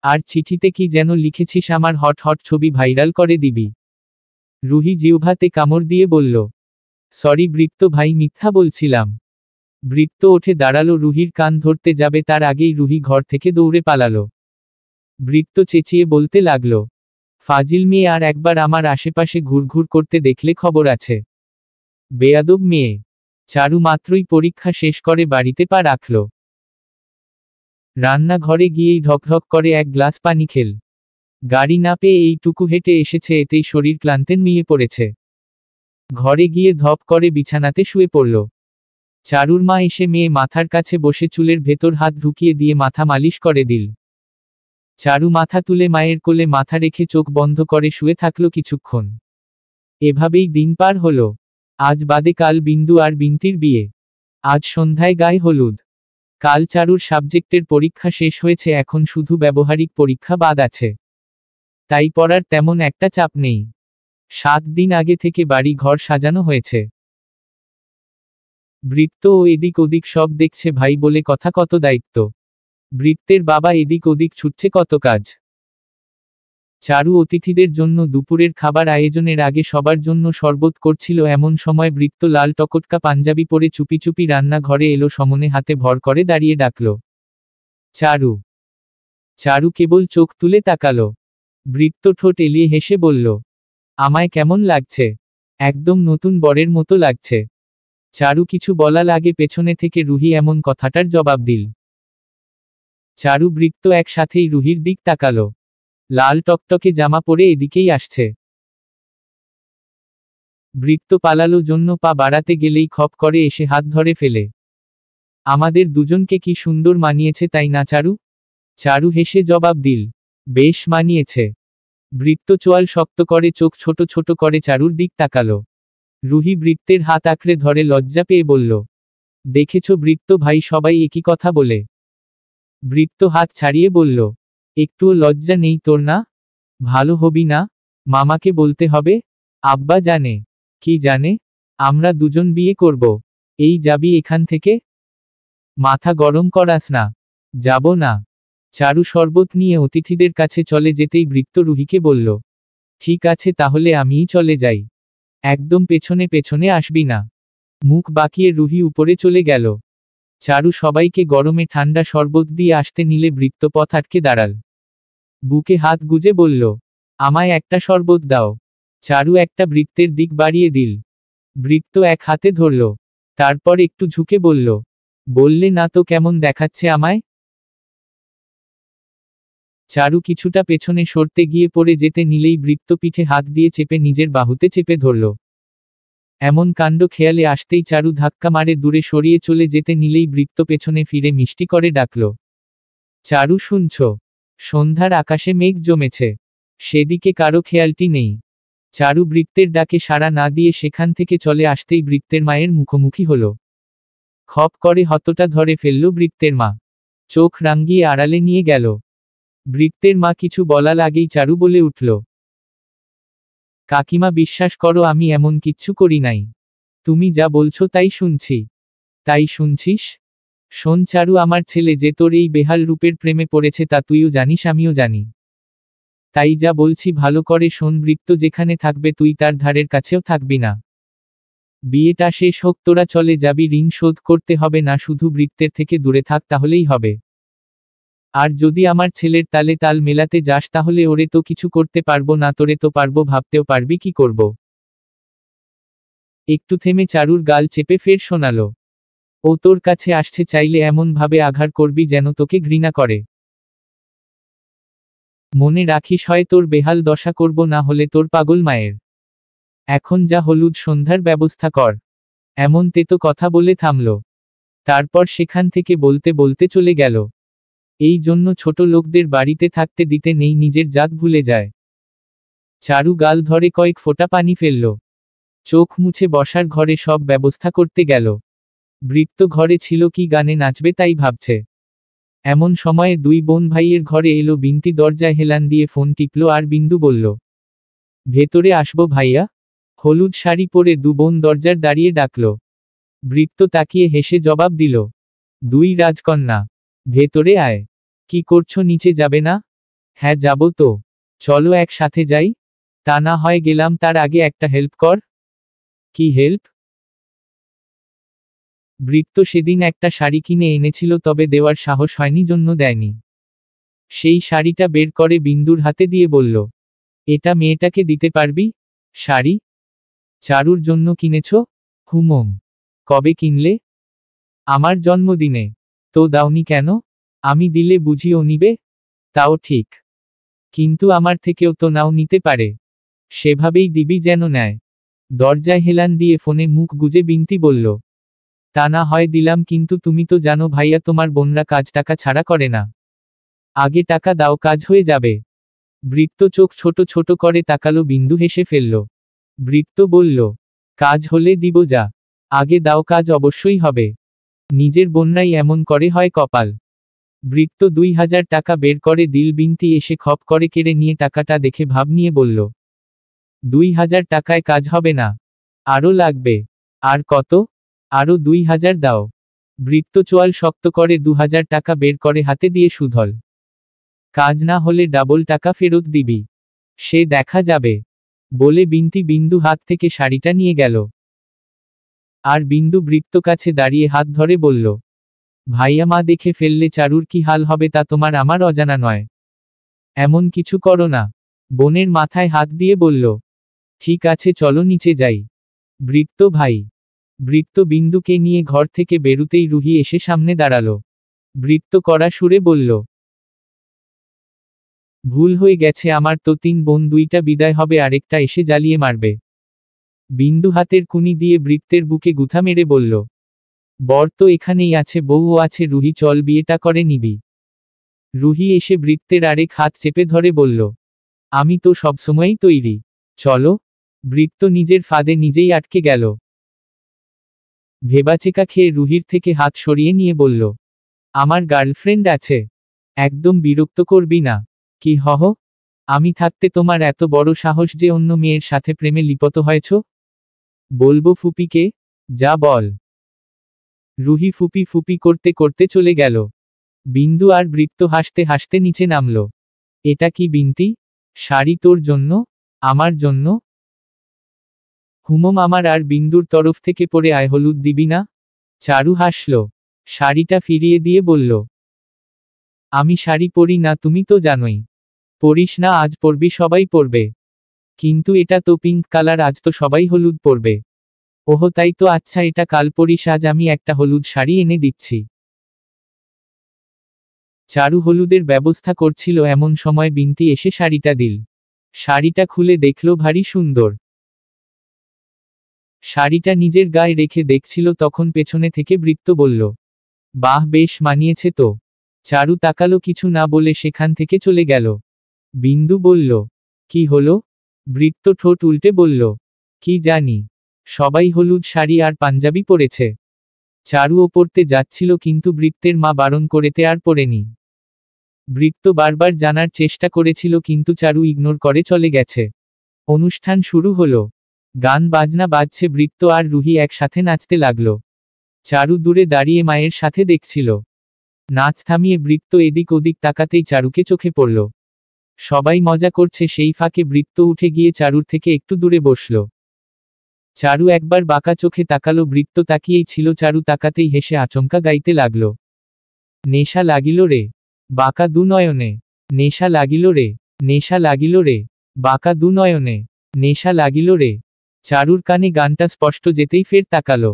আর চিঠিতে কি যেন লিখেছিস, আমার হট হট ছবি ভাইরাল করে দিবি? রুহি জিহ্বাতে কামড় দিয়ে বলল, সরি বৃত্ত ভাই, মিথ্যা বলছিলাম। বৃত্ত ওঠে দাঁড়ালো। রুহির কান ধরতে যাবে, তার আগেই রুহি ঘর থেকে দৌড়ে পালালো। বৃত্ত চেঁচিয়ে বলতে লাগলো, ফাজিল মেয়ে, আর একবার আমার আশেপাশে ঘুরঘুর করতে দেখলে খবর আছে। বেয়াদব মেয়ে। চারু মাত্রই পরীক্ষা শেষ করে বাড়িতে পা রাখল। রান্নাঘরে গিয়েই ঢকঢক করে এক গ্লাস পানি খেল। গাড়ি না পেয়ে এইটুকু হেঁটে এসেছে, এতেই শরীর ক্লান্তে নুয়ে পড়েছে। ঘরে গিয়ে ধপ করে বিছানাতে শুয়ে পড়ল। চারুর মা এসে মেয়ে মাথার কাছে বসে চুলের ভেতর হাত ঢুকিয়ে দিয়ে মাথা মালিশ করে দিল। চারু মাথা তুলে মায়ের কোলে মাথা রেখে চোখ বন্ধ করে শুয়ে থাকলো কিছুক্ষণ। এভাবেই দিন পার হলো। আজ বাদে কাল বিন্দু আর বিন্তির বিয়ে। আজ সন্ধ্যায় গায়ে হলুদ। কাল চারুর সাবজেক্টের পরীক্ষা শেষ হয়েছে, এখন শুধু ব্যবহারিক পরীক্ষা বাদ আছে। তাই পড়ার তেমন একটা চাপ নেই। 7 দিন আগে থেকে বাড়ি ঘর সাজানো হয়েছে। বৃত্ত ও এদিক ওদিক সব দেখছে, ভাই বলে কথা, কত দায়িত্ব। বৃত্তের বাবা এদিক ওদিক ছুটছে, কত কাজ। চারু অতিথিদের জন্য দুপুরের খাবার আয়োজনের আগে সবার জন্য শরবত করছিল। এমন সময় বৃত্ত লাল টকটকা পাঞ্জাবি পরে চুপি চুপি রান্নাঘরে এলো। সমনে হাতে ভর করে দাঁড়িয়ে ডাকল, চারু। চারু কেবল চোখ তুলে তাকালো। বৃত্ত ঠোঁট এলিয়ে হেসে বলল, আমায় কেমন লাগছে? একদম নতুন বরের মতো লাগছে। চারু কিছু বলার আগে পেছনে থেকে রুহি এমন কথাটার জবাব দিল। চারু বৃত্ত একসাথেই রুহির দিক তাকালো। লাল টকটকে জামা পরে এদিকেই আসছে। বৃত্ত পালালো জন্য পা বাড়াতে গেলেই খপ করে এসে হাত ধরে ফেলে। আমাদের দুজনকে কি সুন্দর মানিয়েছে, তাই না চারু? চারু হেসে জবাব দিল, বেশ মানিয়েছে। বৃত্ত চোয়াল শক্ত করে চোখ ছোট ছোট করে চারুর দিক তাকালো। রুহি বৃত্তের হাত আঁকড়ে ধরে লজ্জা পেয়ে বলল, দেখেছ বৃত্ত ভাই, সবাই একই কথা বলে। বৃত্ত হাত ছাড়িয়ে বলল, একটুও লজ্জা নেই তোর না? ভালো হবি না? মামাকে বলতে হবে। আব্বা জানে? কি জানে? আমরা দুজন বিয়ে করব। এই যাবি এখান থেকে? মাথা গরম করাস না। যাব না। চারু শরবত নিয়ে অতিথিদের কাছে চলে যেতেই বৃত্ত রুহিকে বলল, ঠিক আছে, তাহলে আমিই চলে যাই। একদম পেছনে পেছনে আসবি না। মুখ বাঁকিয়ে রুহি উপরে চলে গেল। চারু সবাইকে গরমে ঠান্ডা শরবত দিয়ে আসতে নিলে বৃত্ত পথ আটকে দাঁড়াল। বুকে হাত গুজে বলল, আমায় একটা শরবত দাও। চারু একটা বৃত্তের দিক বাড়িয়ে দিল। বৃত্ত এক হাতে ধরল। তারপর একটু ঝুঁকে বলল, বললে না তো কেমন দেখাচ্ছে আমায়? চারু কিছুটা পেছনে সরতে গিয়ে পড়ে যেতে নিলেই বৃত্ত পিঠে হাত দিয়ে চেপে নিজের বাহুতে চেপে ধরল। এমন কাণ্ড খেয়ালে আসতেই চারু ধাক্কা মারে দূরে সরিয়ে চলে যেতে নিলেই বৃত্ত পেছনে ফিরে মিষ্টি করে ডাকল, চারু শুনছ? সন্ধ্যার আকাশে মেঘ জমেছে। সেদিকে কারো খেয়ালটি নেই। চারু বৃত্তের ডাকে সাড়া না দিয়ে সেখান থেকে চলে আসতেই বৃত্তের মায়ের মুখোমুখি হল। খপ করে হতটা ধরে ফেলল বৃত্তের মা। চোখ রাঙিয়ে আড়ালে নিয়ে গেল। বৃত্তের মা কিছু বলার আগেই চারু বলে উঠল, কাকিমা বিশ্বাস করো আমি এমন কিচ্ছু করি নাই। তুমি যা বলছো তাই শুনছি। তাই শুনছিস? শোন চারু, আমার ছেলে যে তোর এই বেহাল রূপের প্রেমে পড়েছে তা তুইও জানিস আমিও জানি। তাই যা বলছি ভালো করে শোন, বৃত্ত যেখানে থাকবে তুই তার ধারের কাছেও থাকবি না। বিয়েটা শেষ হোক, তোরা চলে যাবি, ঋণ শোধ করতে হবে না, শুধু বৃত্তের থেকে দূরে থাক তাহলেই হবে। আর যদি আমার ছেলের তালে তাল মেলাতে যাস তাহলে ওরে তো কিছু করতে পারবো না, তোরে তো পারবো, ভাবতেও পারবি কি করব। একটু থেমে চারুর গাল চেপে ফের শোনালো, ও তোর কাছে আসছে চাইলে এমন ভাবে আঘাত করবি যেন তোকে ঘৃণা করে। মনে রাখিস হয় তোর বেহাল দশা করব, না হলে তোর পাগল মায়ের। এখন যা, হলুদ সন্ধ্যার ব্যবস্থা কর। এমন তেতো কথা বলে থামল। তারপর সেখান থেকে বলতে বলতে চলে গেল। এই জন্য ছোট লোকদের বাড়িতে থাকতে দিতে নেই, নিজের জাত ভুলে যায়। চারু গাল ধরে কয়েক ফোঁটা পানি ফেলল। চোখ মুছে বসার ঘরে সব ব্যবস্থা করতে গেল। বৃত্ত ঘরে ছিল, কি গানে নাচবে তাই ভাবছে। এমন সময়ে দুই বোন ভাইয়ের ঘরে এলো। বিন্তি দরজায় হেলান দিয়ে ফোন টিপল আর বিন্দু বলল, ভেতরে আসবো ভাইয়া? হলুদ শাড়ি পরে দু বোন দরজার দাঁড়িয়ে ডাকল। বৃত্ত তাকিয়ে হেসে জবাব দিল, দুই রাজকন্যা, ভেতরে আয়। কি করছো, নিচে যাবে না? হ্যাঁ যাব তো। চলো একসাথে যাই। তা না হয় গেলাম, তার আগে একটা হেল্প কর। কি হেল্প? বৃত্ত সেদিন একটা শাড়ি কিনে এনেছিল, তবে দেওয়ার সাহস হয়নি জন্য দেয়নি। সেই শাড়িটা বের করে বিন্দুর হাতে দিয়ে বলল, এটা মেয়েটাকে দিতে পারবি? শাড়ি? চারুর জন্য কিনেছ? হুমম। কবে কিনলে? আমার জন্মদিনে। তো দাওনি কেন? আমি দিলে বুঝি ও নিবে? তাও ঠিক, কিন্তু আমার থেকেও তো নাও নিতে পারে। সেভাবেই দিবি যেন নেয়। দরজায় হেলান দিয়ে ফোনে মুখ গুজে বিন্তি বলল, তা না হয় দিলাম, কিন্তু তুমি তো জানো ভাইয়া তোমার বোনরা কাজ টাকা ছাড়া করে না। আগে টাকা দাও, কাজ হয়ে যাবে। বৃত্ত চোখ ছোট ছোট করে তাকালো। বিন্দু হেসে ফেলল। বৃত্ত বলল, কাজ হলে দিব, যা আগে দাও, কাজ অবশ্যই হবে। নিজের বোনরাই এমন করে, হয় কপাল। বৃত্ত 2000 টাকা বের করে দিল। বিন্তি এসে খপ করে কেড়ে নিয়ে টাকাটা দেখে ভাব নিয়ে বলল, 2000 টাকায় কাজ হবে না, আরও লাগবে। আর কত? আরও 2000 দাও। বৃত্ত চোয়াল শক্ত করে 2000 টাকা বের করে হাতে দিয়ে শুধল, কাজ না হলে ডাবল টাকা ফেরত দিবি। সে দেখা যাবে, বলে বিন্তি বিন্দু হাত থেকে শাড়িটা নিয়ে গেল। আর বিন্দু বৃত্ত কাছে দাঁড়িয়ে হাত ধরে বলল, ভাইয়া মা দেখে ফেললে চারুর কি হাল হবে তা তোমার আমার অজানা নয়। এমন কিছু করো না। বোনের মাথায় হাত দিয়ে বলল, ঠিক আছে চলো নিচে যাই। বৃত্ত ভাই। বৃত্ত বিন্দুকে নিয়ে ঘর থেকে বেরুতেই রুহি এসে সামনে দাঁড়ালো। বৃত্ত কড়া সুরে বলল, ভুল হয়ে গেছে আমার, তো 3 বোন, 2টা বিদায় হবে, আরেকটা এসে জ্বালিয়ে মারবে। বিন্দু হাতের কুনি দিয়ে বৃত্তের বুকে গুথা মেরে বলল, বর তো এখানেই আছে, বউও আছে, রুহি চল বিয়েটা করে নিবি। রুহি এসে বৃত্তের আরেক হাত চেপে ধরে বলল, আমি তো সবসময়ই তৈরি, চলো। বৃত্ত নিজের ফাঁদে নিজেই আটকে গেল। ভেবাচেকা খেয়ে রুহির থেকে হাত সরিয়ে নিয়ে বলল, আমার গার্লফ্রেন্ড আছে, একদম বিরক্ত করবি না। কি হহ? আমি থাকতে তোমার এত বড় সাহস যে অন্য মেয়ের সাথে প্রেমে লিপ্ত হয়েছ? বলবো ফুপিকে? যা বল। রুহি ফুপি ফুপি করতে করতে চলে গেল। বিন্দু আর বৃত্ত হাসতে হাসতে নিচে নামল। এটা কি বিন্তি? শাড়ি তোর জন্য? আমার জন্য? হুমম আমার আর বিন্দুর তরফ থেকে পরে আয়, হলুদ দিবি না? চারু হাসল। শাড়িটা ফিরিয়ে দিয়ে বলল, আমি শাড়ি পরি না, তুমি তো জানোই। পরিস না, আজ পরবি, সবাই পরবে। কিন্তু এটা তো পিঙ্ক কালার, আজ তো সবাই হলুদ পরবে। ওহ তাই তো, আচ্ছা এটা কাল পরিস, আজ আমি একটা হলুদ শাড়ি এনে দিচ্ছি। চারু হলুদের ব্যবস্থা করছিল এমন সময় বিন্তি এসে শাড়িটা দিল। শাড়িটা খুলে দেখল ভারী সুন্দর। শাড়িটা নিজের গায়ে রেখে দেখছিল, তখন পেছনে থেকে বৃত্ত বলল, বাহ বেশ মানিয়েছে তো। চারু তাকালো, কিছু না বলে সেখান থেকে চলে গেল। বিন্দু বলল, কি হলো? বৃত্ত ঠোঁট উল্টে বলল, কি জানি। সবাই হলুদ শাড়ি আর পাঞ্জাবি পরেছে। চারুও পরতে যাচ্ছিল কিন্তু বৃত্তের মা বারণ করেতে আর পরেনি। বৃত্ত বারবার জানার চেষ্টা করেছিল কিন্তু চারু ইগনোর করে চলে গেছে। অনুষ্ঠান শুরু হলো। গান বাজনা বাজছে, বৃত্ত আর রুহি একসাথে নাচতে লাগলো। চারু দূরে দাঁড়িয়ে মায়ের সাথে দেখছিল। নাচ থামিয়ে বৃত্ত এদিক ওদিক তাকাতেই চারুকে চোখে পড়ল। সবাই মজা করছে, সেই ফাঁকে বৃত্ত উঠে গিয়ে চারুর থেকে একটু দূরে বসল। চারু একবার বাঁকা চোখে তাকালো, বৃত্ত তাকিয়েই ছিল। চারু তাকাতেই হেসে আচমকা গাইতে লাগলো, নেশা লাগিল রে বাঁকা দু নয়নে, নেশা লাগিল রে, নেশা লাগিল রে বাঁকা দু নয়নে, নেশা লাগিল রে। চারুর কানে গানটা স্পষ্ট যেতেই ফের তাকালো।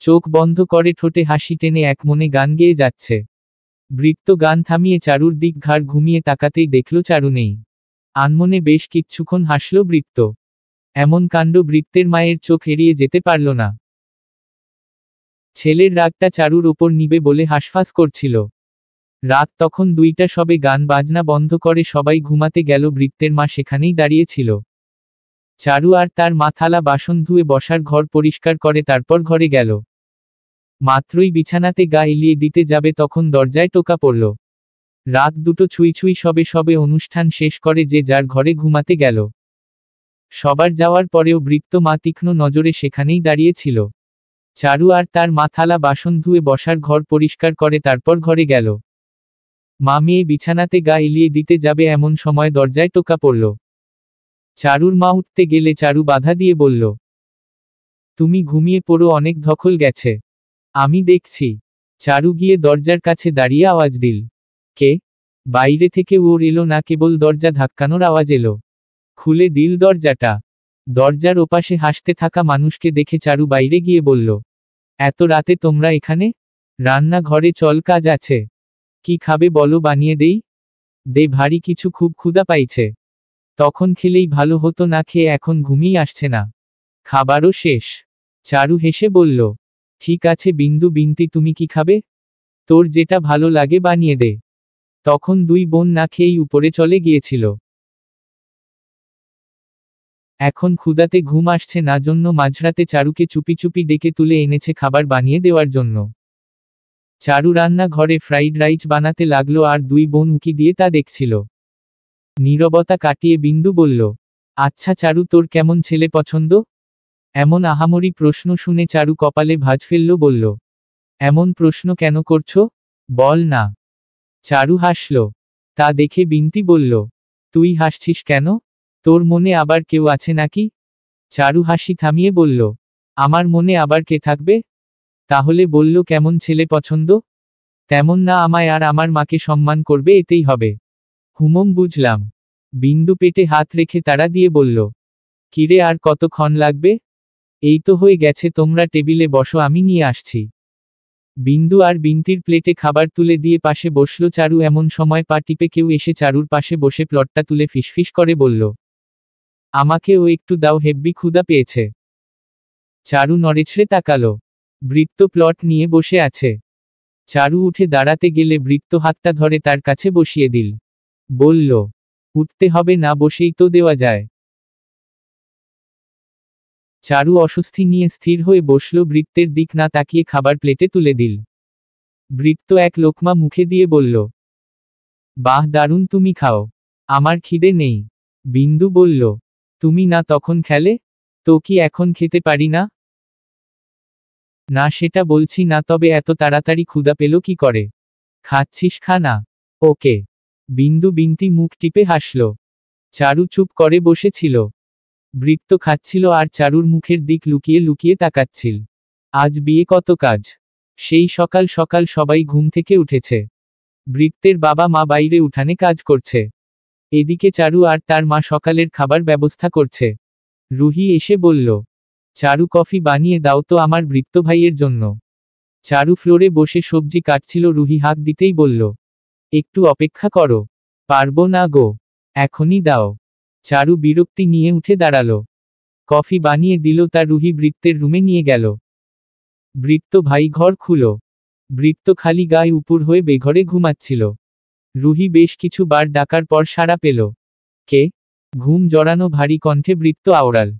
চোখ বন্ধ করে ঠোঁটে হাসি টেনে এক মনে গান গেয়ে যাচ্ছে। বৃত্ত গান থামিয়ে চারুর দিক ঘাড় ঘুমিয়ে তাকাতেই দেখল চারু নেই। আনমনে বেশ কিচ্ছুক্ষণ হাসল বৃত্ত। এমন কাণ্ড বৃত্তের মায়ের চোখ এড়িয়ে যেতে পারল না। ছেলের রাগটা চারুর ওপর নিবে বলে হাঁসফাঁস করছিল। রাত তখন 2টা সবে, গান বাজনা বন্ধ করে সবাই ঘুমাতে গেল। বৃত্তের মা সেখানেই দাঁড়িয়েছিল। চারু আর তার মা থালা বাসন ধুয়ে বসার ঘর পরিষ্কার করে তারপর ঘরে গেল। মাত্রই বিছানাতে গা এলিয়ে দিতে যাবে তখন দরজায় টোকা পড়ল। রাত 2টো ছুঁই ছুঁই সবে সবে অনুষ্ঠান শেষ করে যে যার ঘরে ঘুমাতে গেল। সবার যাওয়ার পরেও বৃত্ত মা তীক্ষ্ণ নজরে সেখানেই দাঁড়িয়ে ছিল। চারু আর তার মা থালা বাসন ধুয়ে বসার ঘর পরিষ্কার করে তারপর ঘরে গেল। মা মেয়ে বিছানাতে গা এলিয়ে দিতে যাবে এমন সময় দরজায় টোকা পড়ল। চারুর মা উঠতে গেলে চারু বাধা দিয়ে বলল, তুমি ঘুমিয়ে পড়ো, অনেক ধকল গেছে, আমি দেখছি। চারু গিয়ে দরজার কাছে দাঁড়িয়ে আওয়াজ দিল, কে? বাইরে থেকে ওর এলো না, কেবল দরজা ধাক্কানোর আওয়াজ এলো। খুলে দিল দরজাটা। দরজার ওপাশে হাসতে থাকা মানুষকে দেখে চারু বাইরে গিয়ে বলল, এত রাতে তোমরা এখানে? রান্না ঘরে চল, কাজ আছে। কি খাবে বলো, বানিয়ে দেই? দে, ভারী কিছু, খুব ক্ষুধা পাইছে। তখন খেলেই ভালো হতো, না খেয়ে এখন ঘুমিয়ে আসছে না। খাবারও শেষ। চারু হেসে বলল, ঠিক আছে বিন্দু বিনতি, তুমি কি খাবে? তোর যেটা ভালো লাগে বানিয়ে দে। তখন 2 বোন না খেয়েই উপরে চলে গিয়েছিল। এখন ক্ষুধাতে ঘুম আসছে না জন্য মাঝরাতে চারুকে চুপি চুপি ডেকে তুলে এনেছে খাবার বানিয়ে দেওয়ার জন্য। চারু রান্না ঘরে ফ্রাইড রাইস বানাতে লাগলো আর 2 বোন উকি দিয়ে তা দেখছিল। নীরবতা কাটিয়ে বিন্দু বলল, আচ্ছা চারু, তোর কেমন ছেলে পছন্দ? এমন আহামরি প্রশ্ন শুনে চারু কপালে ভাঁজ ফেলল, বলল, এমন প্রশ্ন কেন করছো? বল না। চারু হাসল। তা দেখে বিন্তি বলল, তুই হাসছিস কেন? তোর মনে আবার কেউ আছে নাকি? চারু হাসি থামিয়ে বলল, আমার মনে আবার কে থাকবে? তাহলে বলল, কেমন ছেলে পছন্দ? তেমন না, আমায় আর আমার মাকে সম্মান করবে, এতেই হবে। হুমম, বুঝলাম। বিন্দু পেটে হাত রেখে তাড়া দিয়ে বলল, কিরে, আর কতক্ষণ লাগবে? এই তো হয়ে গেছে, তোমরা টেবিলে বসো, আমি নিয়ে আসছি। বিন্দু আর বিন্তির প্লেটে খাবার তুলে দিয়ে পাশে বসল চারু। এমন সময় পা টিপে কেউ এসে চারুর পাশে বসে প্লটটা তুলে ফিসফিস করে বলল, আমাকেও একটু দাও, হেব্বি ক্ষুধা পেয়েছে। চারু নড়েচড়ে তাকালো। বৃত্ত প্লট নিয়ে বসে আছে। চারু উঠে দাঁড়াতে গেলে বৃত্ত হাতটা ধরে তার কাছে বসিয়ে দিল। বলল, উঠতে হবে না, বসেই তো দেওয়া যায়। চারু অস্বস্তি নিয়ে স্থির হয়ে বসল, বৃত্তের দিক না তাকিয়ে খাবার প্লেটে তুলে দিল। বৃত্ত এক লোকমা মুখে দিয়ে বলল, বাহ, দারুণ, তুমি খাও, আমার খিদে নেই। বিন্দু বলল, তুমি না তখন খেলে, তো কি এখন খেতে পারি না? না, সেটা বলছি না, তবে এত তাড়াতাড়ি ক্ষুধা পেল কি করে? খাচ্ছিস, খা না। ওকে। বিন্দু বিন্তি মুখ টিপে হাসল। চারু চুপ করে বসেছিল। বৃত্ত খাচ্ছিল আর চারুর মুখের দিক লুকিয়ে লুকিয়ে তাকাচ্ছিল। আজ বিয়ে কত কাজ। সেই সকাল সকাল সবাই ঘুম থেকে উঠেছে। বৃত্তের বাবা মা বাইরে উঠানে কাজ করছে। এদিকে চারু আর তার মা সকালের খাবার ব্যবস্থা করছে। রুহি এসে বলল, চারু, কফি বানিয়ে দাও তো আমার বৃত্ত ভাইয়ের জন্য। চারু ফ্লোরে বসে সবজি কাটছিল। রুহি হাঁক দিতেই বলল, একটু অপেক্ষা করো। পারবো না গো, এখনই দাও। চারু বিরক্তি নিয়ে উঠে দাঁড়ালো। কফি বানিয়ে দিল তা রুহি বৃত্তের রুমে নিয়ে গেল। বৃত্ত ভাই ঘর খুলো। বৃত্ত খালি গায়ে উপুর হয়ে বেঘরে ঘুমাচ্ছিল। রুহি বেশ কিছু বার ডাকার পর সাড়া পেল। কে? ঘুম জড়ানো ভারী কণ্ঠে বৃত্ত আওড়াল।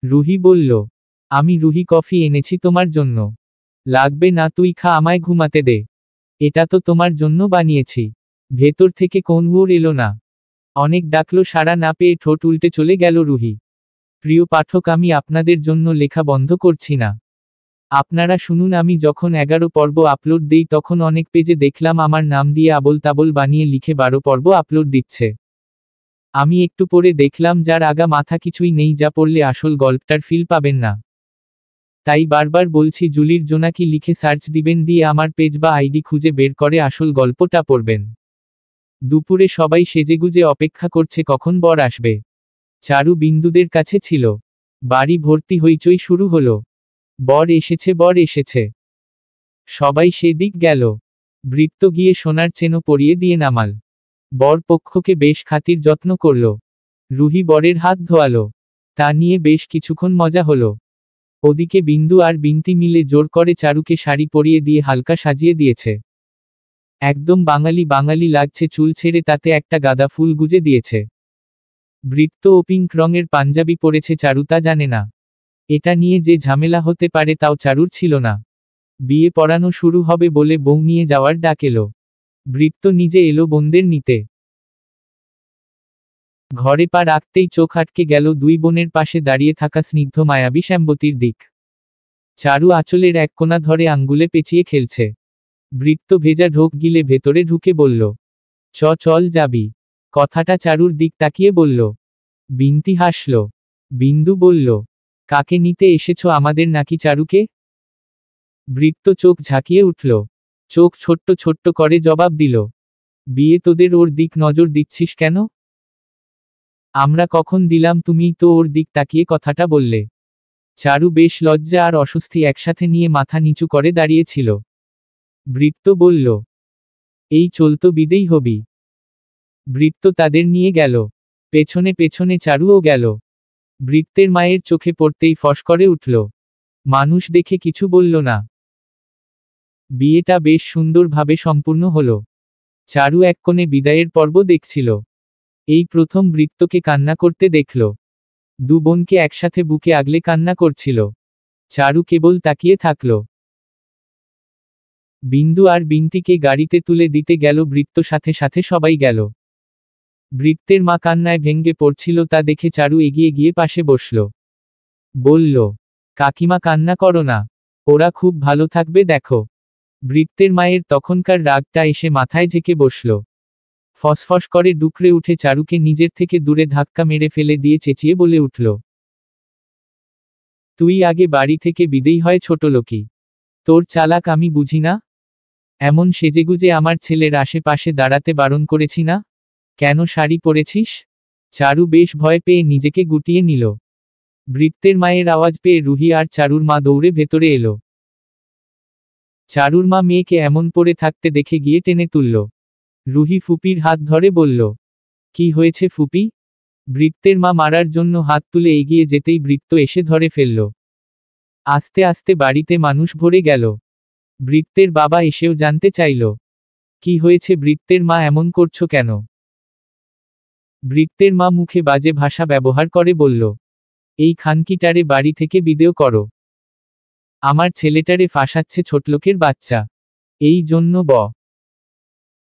রুহি বলল, আমি রুহি, কফি এনেছি তোমার জন্য। লাগবে না, তুই খা, আমায় ঘুমাতে দে। এটা তো তোমার জন্য বানিয়েছি। ভেতর থেকে কোনওর এলো না। অনেক ডাকলো, সাড়া না পেয়ে ঠোঁট উল্টে চলে গেল রুহি। প্রিয় পাঠক, আমি আপনাদের জন্য লেখা বন্ধ করছি না। আপনারা শুনুন। আমি যখন 11 পর্ব আপলোড দেই তখন অনেক পেজে দেখলাম আমার নাম দিয়ে আবোল তাবোল বানিয়ে লিখে 12 পর্ব আপলোড দিচ্ছে। আমি একটু পরে দেখলাম যার আগা মাথা কিছুই নেই, যা পড়লে আসল গল্পটার ফিল পাবেন না। তাই বারবার বলছি, জুলির জোনাকি লিখে সার্চ দিবেন, দিয়ে আমার পেজ বা আইডি খুঁজে বের করে আসল গল্পটা পড়বেন। দুপুরে সবাই সেজেগুজে অপেক্ষা করছে কখন বর আসবে। চারু বিন্দুদের কাছে ছিল। বাড়ি ভর্তি হইচই শুরু হলো। বর এসেছে, বর এসেছে। সবাই সেদিক গেল। বৃত্ত গিয়ে সোনার চেনও পরিয়ে দিয়ে নামাল। বর পক্ষকে বেশ খাতির যত্ন করল। রুহি বরের হাত ধোয়ালো। তা নিয়ে বেশ কিছুক্ষণ মজা হলো। ওদিকে বিন্দু আর বিন্তি মিলে জোর করে চারুকে শাড়ি পরিয়ে দিয়ে হালকা সাজিয়ে দিয়েছে। একদম বাঙালি বাঙালি লাগছে, চুল ছেড়ে তাতে একটা গাঁদা ফুল গুজে দিয়েছে। বৃত্ত ও পিঙ্ক রঙের পাঞ্জাবি পরেছে চারু, তা জানে না। এটা নিয়ে যে ঝামেলা হতে পারে তাও চারুর ছিল না। বিয়ে পড়ানো শুরু হবে বলে বউ নিয়ে যাওয়ার ডাক এলো। বৃত্ত নিজে এলো বোনদের নিতে। ঘরে পা রাখতেই চোখ আটকে গেল দুই বোনের পাশে দাঁড়িয়ে থাকা স্নিগ্ধ মায়াবী শ্যামবতীর দিক। চারু আঁচলের এক কোণা ধরে আঙ্গুলে পেঁচিয়ে খেলছে। বৃত্ত ভেজা ঢোক গিলে ভেতরে ঢুকে বলল, চল যাবি। কথাটা চারুর দিক তাকিয়ে বলল। বিন্তি হাসল। বিন্দু বলল, কাকে নিতে এসেছো, আমাদের নাকি চারুকে? বৃত্ত চোখ ঝাঁকিয়ে উঠল। চোখ ছোট্ট ছোট্ট করে জবাব দিল, বিয়ে তোদের, ওর দিক নজর দিচ্ছিস কেন? আমরা কখন দিলাম, তুমিই তো ওর দিক তাকিয়ে কথাটা বললে। চারু বেশ লজ্জা আর অস্বস্তি একসাথে নিয়ে মাথা নিচু করে দাঁড়িয়েছিল। বৃত্ত বলল, এই চলতো বিদেই হবি। বৃত্ত তাদের নিয়ে গেল। পেছনে পেছনে চারুও গেল। বৃত্তের মায়ের চোখে পড়তেই ফস করে উঠল। মানুষ দেখে কিছু বলল না। বিয়েটা বেশ সুন্দরভাবে সম্পূর্ণ হলো। চারু এক কোণে বিদায়ের পর্ব দেখছিল। এই প্রথম বৃত্তকে কান্না করতে দেখল। দু বোনকে একসাথে বুকে আগলে কান্না করছিল। চারু কেবল তাকিয়ে থাকল। বিন্দু আর বিন্তিকে গাড়িতে তুলে দিতে গেল বৃত্ত, সাথে সাথে সবাই গেল। বৃত্তের মা কান্নায় ভেঙ্গে পড়ছিল, তা দেখে চারু এগিয়ে গিয়ে পাশে বসল। বলল, কাকিমা কান্না করো না, ওরা খুব ভালো থাকবে, দেখো। বৃত্তের মায়ের তখনকার রাগটা এসে মাথায় ঝেঁকে বসল। ফসফস করে ডুকরে উঠে চারুকে নিজের থেকে দূরে ধাক্কা মেরে ফেলে দিয়ে চেঁচিয়ে বলে উঠল, তুই আগে বাড়ি থেকে বিদেয় হয় ছোটলোকি। তোর চালাক আমি বুঝি না? এমন সেজেগুজে আমার ছেলের আশেপাশে দাঁড়াতে বারণ করেছি না? কেন শাড়ি পরেছিস? চারু বেশ ভয় পেয়ে নিজেকে গুটিয়ে নিল। বৃত্তের মায়ের আওয়াজ পেয়ে রুহি আর চারুর মা দৌড়ে ভেতরে এলো। চারুর মা মেয়েকে এমন পড়ে থাকতে দেখে গিয়ে টেনে তুলল। রুহি ফুপির হাত ধরে বলল, কি হয়েছে ফুপি? বৃত্তের মা মারার জন্য হাত তুলে এগিয়ে যেতেই বৃত্ত এসে ধরে ফেলল। আস্তে আস্তে বাড়িতে মানুষ ভরে গেল। বৃত্তের বাবা এসেও জানতে চাইল, কি হয়েছে বৃত্তের মা, এমন করছো কেন? বৃত্তের মা মুখে বাজে ভাষা ব্যবহার করে বলল, এই খানকিটারে বাড়ি থেকে বিদেয় করো। আমার ছেলেটারে ফাঁসাচ্ছে ছোটলোকের বাচ্চা। এই জন্য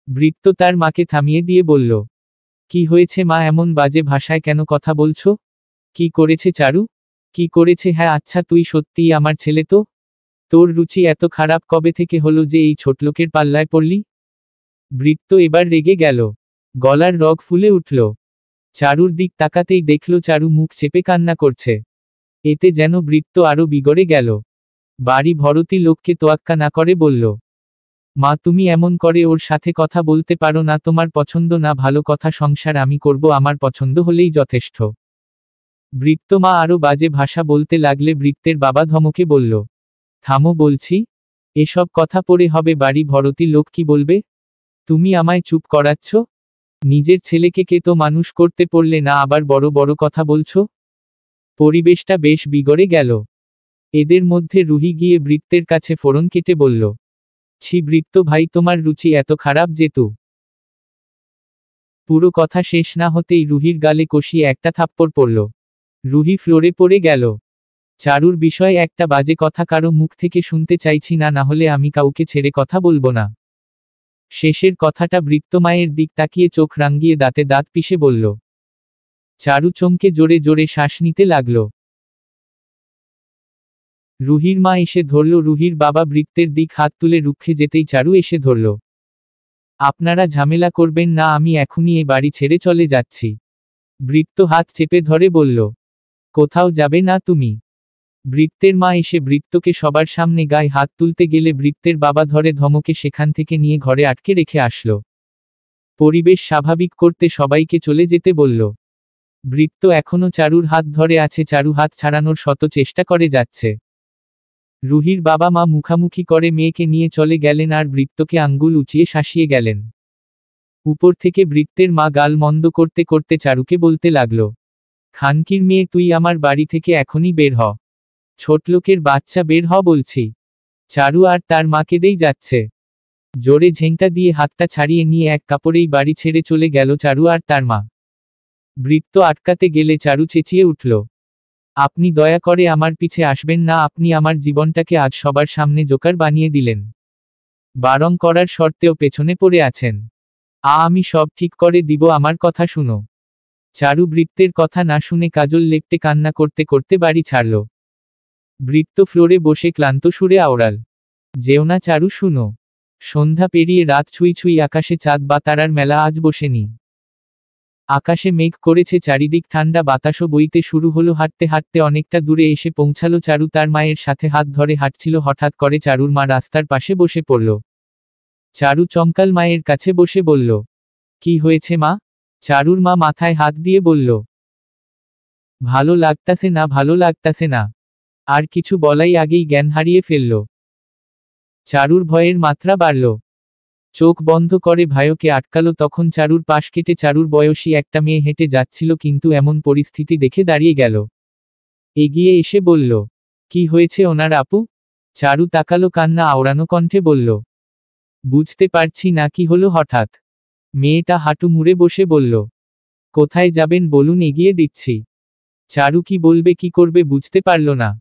বৃত্ত তার মাকে থামিয়ে দিয়ে বলল, কি হয়েছে মা, এমন বাজে ভাষায় কেন কথা বলছো? কি করেছে চারু? কি করেছে? হ্যাঁ, আচ্ছা, তুই সত্যিই আমার ছেলে তো? তোর রুচি এত খারাপ কবে থেকে হলো যে এই ছোটলোকের পাল্লায় পড়লি? বৃত্ত এবার রেগে গেল। গলার রগ ফুলে উঠল। চারুর দিক তাকাতেই দেখল চারু মুখ চেপে কান্না করছে। এতে যেন বৃত্ত আরো বিগড়ে গেল। বাড়ি ভরতি লোককে তোয়াক্কা না করে বলল, মা, তুমি এমন করে ওর সাথে কথা বলতে পারো না, তোমার পছন্দ না, ভালো কথা, সংসার আমি করব, আমার পছন্দ হলেই যথেষ্ট। বৃত্ত মা আরো বাজে ভাষা বলতে লাগলে বৃত্তের বাবা ধমকে বলল, থামো বলছি। এসব কথা পড়ে হবে বাড়ি ভরতি লোক কি বলবে? তুমি আমায় চুপ করাচ্ছ? নিজের ছেলেকে কে তো মানুষ করতে পারলে না, আবার বড় বড় কথা বলছো? পরিবেশটা বেশ বিগড়ে গেল। এদের মধ্যে রুহি গিয়ে বৃত্তের কাছে ফোড়ন কেটে বলল, ছি বৃত্ত ভাই, তোমার রুচি এত খারাপ যে পুরো কথা শেষ না হতেই রুহির গালে কষিয়ে একটা থাপ্পড় পড়ল। রুহি ফ্লোরে পড়ে গেল। চারুর বিষয়ে একটা বাজে কথা কারো মুখ থেকে শুনতে চাইছি না, না হলে আমি কাউকে ছেড়ে কথা বলবো না। শেষের কথাটা বৃত্ত মায়ের দিক তাকিয়ে চোখ রাঙ্গিয়ে দাঁতে দাঁত পিষে বলল। চারু চমকে জোরে জোরে শ্বাস নিতে লাগল। রুহির মা এসে ধরল। রুহির বাবা বৃত্তের দিক হাত তুলে রুক্ষে যেতেই চারু এসে ধরল। আপনারা ঝামেলা করবেন না, আমি এখনই এ বাড়ি ছেড়ে চলে যাচ্ছি। বৃত্ত হাত চেপে ধরে বলল। কোথাও যাবে না তুমি? বৃত্তের মা এসে বৃত্তকে সবার সামনে গায়ে হাত তুলতে গেলে বৃত্তের বাবা ধরে ধমকে সেখান থেকে নিয়ে ঘরে আটকে রেখে আসলো। পরিবেশ স্বাভাবিক করতে সবাইকে চলে যেতে বলল। বৃত্ত এখনো চারুর হাত ধরে আছে। চারু হাত ছাড়ানোর শত চেষ্টা করে যাচ্ছে। রুহির বাবা মা মুখামুখি করে মেয়েকে নিয়ে চলে গেলেন আর বৃত্তকে আঙ্গুল উঁচিয়ে শাসিয়ে গেলেন। উপর থেকে বৃত্তের মা গাল মন্দ করতে করতে চারুকে বলতে লাগল। খানকির মেয়ে, তুই আমার বাড়ি থেকে এখনই বের হ। ছোটলোকের বাচ্চা, বের হ বলছি। চারু আর তার মা কেঁদেই যাচ্ছে। জোরে ঝেংটা দিয়ে হাতটা ছাড়িয়ে নিয়ে এক কাপড়েই বাড়ি ছেড়ে চলে গেল চারু আর তার মা। বৃত্ত আটকাতে গেলে চারু চেঁচিয়ে উঠল। আপনি দয়া করে আমার পিছে আসবেন না, আপনি আমার জীবনটাকে আজ সবার সামনে জোকার বানিয়ে দিলেন। বারণ করার শর্তেও পেছনে পড়ে আছেন। আমি সব ঠিক করে দিব, আমার কথা শুনো। চারু বৃত্তের কথা না শুনে কাজল লেপ্টে কান্না করতে করতে বাড়ি ছাড়ল। বৃত্ত ফ্লোরে বসে ক্লান্ত সুরে আওড়াল। যেও না চারু, শুনো। সন্ধ্যা পেরিয়ে রাত ছুঁই ছুঁই, আকাশে চাঁদ বা তারার মেলা আজ বসেনি। আকাশে মেঘ করেছে, চারিদিক ঠান্ডা বাতাসও বইতে শুরু হলো। হাঁটতে হাঁটতে অনেকটা দূরে এসে পৌঁছালো চারু। তার মায়ের সাথে হাত ধরে হাঁটছিল। হঠাৎ করে চারুর মা রাস্তার পাশে বসে পড়ল। চারু চমকাল মায়ের কাছে বসে বলল। কি হয়েছে মা? চারুর মা মাথায় হাত দিয়ে বলল। ভালো লাগতাছে না, ভালো লাগতাছে না। আর কিছু বলাই আগেই জ্ঞান হারিয়ে ফেলল। চারুর ভয়ের মাত্রা বাড়ল। চোখ বন্ধ করে ভাইকে আটকালো। তখন চারুর পাশ কেটে চারুর বয়সী একটা মেয়ে হেঁটে যাচ্ছিল, কিন্তু এমন পরিস্থিতি দেখে দাঁড়িয়ে গেল। এগিয়ে এসে বলল। কি হয়েছে ওনার আপু? চারু তাকালো, কান্না আওড়ানো কণ্ঠে বলল। বুঝতে পারছি না কি হলো হঠাৎ। মেয়েটা হাঁটু মুড়ে বসে বলল। কোথায় যাবেন বলুন, এগিয়ে দিচ্ছি। চারু কি বলবে কি করবে বুঝতে পারল না।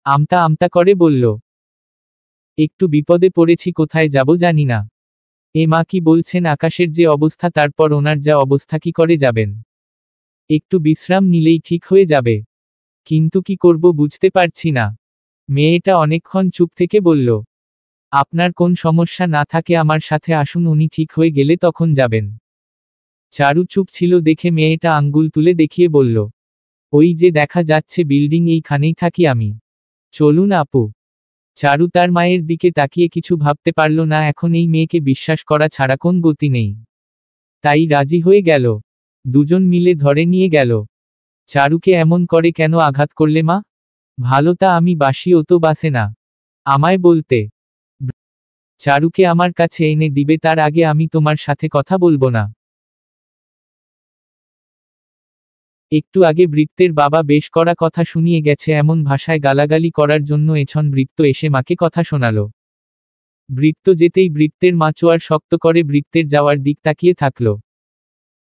আমতা আমতা করে বলল। একটু বিপদে পড়েছি, কোথায় যাব জানি না। এ মা কি বলছেন? আকাশের যে অবস্থা, তারপর ওনার যা অবস্থা, কি করে যাবেন? একটু বিশ্রাম নিলেই ঠিক হয়ে যাবে। কিন্তু কি করব বুঝতে পারছি না। মেয়েটা অনেকক্ষণ চুপ থেকে বলল। আপনার কোন সমস্যা না থাকে আমার সাথে আসুন, উনি ঠিক হয়ে গেলে তখন যাবেন। চারু চুপ ছিল দেখে মেয়েটা আঙ্গুল তুলে দেখিয়ে বলল। ওই যে দেখা যাচ্ছে বিল্ডিং, এইখানেই থাকি আমি। চলুন আপু। চারু তার মায়ের দিকে তাকিয়ে কিছু ভাবতে পারল না। এখন এই মেয়েকে বিশ্বাস করা ছাড়া কোন গতি নেই। তাই রাজি হয়ে গেল। দুজন মিলে ধরে নিয়ে গেল। চারুকে এমন করে কেন আঘাত করলে মা? ভালো তা আমি বাসি, ও তো বাসে না। আমায় বলতে। চারুকে আমার কাছে এনে দিবে, তার আগে আমি তোমার সাথে কথা বলবো না। একটু আগে বৃত্তের বাবা বেশ কড়া কথা শুনিয়ে গেছে, এমন ভাষায় গালাগালি করার জন্য এছন বৃত্ত এসে মাকে কথা শোনালো। বৃত্ত যেতেই বৃত্তের মা চোয়ার শক্ত করে বৃত্তের যাওয়ার দিক তাকিয়ে থাকল।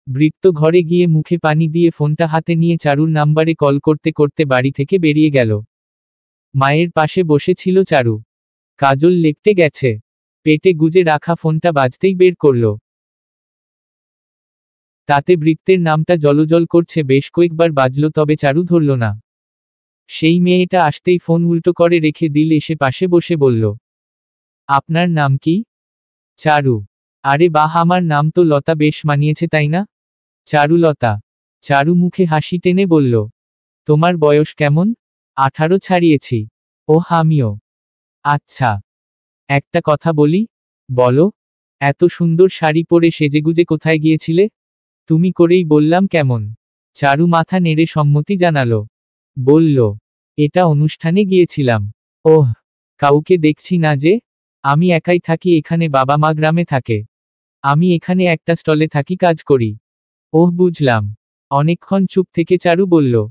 বৃত্ত ঘরে গিয়ে মুখে পানি দিয়ে ফোনটা হাতে নিয়ে চারুর নাম্বারে কল করতে করতে বাড়ি থেকে বেরিয়ে গেল। মায়ের পাশে বসে ছিল চারু। কাজল লেপ্টে গেছে। পেটে গুজে রাখা ফোনটা বাজতেই বের করল। তাতে বৃত্তের নামটা জলজল করছে। বেশ কয়েকবার বাজল, তবে চারু ধরল না। সেই মেয়েটা আসতেই ফোন উল্টো করে রেখে দিল, এসে পাশে বসে বলল। আপনার নাম কি? চারু। আরে বাহ, আমার নাম তো লতা, বেশ মানিয়েছে তাই না? চারুলতা। চারু মুখে হাসি টেনে বলল। তোমার বয়স কেমন? 18 ছাড়িয়েছি। ও আমিও। আচ্ছা। একটা কথা বলি? বলো। এত সুন্দর শাড়ি পরে সেজেগুজে কোথায় গিয়েছিলে? তুমি করেই বললাম কেমন। চারু মাথা নেড়ে সম্মতি জানালো। বলল। এটা অনুষ্ঠানে গিয়েছিলাম। ওহ। কাউকে দেখছি না যে। আমি একাই থাকি এখানে, বাবা মা গ্রামে থাকে। আমি এখানে একটা স্টলে থাকি, কাজ করি। ওহ বুঝলাম। অনেকক্ষণ চুপ থেকে চারু বলল।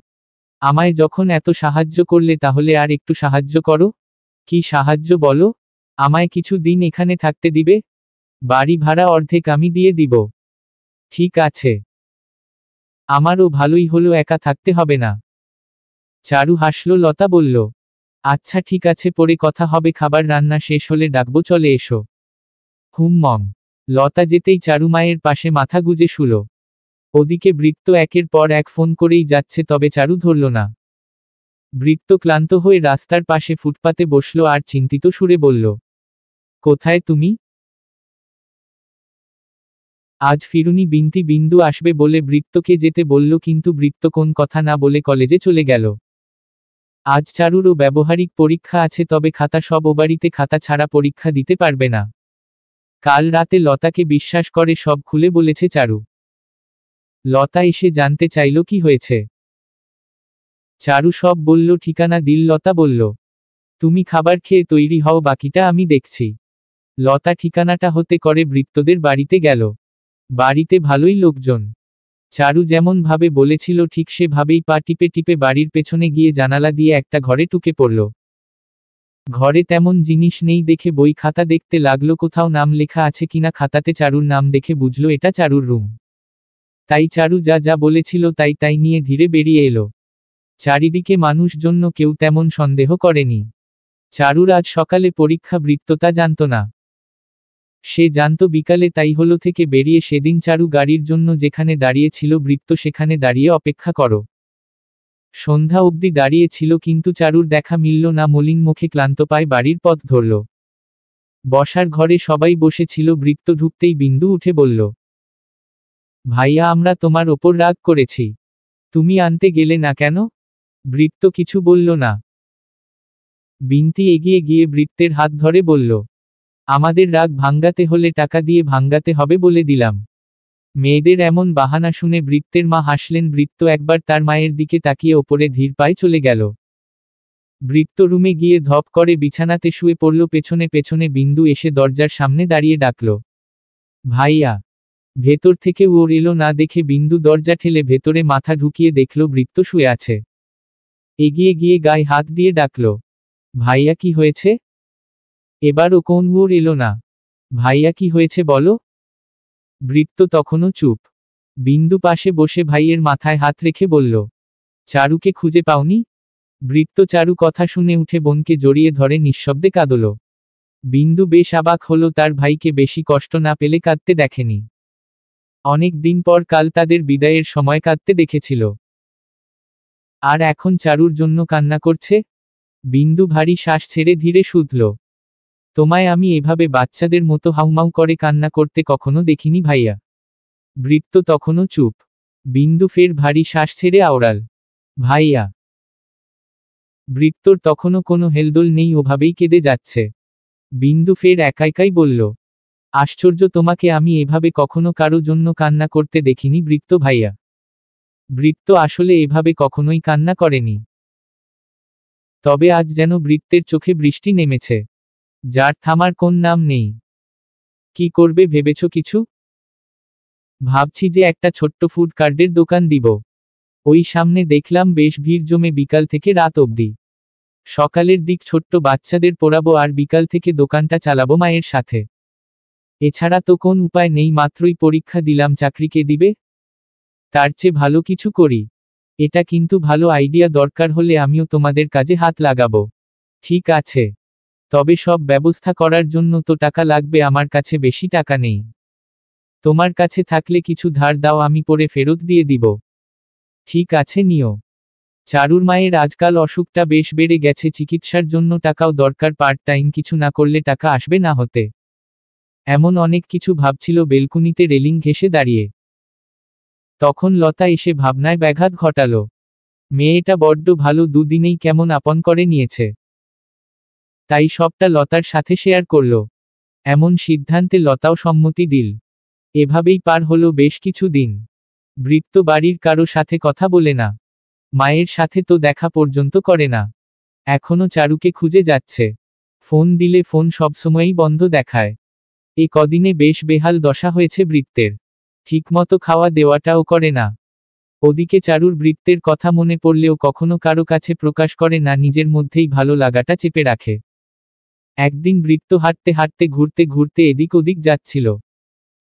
আমায় যখন এত সাহায্য করলে, তাহলে আর একটু সাহায্য করো। কি সাহায্য বলো? আমায় কিছু দিন এখানে থাকতে দিবে? বাড়ি ভাড়া অর্ধেক আমি দিয়ে দিব। ঠিক আছে, আমারও ভালোই হলো, একা থাকতে হবে না। চারু হাসল। লতা বলল, আচ্ছা ঠিক আছে, পরে কথা হবে, খাবার রান্না শেষ হলে ডাকবো, চলে এসো। হুম মম। লতা যেতেই চারু মায়ের পাশে মাথা গুজে শুলো। ওদিকে বৃত্ত একের পর এক ফোন করেই যাচ্ছে, তবে চারু ধরল না। বৃত্ত ক্লান্ত হয়ে রাস্তার পাশে ফুটপাতে বসল আর চিন্তিত সুরে বলল, কোথায় তুমি? আজ ফিরুনি। বিন্দু আসবে বলে বৃত্তকে যেতে বলল, কিন্তু বৃত্ত কোন কথা না বলে কলেজে চলে গেল। আজ চারুরও ব্যবহারিক পরীক্ষা আছে, তবে খাতা সব ও বাড়িতে, খাতা ছাড়া পরীক্ষা দিতে পারবে না। কাল রাতে লতাকে বিশ্বাস করে সব খুলে বলেছে চারু। লতা এসে জানতে চাইল কি হয়েছে। চারু সব বলল, ঠিকানা দিল। লতা বলল, তুমি খাবার খেয়ে তৈরি হও, বাকিটা আমি দেখছি। লতা ঠিকানাটা হতে করে বৃত্তদের বাড়িতে গেল। বাড়িতে ভালোই লোকজন। চারু যেমন ভাবে বলেছিল ঠিক সেভাবেই পা টিপে টিপে বাড়ির পেছনে গিয়ে জানালা দিয়ে একটা ঘরে ঢুকে পড়ল। ঘরে তেমন জিনিস নেই দেখে বই খাতা দেখতে লাগলো, কোথাও নাম লেখা আছে কিনা। খাতাতে চারুর নাম দেখে বুঝলো এটা চারুর রুম। তাই চারু যা যা বলেছিল তাই তাই নিয়ে ধীরে বেরিয়ে এলো। চারিদিকে মানুষজন, কেউ তেমন সন্দেহ করেনি। চারুর আজ সকালে পরীক্ষা, বৃত্ত তা জানত না। সে জানত বিকালে, তাই হলো থেকে বেরিয়ে সেদিন চারু গাড়ির জন্য যেখানে দাঁড়িয়ে ছিল বৃত্ত সেখানে দাঁড়িয়ে অপেক্ষা করো। সন্ধ্যা অবধি দাঁড়িয়ে ছিল, কিন্তু চারুর দেখা মিলল না। মলিন মুখে ক্লান্ত পায়ে বাড়ির পথ ধরল। বসার ঘরে সবাই বসেছিল। বৃত্ত ঢুকতেই বিন্দু উঠে বলল, ভাইয়া, আমরা তোমার ওপর রাগ করেছি। তুমি আনতে গেলে না কেন? বৃত্ত কিছু বলল না। বিন্তি এগিয়ে গিয়ে বৃত্তের হাত ধরে বলল, আমাদের রাগ ভাঙ্গাতে হলে টাকা দিয়ে ভাঙ্গাতে হবে বলে দিলাম। মেয়েদের এমন বাহানা শুনে বৃত্তের মা হাসলেন। বৃত্ত একবার তার মায়ের দিকে তাকিয়ে ওপরে ধীর পায়ে চলে গেল। বৃত্ত রুমে গিয়ে ধপ করে বিছানাতে শুয়ে পড়ল। পেছনে পেছনে বিন্দু এসে দরজার সামনে দাঁড়িয়ে ডাকল, ভাইয়া। ভেতর থেকে ওর এলো না দেখে বিন্দু দরজা ঠেলে ভেতরে মাথা ঢুকিয়ে দেখল বৃত্ত শুয়ে আছে। এগিয়ে গিয়ে গায়ে হাত দিয়ে ডাকল, ভাইয়া কি হয়েছে? এবারও কোন ওর এলো না। ভাইয়া কি হয়েছে বলো? বৃত্ত তখনও চুপ। বিন্দু পাশে বসে ভাইয়ের মাথায় হাত রেখে বলল, চারুকে খুঁজে পাওনি? বৃত্ত চারু কথা শুনে উঠে বোনকে জড়িয়ে ধরে নিঃশব্দে কাঁদল। বিন্দু বেশ অবাক হলো, তার ভাইকে বেশি কষ্ট না পেলে কাঁদতে দেখেনি। অনেক দিন পর কাল তাদের বিদায়ের সময় কাঁদতে দেখেছিল। আর এখন চারুর জন্য কান্না করছে। বিন্দু ভারী শ্বাস ছেড়ে ধীরে শুধল, তোমায় আমি এভাবে বাচ্চাদের মতো হাউমাউ করে কান্না করতে কখনো দেখিনি ভাইয়া। বৃত্ত তখনও চুপ। বিন্দু ফের ভারী শ্বাস ছেড়ে আওড়াল, ভাইয়া। বৃত্তর তখনও কোনো হেলদোল নেই, ওভাবেই কেঁদে যাচ্ছে। বিন্দু ফের একা একাই বলল, আশ্চর্য, তোমাকে আমি এভাবে কখনো কারো জন্য কান্না করতে দেখিনি বৃত্ত ভাইয়া। বৃত্ত আসলে এভাবে কখনোই কান্না করেনি। তবে আজ যেন বৃত্তের চোখে বৃষ্টি নেমেছে, যার থামার কোন নাম নেই। কি করবে ভেবেছ কিছু? ভাবছি যে একটা ছোট্ট ফুড কার্টের দোকান দিব। ওই সামনে দেখলাম বেশ ভিড় জমে বিকাল থেকে রাত অবধি। সকালের দিক ছোট্ট বাচ্চাদের পড়াবো আর বিকাল থেকে দোকানটা চালাবো মায়ের সাথে। এছাড়া তো কোন উপায় নেই, মাত্রই পরীক্ষা দিলাম, চাকরি কে দিবে? তার চেয়ে ভালো কিছু করি। এটা কিন্তু ভালো আইডিয়া, দরকার হলে আমিও তোমাদের কাজে হাত লাগাবো। ঠিক আছে, তবে সব ব্যবস্থা করার জন্য তো টাকা লাগবে, আমার কাছে বেশি টাকা নেই। তোমার কাছে থাকলে কিছু ধার দাও, আমি পরে ফেরত দিয়ে দিব। ঠিক আছে, নিও। চারুর মায়ের আজকাল অসুখটা বেশ বেড়ে গেছে, চিকিৎসার জন্য টাকাও দরকার, পার্ট টাইম কিছু না করলে টাকা আসবে না হতে। এমন অনেক কিছু ভাবছিল বেলকুনিতে রেলিং ঘেঁষে দাঁড়িয়ে। তখন লতা এসে ভাবনায় ব্যাঘাত ঘটালো। মেয়েটা বড্ড ভালো, দুদিনেই কেমন আপন করে নিয়েছে। তাই সবটা লতার সাথে শেয়ার করল। এমন সিদ্ধান্তে লতাও সম্মতি দিল। এভাবেই পার হলো বেশ কিছু দিন। বৃত্ত বাড়ির কারো সাথে কথা বলে না। মায়ের সাথে তো দেখা পর্যন্ত করে না। এখনো চারুকে খুঁজে যাচ্ছে। ফোন দিলে ফোন সবসময়ই বন্ধ দেখায়। এ কদিনে বেশ বেহাল দশা হয়েছে বৃত্তের। ঠিকমতো খাওয়া দেওয়াটাও করে না। ওদিকে চারুর বৃত্তের কথা মনে পড়লেও কখনো কারো কাছে প্রকাশ করে না, নিজের মধ্যেই ভালো লাগাটা চেপে রাখে। একদিন বৃত্ত হাঁটতে হাঁটতে ঘুরতে ঘুরতে এদিক ওদিক যাচ্ছিল।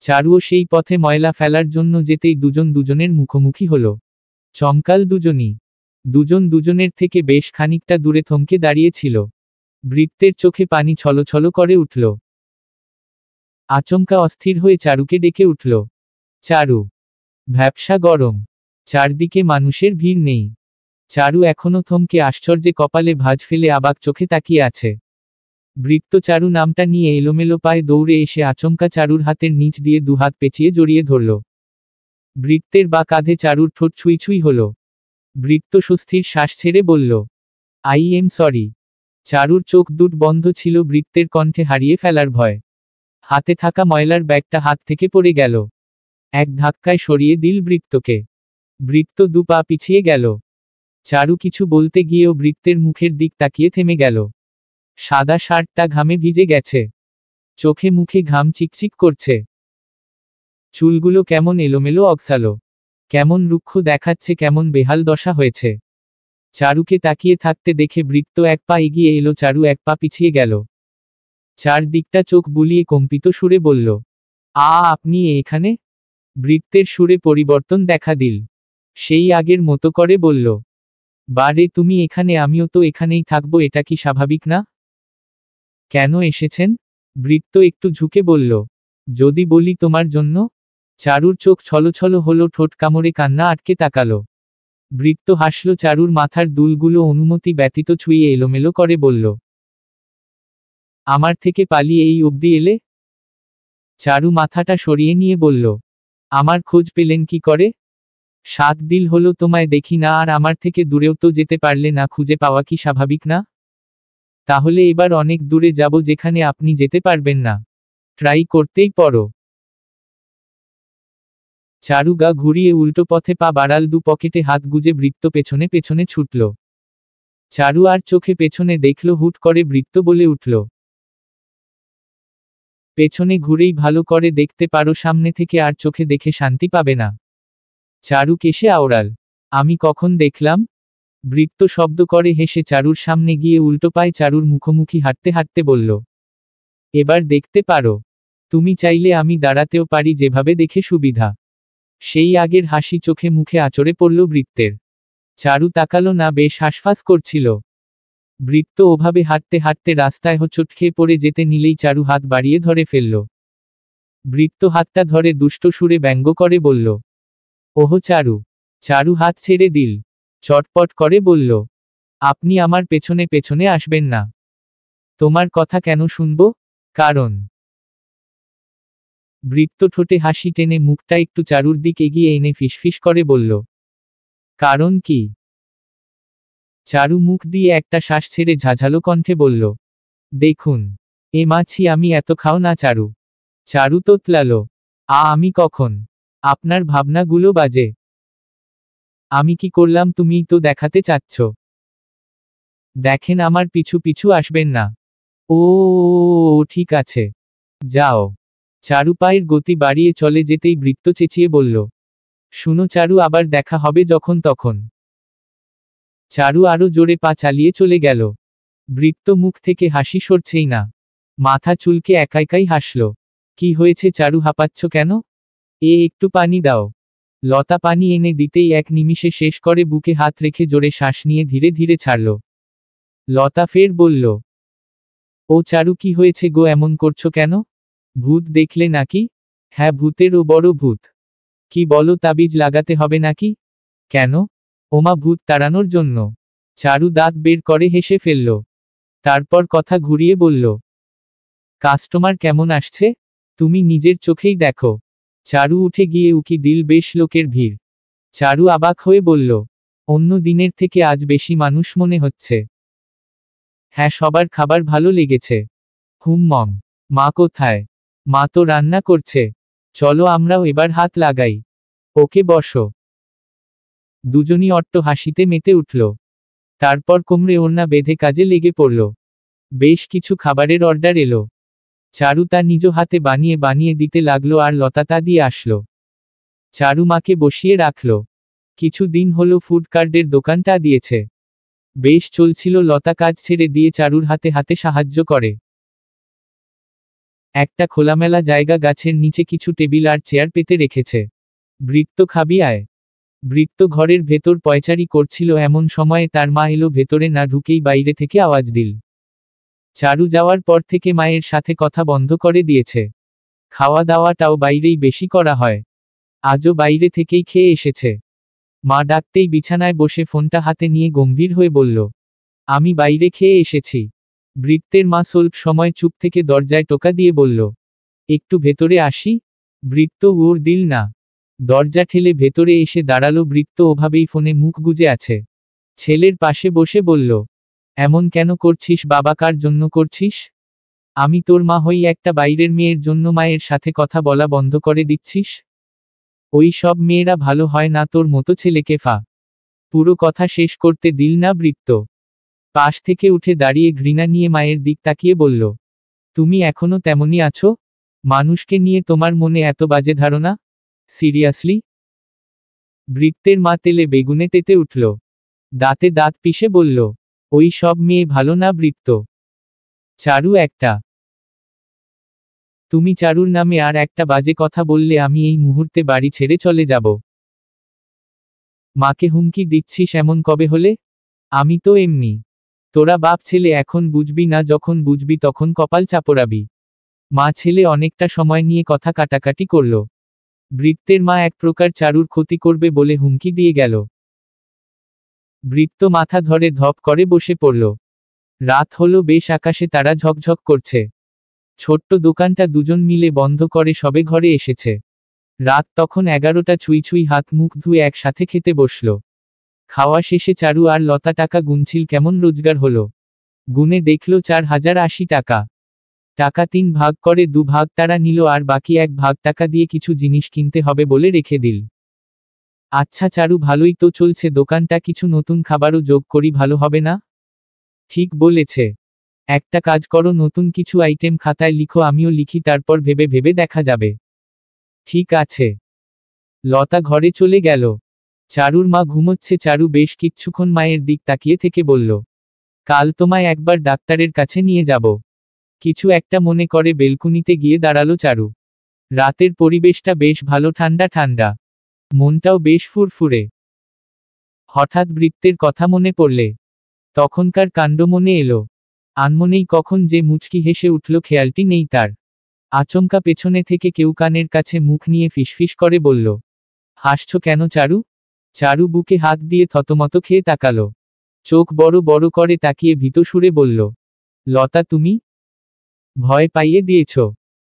চারুও সেই পথে ময়লা ফেলার জন্য যেতেই দুজন দুজনের মুখোমুখি হল। চমকাল দুজনই। দুজন দুজনের থেকে বেশ খানিকটা দূরে থমকে দাঁড়িয়েছিল। বৃত্তের চোখে পানি ছলছল করে উঠল। আচমকা অস্থির হয়ে চারুকে ডেকে উঠল। চারু। ভ্যাপসা গরম। চারদিকে মানুষের ভিড় নেই। চারু এখনো থমকে আশ্চর্যে কপালে ভাঁজ ফেলে অবাক চোখে তাকিয়ে আছে। বৃত্ত চারু নামটা নিয়ে এলোমেলো পায়ে দৌড়ে এসে আচমকা চারুর হাতের নিচ দিয়ে দুহাত পেঁচিয়ে জড়িয়ে ধরল। বৃত্তের বা কাঁধে চারুর ঠোঁট ছুঁই ছুঁই হল। বৃত্ত সুস্থির শ্বাস ছেড়ে বলল, আই এম সরি। চারুর চোখ দুট বন্ধ ছিল বৃত্তের কণ্ঠে হারিয়ে ফেলার ভয়। হাতে থাকা ময়লার ব্যাগটা হাত থেকে পড়ে গেল। এক ধাক্কায় সরিয়ে দিল বৃত্তকে। বৃত্ত দু পা পিছিয়ে গেল। চারু কিছু বলতে গিয়েও বৃত্তের মুখের দিক তাকিয়ে থেমে গেল। সাদা শার্টটা ঘামে ভিজে গেছে। চোখে মুখে ঘাম চিকচিক করছে। চুলগুলো কেমন এলোমেলো অগসালো। কেমন রুক্ষ দেখাচ্ছে, কেমন বেহাল দশা হয়েছে। চারুকে তাকিয়ে থাকতে দেখে বৃত্ত এক পা এগিয়ে এলো, চারু এক পা পিছিয়ে গেল। চারদিকটা চোখ বুলিয়ে কম্পিত সুরে বলল, আপনি এখানে? বৃত্তের সুরে পরিবর্তন দেখা দিল। সেই আগের মতো করে বলল, বারে তুমি এখানে, আমিও তো এখানেই থাকবো, এটা কি স্বাভাবিক না? কেন এসেছেন? বৃত্ত একটু ঝুঁকে বলল, যদি বলি তোমার জন্য। চারুর চোখ ছলছল হলো, ঠোঁট কামড়ে কান্না আটকে তাকালো। বৃত্ত হাসল, চারুর মাথার দুলগুলো অনুমতি ব্যতীত ছুঁয়ে এলোমেলো করে বলল, আমার থেকে পালিয়ে এই অবধি এলে? চারু মাথাটা সরিয়ে নিয়ে বলল, আমার খোঁজ পেলেন কি করে? 7 দিন হলো তোমায় দেখি না, আর আমার থেকে দূরেও তো যেতে পারলে না, খুঁজে পাওয়া কি স্বাভাবিক না? তাহলে এবার অনেক দূরে যাব, যেখানে আপনি যেতে পারবেন না। ট্রাই করতেই পারো। চারু গা ঘুরিয়ে উল্টো পথে পা বাড়াল, দু পকেটে হাত গুজে বৃত্ত পেছনে পেছনে ছুটল। চারু আর চোখে পেছনে দেখল, হুট করে বৃত্ত বলে উঠল, পেছনে ঘুরেই ভালো করে দেখতে পারো, সামনে থেকে আর চোখে দেখে শান্তি পাবে না। চারু কেশে আওড়াল, আমি কখন দেখলাম? বৃত্ত শব্দ করে হেসে চারুর সামনে গিয়ে উল্টো পায়ে চারুর মুখোমুখি হাঁটতে হাঁটতে বলল, এবার দেখতে পারো। তুমি চাইলে আমি দাঁড়াতেও পারি, যেভাবে দেখে সুবিধা। সেই আগের হাসি চোখে মুখে আচড়ে পড়ল বৃত্তের। চারু তাকালো না, বেশ হাঁসফাঁস করছিল। বৃত্ত ওভাবে হাঁটতে হাঁটতে রাস্তায় হোঁচট খেয়ে পড়ে যেতে নিলেই চারু হাত বাড়িয়ে ধরে ফেলল। বৃত্ত হাতটা ধরে দুষ্ট সুরে ব্যঙ্গ করে বলল, ওহো চারু। চারু হাত ছেড়ে দিল। চটপট করে বলল, আপনি আমার পেছনে পেছনে আসবেন না। তোমার কথা কেন শুনব? কারণ। বৃত্ত ঠোঁটে হাসি টেনে মুখটা একটু চারুর দিক এগিয়ে এনে ফিসফিস করে বলল, কারণ কি? চারু মুখ দিয়ে একটা শ্বাস ছেড়ে ঝাঝালো কণ্ঠে বলল, দেখুন, এ মাছি আমি এত খাও না চারু। চারু তোতলালো, আমি কখন? আপনার ভাবনাগুলো বাজে। আমি কি করলাম তুমিই তো দেখাতে চাচ্ছ। দেখেন, আমার পিছু পিছু আসবেন না। ও ঠিক আছে, যাও। চারু পায়ের গতি বাড়িয়ে চলে যেতেই বৃত্ত চেঁচিয়ে বলল, শুনো চারু, আবার দেখা হবে যখন তখন। চারু আরো জোরে পা চালিয়ে চলে গেল। বৃত্ত মুখ থেকে হাসি সরছেই না। মাথা চুলকে একাই হাসল। কি হয়েছে চারু, হাঁপাচ্ছ কেন? একটু পানি দাও। লতা পানি এনে দিতেই এক নিমিষে শেষ করে বুকে হাত রেখে জোরে শ্বাস নিয়ে ধীরে ধীরে ছাড়ল। লতা ফের বলল, ও চারু, কি হয়েছে গো, এমন করছো কেন? ভূত দেখলে নাকি? হ্যাঁ, ভূতেরও বড় ভূত। কি বলো, তাবিজ লাগাতে হবে নাকি? কেন? ওমা, ভূত তাড়ানোর জন্য। চারু দাঁত বের করে হেসে ফেলল। তারপর কথা ঘুরিয়ে বলল, কাস্টমার কেমন আসছে? তুমি নিজের চোখেই দেখো। চারু উঠে গিয়ে উকি দিল, বেশ লোকের ভিড়। চারু অবাক হয়ে বলল, অন্য দিনের থেকে আজ বেশি মানুষ মনে হচ্ছে। হ্যাঁ, সবার খাবার ভালো লেগেছে। মম। মা কোথায়? মা তো রান্না করছে। চলো আমরাও এবার হাত লাগাই। ওকে বসো। দুজনই অট্ট হাসিতে মেতে উঠল। তারপর কোমরে ওড়না বেঁধে কাজে লেগে পড়ল। বেশ কিছু খাবারের অর্ডার এলো। চারু তা নিজ হাতে বানিয়ে বানিয়ে দিতে লাগলো, আর লতা তা দিয়ে আসলো। চারু মাকে বসিয়ে রাখল। কিছু দিন হলো ফুড কার্টের দোকানটা দিয়েছে। বেশ চলছিল। লতা কাজ ছেড়ে দিয়ে চারুর হাতে হাতে সাহায্য করে। একটা খোলামেলা জায়গা, গাছের নিচে কিছু টেবিল আর চেয়ার পেতে রেখেছে। বৃত্ত, খাবি আয়। বৃত্ত ঘরের ভেতর পয়চারি করছিল, এমন সময়ে তার মা এলো। ভেতরে না ঢুকেই বাইরে থেকে আওয়াজ দিল। চারু যাওয়ার পর থেকে মায়ের সাথে কথা বন্ধ করে দিয়েছে। খাওয়া দাওয়াটাও বাইরেই বেশি করা হয়। আজও বাইরে থেকেই খেয়ে এসেছে। মা ডাকতেই বিছানায় বসে ফোনটা হাতে নিয়ে গম্ভীর হয়ে বলল, আমি বাইরে খেয়ে এসেছি। বৃত্তের মা স্বল্প সময় চুপ থেকে দরজায় টোকা দিয়ে বলল, একটু ভেতরে আসি। বৃত্ত উড় দিল না। দরজা ঠেলে ভেতরে এসে দাঁড়ালো। বৃত্ত ওভাবেই ফোনে মুখ গুজে আছে। ছেলের পাশে বসে বলল, এমন কেন করছিস বাবা? কার জন্য করছিস? আমি তোর মা হই, একটা বাইরের মেয়ের জন্য মায়ের সাথে কথা বলা বন্ধ করে দিচ্ছিস? ওই সব মেয়েরা ভালো হয় না, তোর মতো ছেলেকে ফা। পুরো কথা শেষ করতে দিল না বৃত্ত। পাশ থেকে উঠে দাঁড়িয়ে ঘৃণা নিয়ে মায়ের দিক তাকিয়ে বলল, তুমি এখনো তেমনই আছো? মানুষকে নিয়ে তোমার মনে এত বাজে ধারণা? সিরিয়াসলি? বৃত্তের মা তেলে বেগুনে তেতে উঠল। দাঁতে দাঁত পিষে বলল, ওই সব মেয়ে ভালো না বৃত্ত। চারু একটা। তুমি চারুর নামে আর একটা বাজে কথা বললে আমি এই মুহূর্তে বাড়ি ছেড়ে চলে যাব। মাকে হুমকি দিচ্ছিস এমন কবে হলে? আমি তো এমনি। তোরা বাপ ছেলে এখন বুঝবি না, যখন বুঝবি তখন কপাল চাপড়াবি। মা ছেলে অনেকটা সময় নিয়ে কথা কাটাকাটি করল। বৃত্তের মা এক প্রকার চারুর ক্ষতি করবে বলে হুমকি দিয়ে গেল। বৃত্ত মাথা ধরে ধপ করে বসে পড়ল। রাত হলো বেশ, আকাশে তারা ঝকঝক করছে। ছোট্ট দোকানটা দুজন মিলে বন্ধ করে সবে ঘরে এসেছে। রাত তখন 11টা ছুঁই ছুঁই। হাত মুখ ধুয়ে একসাথে খেতে বসল। খাওয়া শেষে চারু আর লতা টাকা গুনছিল, কেমন রোজগার হলো। গুনে দেখল 4080 টাকা। টাকা 3 ভাগ করে 2 ভাগ তারা নিল, আর বাকি 1 ভাগ টাকা দিয়ে কিছু জিনিস কিনতে হবে বলে রেখে দিল। আচ্ছা চারু, ভালোই তো চলছে দোকানটা, কিছু নতুন খাবারও যোগ করি, ভালো হবে না? ঠিক বলেছে। একটা কাজ করো, নতুন কিছু আইটেম খাতায় লিখো, আমিও লিখি, তারপর ভেবে ভেবে দেখা যাবে। ঠিক আছে। লতা ঘরে চলে গেল। চারুর মা ঘুমোচ্ছে। চারু বেশ কিচ্ছুক্ষণ মায়ের দিক তাকিয়ে থেকে বলল, কাল তোমায় একবার ডাক্তারের কাছে নিয়ে যাব। কিছু একটা মনে করে বেলকুনিতে গিয়ে দাঁড়ালো চারু। রাতের পরিবেশটা বেশ ভালো, ঠান্ডা ঠান্ডা। মনটাও বেশ ফুরফুরে। হঠাৎ বৃত্তের কথা মনে পড়লে তখনকার কাণ্ড মনে এলো। আনমনেই কখন যে মুচকি হেসে উঠল খেয়ালটি নেই তার। আচমকা পেছনে থেকে কেউ কানের কাছে মুখ নিয়ে ফিসফিস করে বলল, হাসছ কেন চারু? চারু বুকে হাত দিয়ে থতমত খেয়ে তাকালো। চোখ বড় বড় করে তাকিয়ে ভীত সুরে বলল, লতা তুমি? ভয় পাইয়ে দিয়েছ।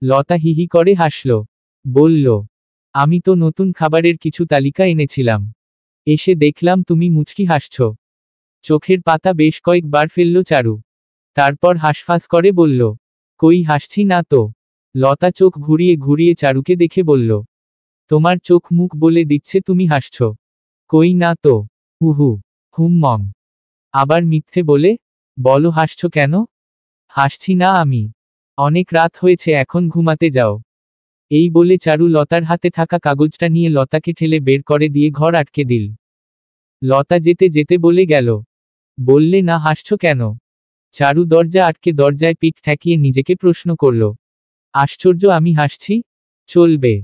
লতা হিহি করে হাসল। বলল, আমি তো নতুন খাবারের কিছু তালিকা এনেছিলাম। এসে দেখলাম তুমি মুচকি হাসছ। চোখের পাতা বেশ কয়েকবার ফেলল চারু। তারপর হাঁসফাঁস করে বলল, কই, হাসছি না তো। লতা চোখ ঘুরিয়ে ঘুরিয়ে চারুকে দেখে বলল, তোমার চোখ মুখ বলে দিচ্ছে তুমি হাসছ। কই না তো। উহু, হুম। আবার মিথ্যে বলে? বলো হাসছ কেন? হাসছি না আমি। অনেক রাত হয়েছে, এখন ঘুমাতে যাও। এই বলে চারু লতার হাতে থাকা কাগজটা নিয়ে লতাকে ঠেলে বের করে দিয়ে ঘর আটকে দিল। লতা যেতে যেতে বলে গেল, বললে না হাসছ কেন? চারু দরজা আটকে দরজায় পিঠ ঠেকিয়ে নিজেকে প্রশ্ন করল, আশ্চর্য, আমি হাসছি? চলবে।